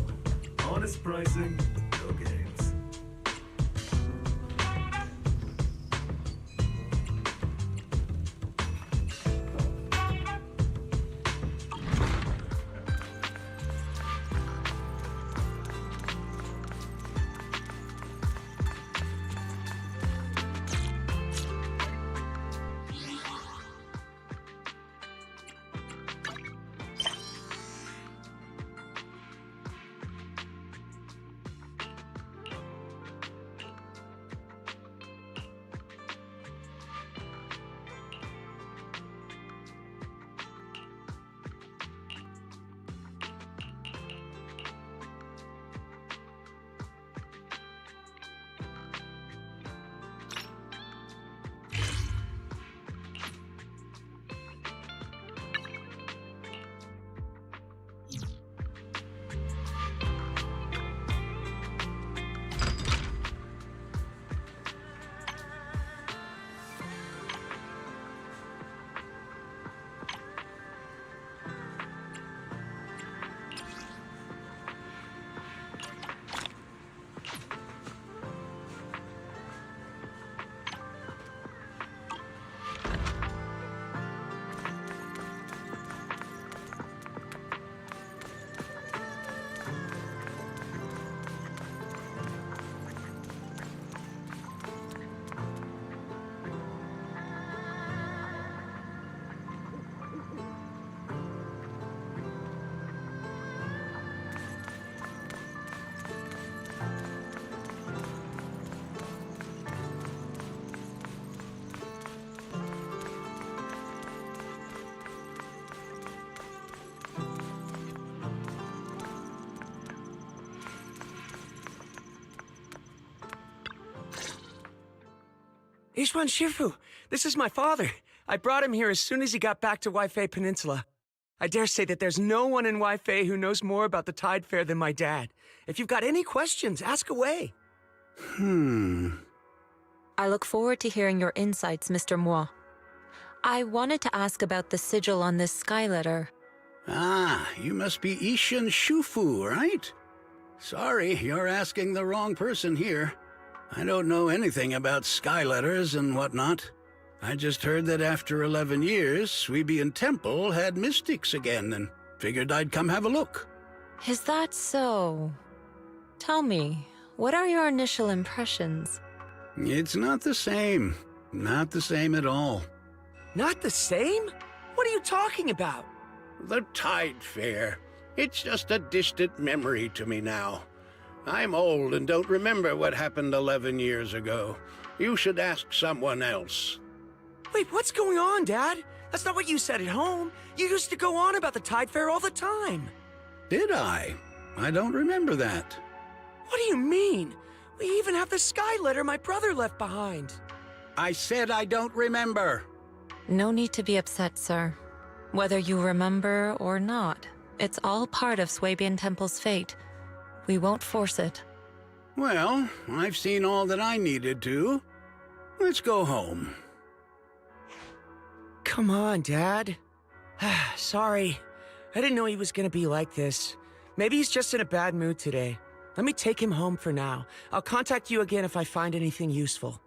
Honest pricing, no games. Ishwan Shifu, this is my father. I brought him here as soon as he got back to Waifei Peninsula. I dare say that there's no one in Waifei who knows more about the Tide Fair than my dad. If you've got any questions, ask away. I look forward to hearing your insights, Mr. Moi. I wanted to ask about the sigil on this sky letter. Ah, you must be Ishin Shufu, right? Sorry, you're asking the wrong person here. I don't know anything about sky letters and whatnot. I just heard that after 11 years, Suibian Temple had mystics again and figured I'd come have a look. Is that so? Tell me, what are your initial impressions? It's not the same. Not the same at all. Not the same? What are you talking about? The Tide Fair. It's just a distant memory to me now. I'm old and don't remember what happened 11 years ago. You should ask someone else. Wait, what's going on, Dad? That's not what you said at home. You used to go on about the Tide Fair all the time. Did I? I don't remember that. What do you mean? We even have the sky letter my brother left behind. I said I don't remember. No need to be upset, sir. Whether you remember or not, it's all part of Suibian Temple's fate. We won't force it. Well, I've seen all that I needed to. Let's go home. Come on, Dad. Sorry. I didn't know he was gonna be like this. Maybe he's just in a bad mood today. Let me take him home for now. I'll contact you again if I find anything useful.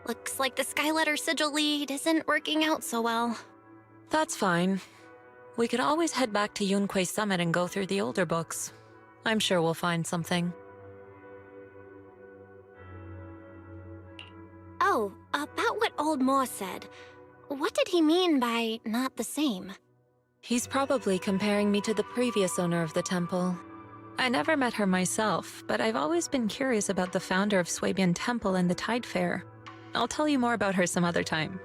Looks like the Skyletter sigil lead isn't working out so well. That's fine. We could always head back to Yunquei Summit and go through the older books. I'm sure we'll find something. Oh, about what old Mo said. What did he mean by not the same? He's probably comparing me to the previous owner of the temple. I never met her myself, but I've always been curious about the founder of Suibian Temple and the Tide Fair. I'll tell you more about her some other time.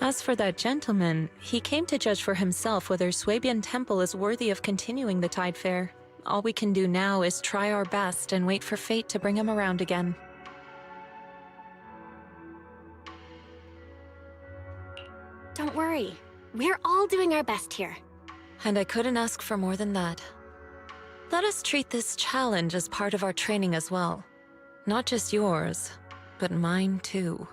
As for that gentleman, he came to judge for himself whether Suibian Temple is worthy of continuing the Tide Fair. All we can do now is try our best and wait for fate to bring him around again. Don't worry. We're all doing our best here. And I couldn't ask for more than that. Let us treat this challenge as part of our training as well. Not just yours, but mine too.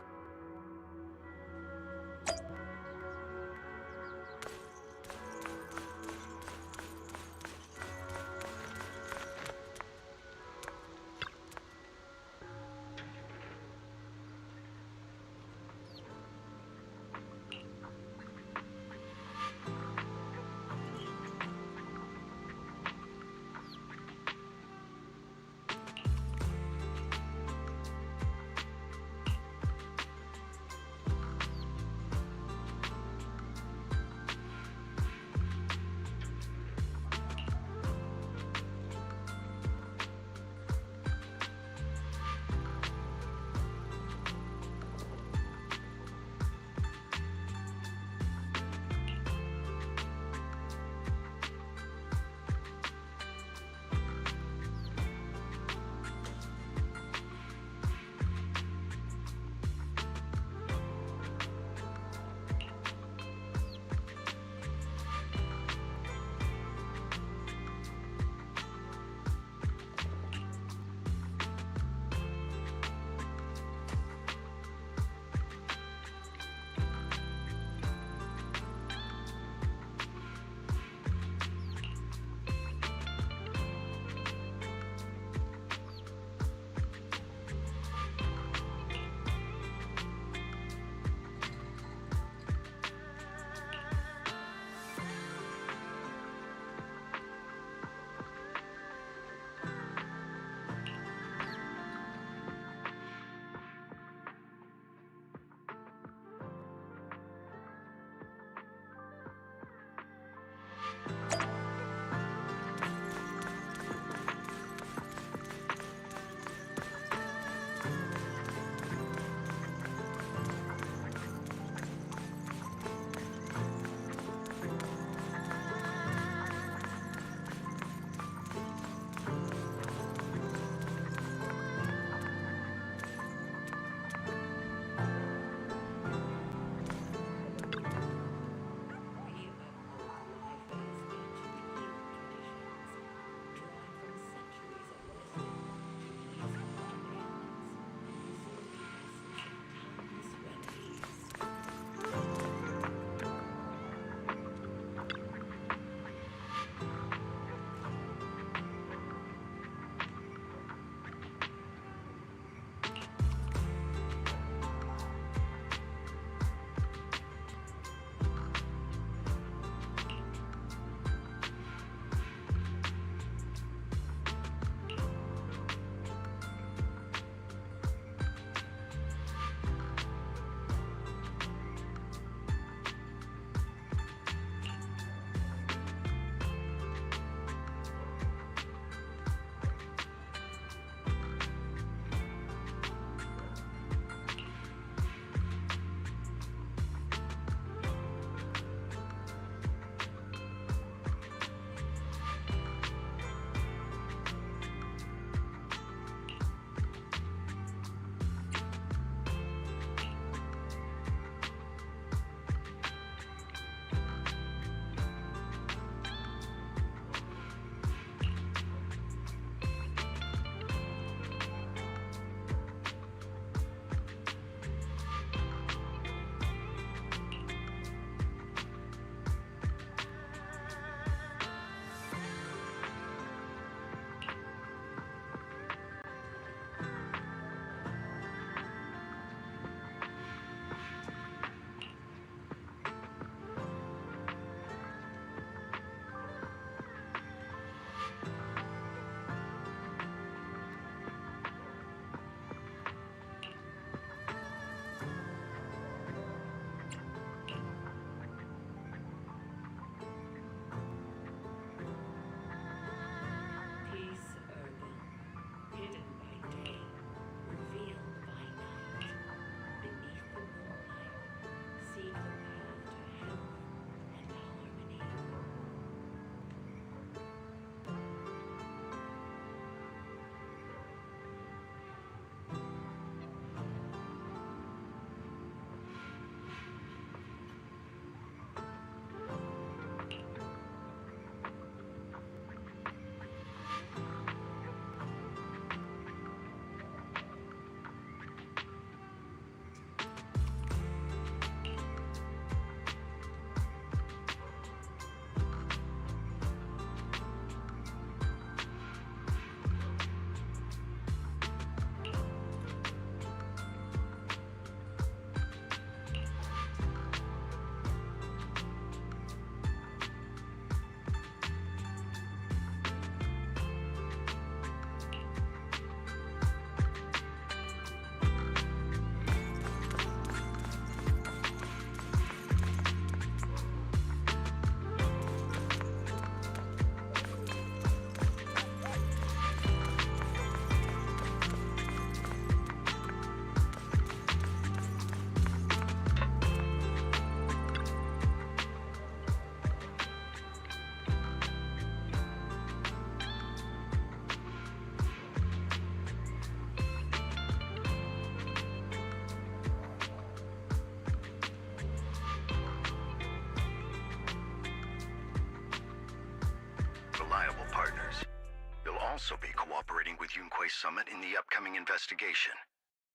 also be cooperating with Yunquei Summit in the upcoming investigation.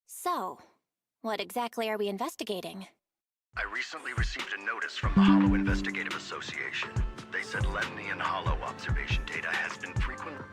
So, what exactly are we investigating? I recently received a notice from the Hollow Investigative Association. They said Lemnian Hollow observation data has been frequently...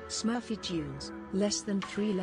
SmurfyToons, less than 3.